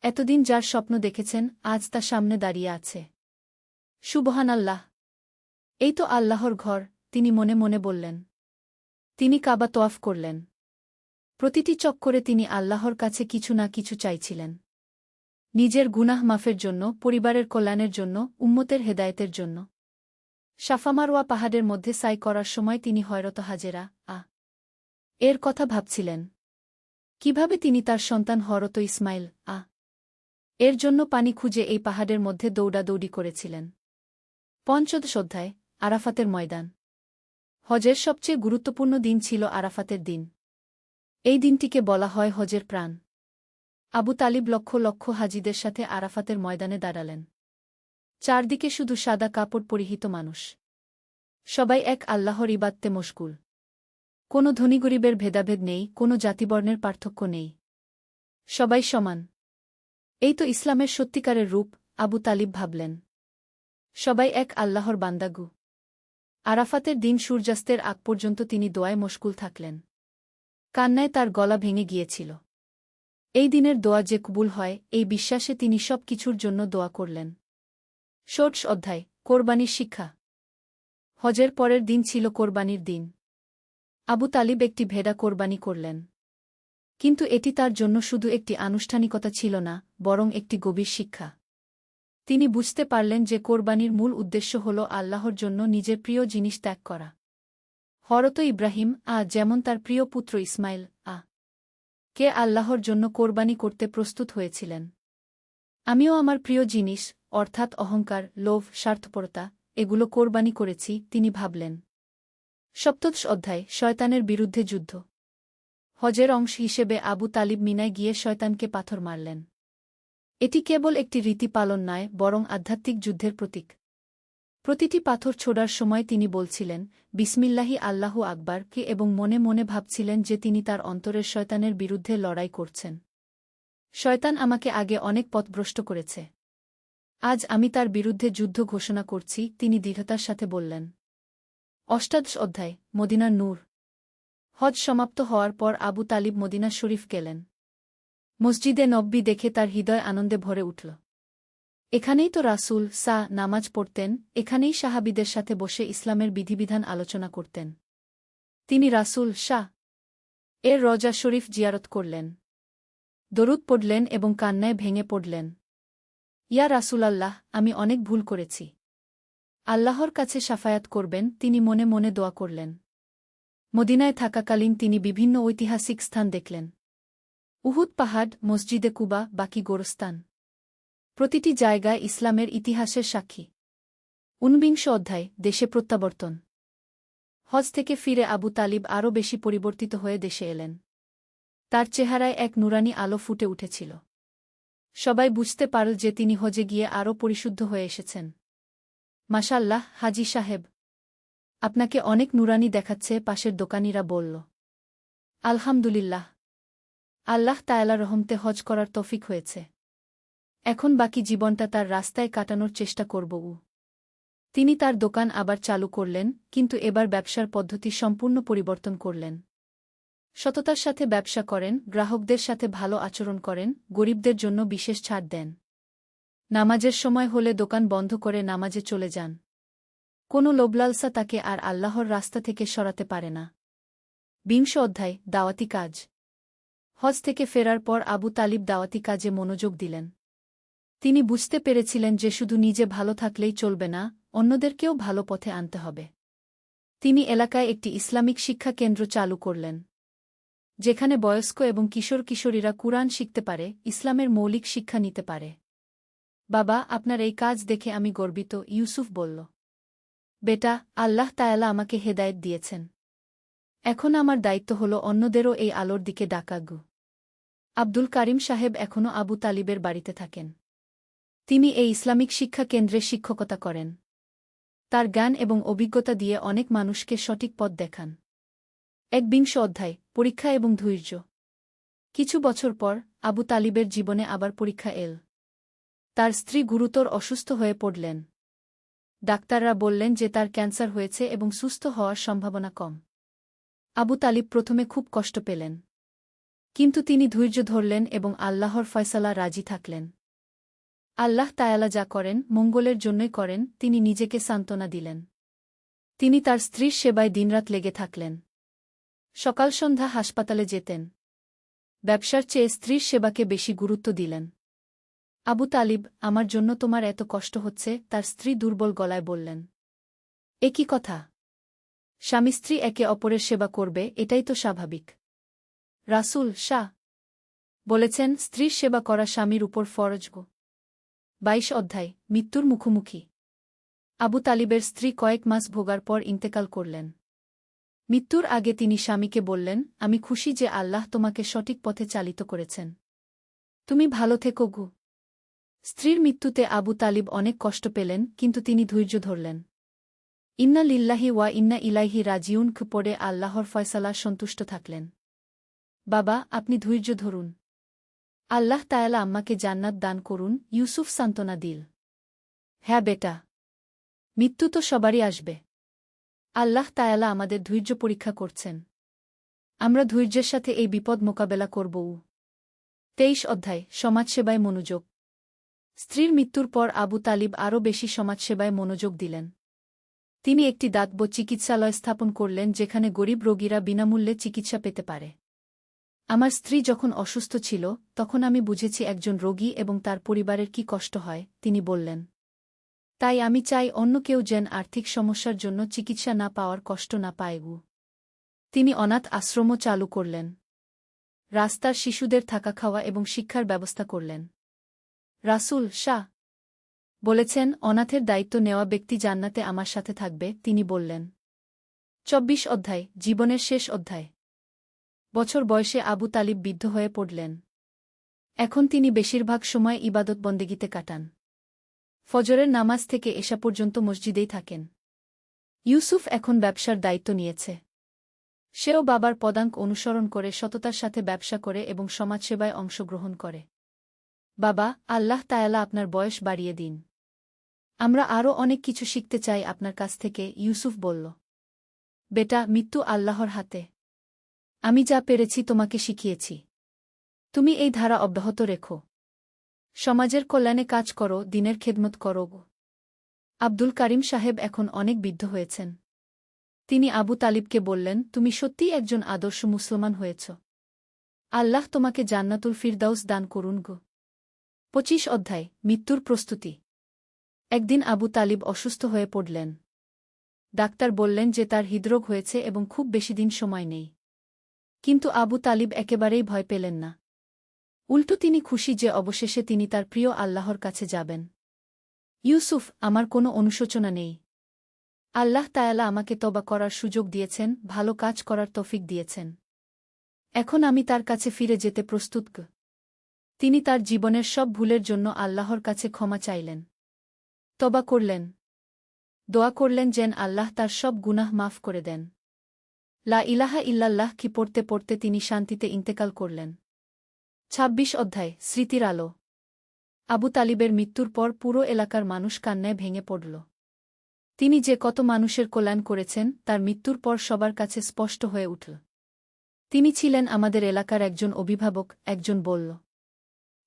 এতদিন যার স্বপ্ন দেখেছেন আজ তা সামনে দাঁড়িয়ে আছে। সুবহানাল্লাহ! এই তো আল্লাহর ঘর, তিনি মনে মনে বললেন। তিনি কাবা তওয়াফ করলেন। প্রতিটি চক্করে তিনি আল্লাহর কাছে কিছু না কিছু চাইছিলেন। নিজের গুনাহ মাফের জন্য, পরিবারের কল্যাণের জন্য, উম্মতের হেদায়েতের জন্য। সাফা মারওয়া পাহাড়ের মধ্যে সাই করার সময় তিনি হযরত হাজেরা এর কথা ভাবছিলেন। কিভাবে তিনি তার সন্তান হযরত ইসমাইল এর জন্য পানি খুঁজে এই পাহাড়ের মধ্যে দৌড়াদৌড়ি করেছিলেন। পঞ্চদশ অধ্যায় আরাফাতের ময়দান। হজের সবচেয়ে গুরুত্বপূর্ণ দিন ছিল আরাফাতের দিন। এই দিনটিকে বলা হয় হজের প্রাণ। আবু তালিব লক্ষ লক্ষ হাজিদের সাথে আরাফাতের ময়দানে দাঁড়ালেন। চারদিকে শুধু সাদা কাপড় পরিহিত মানুষ। সবাই এক আল্লাহর ইবাদতে মশগুল। কোনো ধনী গরিবের ভেদাভেদ নেই, কোনো জাতিবর্ণের পার্থক্য নেই। সবাই সমান। এই তো ইসলামের সত্যিকারের রূপ, আবু তালিব ভাবলেন। সবাই এক আল্লাহর বান্দাগু। আরাফাতের দিন সূর্যাস্তের আগ পর্যন্ত তিনি দোয়ায় মশগুল থাকলেন। কান্নায় তার গলা ভেঙে গিয়েছিল। এই দিনের দোয়া যে কবুল হয় এই বিশ্বাসে তিনি সব কিছুর জন্য দোয়া করলেন। ষোড়শ অধ্যায় কোরবানির শিক্ষা। হজের পরের দিন ছিল কোরবানির দিন। আবু তালিব একটি ভেড়া কোরবানি করলেন। কিন্তু এটি তার জন্য শুধু একটি আনুষ্ঠানিকতা ছিল না, বরং একটি গভীর শিক্ষা। তিনি বুঝতে পারলেন যে কোরবানির মূল উদ্দেশ্য হল আল্লাহর জন্য নিজের প্রিয় জিনিস ত্যাগ করা। হযরত ইব্রাহিম যেমন তার প্রিয় পুত্র ইসমাইল কে আল্লাহর জন্য কোরবানি করতে প্রস্তুত হয়েছিলেন। আমিও আমার প্রিয় জিনিস অর্থাৎ অহংকার, লোভ, স্বার্থপরতা এগুলো কোরবানি করেছি, তিনি ভাবলেন। সপ্তদশ অধ্যায় শয়তানের বিরুদ্ধে যুদ্ধ। হজের অংশ হিসেবে আবু তালিব মিনায় গিয়ে শয়তানকে পাথর মারলেন। এটি কেবল একটি রীতি পালন নয়, বরং আধ্যাত্মিক যুদ্ধের প্রতীক। প্রতিটি পাথর ছোড়ার সময় তিনি বলছিলেন, বিসমিল্লাহি আল্লাহু আকবার এবং মনে মনে ভাবছিলেন যে তিনি তার অন্তরের শয়তানের বিরুদ্ধে লড়াই করছেন। শয়তান আমাকে আগে অনেক পথভ্রষ্ট করেছে। আজ আমি তার বিরুদ্ধে যুদ্ধ ঘোষণা করছি, তিনি দৃঢ়তার সাথে বললেন। অষ্টাদশ অধ্যায় মদিনার নূর। হজ সমাপ্ত হওয়ার পর আবু তালিব মদিনা শরীফ গেলেন। মসজিদে নব্বী দেখে তার হৃদয় আনন্দে ভরে উঠল। এখানেই তো রাসূল নামাজ পড়তেন, এখানেই সাহাবীদের সাথে বসে ইসলামের বিধিবিধান আলোচনা করতেন। তিনি রাসূল শাহ এর রওজা শরীফ জিয়ারত করলেন। দরুদ পড়লেন এবং কান্নায় ভেঙে পড়লেন। ইয়া রাসূলাল্লাহ, আমি অনেক ভুল করেছি। আল্লাহর কাছে শাফায়াত করবেন, তিনি মনে মনে দোয়া করলেন। মদিনায় থাকাকালীন তিনি বিভিন্ন ঐতিহাসিক স্থান দেখলেন। উহুদ পাহাড়, মসজিদে কুবা, বাকি গোরস্তান। প্রতিটি জায়গায় ইসলামের ইতিহাসের সাক্ষী। ৪৯ অধ্যায়, দেশে প্রত্যাবর্তন। হজ থেকে ফিরে আবু তালিব আরও বেশি পরিবর্তিত হয়ে দেশে এলেন। তার চেহারায় এক নুরানি আলো ফুটে উঠেছিল। সবাই বুঝতে পারল যে তিনি হজে গিয়ে আরও পরিশুদ্ধ হয়ে এসেছেন। মাশাআল্লাহ, হাজী সাহেব, আপনাকে অনেক নুরানি দেখাচ্ছে, পাশের দোকানিরা বলল। আলহামদুলিল্লাহ, আল্লাহ তাআলার রহমতে হজ করার তৌফিক হয়েছে। এখন বাকি জীবনটা তার রাস্তায় কাটানোর চেষ্টা করব। তিনি তার দোকান আবার চালু করলেন, কিন্তু এবার ব্যবসার পদ্ধতি সম্পূর্ণ পরিবর্তন করলেন। সততার সাথে ব্যবসা করেন, গ্রাহকদের সাথে ভালো আচরণ করেন, গরিবদের জন্য বিশেষ ছাড় দেন। নামাজের সময় হলে দোকান বন্ধ করে নামাজে চলে যান। কোনো লোভলালসা তাকে আর আল্লাহর রাস্তা থেকে সরাতে পারে না। ২০ অধ্যায়, দাওয়াতি কাজ। হজ থেকে ফেরার পর আবু তালিব দাওয়াতি কাজে মনোযোগ দিলেন। তিনি বুঝতে পেরেছিলেন যে শুধু নিজে ভালো থাকলেই চলবে না, অন্যদেরকেও ভালো পথে আনতে হবে। তিনি এলাকায় একটি ইসলামিক শিক্ষা কেন্দ্র চালু করলেন, যেখানে বয়স্ক এবং কিশোর কিশোরীরা কুরআন শিখতে পারে, ইসলামের মৌলিক শিক্ষা নিতে পারে। বাবা, আপনার এই কাজ দেখে আমি গর্বিত, ইউসুফ বলল। বেটা, আল্লাহ তাআলা আমাকে হেদায়েত দিয়েছেন। এখন আমার দায়িত্ব হল অন্যদেরও এই আলোর দিকে ডাকাগু। আব্দুল কারিম সাহেব এখনও আবু তালিবের বাড়িতে থাকেন। তিনি এই ইসলামিক শিক্ষা কেন্দ্রে শিক্ষকতা করেন। তার জ্ঞান এবং অভিজ্ঞতা দিয়ে অনেক মানুষকে সঠিক পথ দেখান। ২১ অধ্যায়, পরীক্ষা এবং ধৈর্য। কিছু বছর পর আবু তালিবের জীবনে আবার পরীক্ষা এল। তার স্ত্রী গুরুতর অসুস্থ হয়ে পড়লেন। ডাক্তাররা বললেন যে তার ক্যান্সার হয়েছে এবং সুস্থ হওয়ার সম্ভাবনা কম। আবু তালিব প্রথমে খুব কষ্ট পেলেন, কিন্তু তিনি ধৈর্য ধরলেন এবং আল্লাহর ফয়সালা রাজি থাকলেন। আল্লাহ তাআলা যা করেন মঙ্গলের জন্যই করেন, তিনি নিজেকে সান্ত্বনা দিলেন। তিনি তার স্ত্রীর সেবায় দিনরাত লেগে থাকলেন। সকাল সন্ধ্যা হাসপাতালে যেতেন। ব্যবসার চেয়ে স্ত্রীর সেবাকে বেশি গুরুত্ব দিলেন। আবু তালিব, আমার জন্য তোমার এত কষ্ট হচ্ছে, তার স্ত্রী দুর্বল গলায় বললেন। এ কি কথা? স্বামী স্ত্রী একে অপরের সেবা করবে, এটাই তো স্বাভাবিক। রাসূল শাহ বলেছেন, স্ত্রীর সেবা করা স্বামীর উপর ফরজ। ২২ অধ্যায়, মৃত্যুর মুখোমুখি। আবু তালিবের স্ত্রী কয়েক মাস ভোগার পর ইন্তেকাল করলেন। মৃত্যুর আগে তিনি স্বামীকে বললেন, আমি খুশি যে আল্লাহ তোমাকে সঠিক পথে চালিত করেছেন। তুমি ভালো থেকো গু। স্ত্রীর মৃত্যুতে আবু তালিব অনেক কষ্ট পেলেন, কিন্তু তিনি ধৈর্য ধরলেন। ইন্না লিল্লাহি ওয়া ইন্না ইলাইহি রাজিউন পড়ে আল্লাহর ফয়সালা সন্তুষ্ট থাকলেন। বাবা, আপনি ধৈর্য ধরুন। আল্লাহ তাআলা আম্মাকে জান্নাত দান করুন, ইউসুফ সান্ত্বনা দিল। হ্যাঁ বেটা, মৃত্যু তো সবারই আসবে। আল্লাহ তাআলা আমাদের ধৈর্য পরীক্ষা করছেন। আমরা ধৈর্যের সাথে এই বিপদ মোকাবেলা করব। ২৩ অধ্যায়, সমাজসেবায় মনোযোগ। স্ত্রীর মৃত্যুর পর আবু তালিব আরও বেশি সমাজসেবায় মনোযোগ দিলেন। তিনি একটি দাতব্য চিকিৎসালয় স্থাপন করলেন, যেখানে গরিব রোগীরা বিনামূল্যে চিকিৎসা পেতে পারে। আমার স্ত্রী যখন অসুস্থ ছিল, তখন আমি বুঝেছি একজন রোগী এবং তার পরিবারের কি কষ্ট হয়, তিনি বললেন। তাই আমি চাই অন্য কেউ যেন আর্থিক সমস্যার জন্য চিকিৎসা না পাওয়ার কষ্ট না পায়। তিনি অনাথ আশ্রমও চালু করলেন। রাস্তার শিশুদের থাকা খাওয়া এবং শিক্ষার ব্যবস্থা করলেন। রাসূল শাহ বলেছেন, অনাথের দায়িত্ব নেওয়া ব্যক্তি জান্নাতে আমার সাথে থাকবে, তিনি বললেন। ২৪ অধ্যায়, জীবনের শেষ অধ্যায়। বছর বয়সে আবু তালিব বৃদ্ধ হয়ে পড়লেন। এখন তিনি বেশিরভাগ সময় ইবাদত বন্দেগিতে কাটান। ফজরের নামাজ থেকে এশা পর্যন্ত মসজিদেই থাকেন। ইউসুফ এখন ব্যবসার দায়িত্ব নিয়েছে। সেও বাবার পদাঙ্ক অনুসরণ করে সততার সাথে ব্যবসা করে এবং সমাজসেবায় অংশগ্রহণ করে। বাবা, আল্লাহ তাআলা আপনার বয়স বাড়িয়ে দিন। আমরা আরও অনেক কিছু শিখতে চাই আপনার কাছ থেকে, ইউসুফ বলল। বেটা, মৃত্যু আল্লাহর হাতে। আমি যা পেরেছি তোমাকে শিখিয়েছি। তুমি এই ধারা অব্যাহত রেখো। সমাজের কল্যাণে কাজ করো, দিনের খেদমত করো। আব্দুল কারিম সাহেব এখন অনেক বৃদ্ধ হয়েছেন। তিনি আবু তালিবকে বললেন, তুমি সত্যিই একজন আদর্শ মুসলমান হয়েছ। আল্লাহ তোমাকে জান্নাতুল ফিরদাউস দান করুন গো। 25 অধ্যায় মৃত্যুর প্রস্তুতি। একদিন আবু তালিব অসুস্থ হয়ে পড়লেন। ডাক্তার বললেন যে তার হৃদরোগ হয়েছে এবং খুব বেশি দিন সময় নেই। কিন্তু আবু তালিব একেবারেই ভয় পেলেন না। উল্টো তিনি খুশি যে অবশেষে তিনি তার প্রিয় আল্লাহর কাছে যাবেন। ইউসুফ, আমার কোনো অনুশোচনা নেই। আল্লাহ তায়ালা আমাকে তওবা করার সুযোগ দিয়েছেন, ভালো কাজ করার তৌফিক দিয়েছেন। এখন আমি তার কাছে ফিরে যেতে প্রস্তুত। তিনি তার জীবনের সব ভুলের জন্য আল্লাহর কাছে ক্ষমা চাইলেন। তওবা করলেন। দোয়া করলেন যেন আল্লাহ তার সব গুনাহ মাফ করে দেন। লা ইলাহা ইল্লাল্লাহ কি পড়তে পড়তে তিনি শান্তিতে ইন্তেকাল করলেন। 26 অধ্যায় স্মৃতির আলো। আবু তালিবের মৃত্যুর পর পুরো এলাকার মানুষ কান্নায় ভেঙে পড়ল। তিনি যে কত মানুষের কল্যাণ করেছেন তার মৃত্যুর পর সবার কাছে স্পষ্ট হয়ে উঠল। তিনি ছিলেন আমাদের এলাকার একজন অভিভাবক, একজন বলল।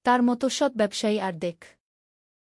তার মতো সৎ ব্যবসায়ী আর দেখ।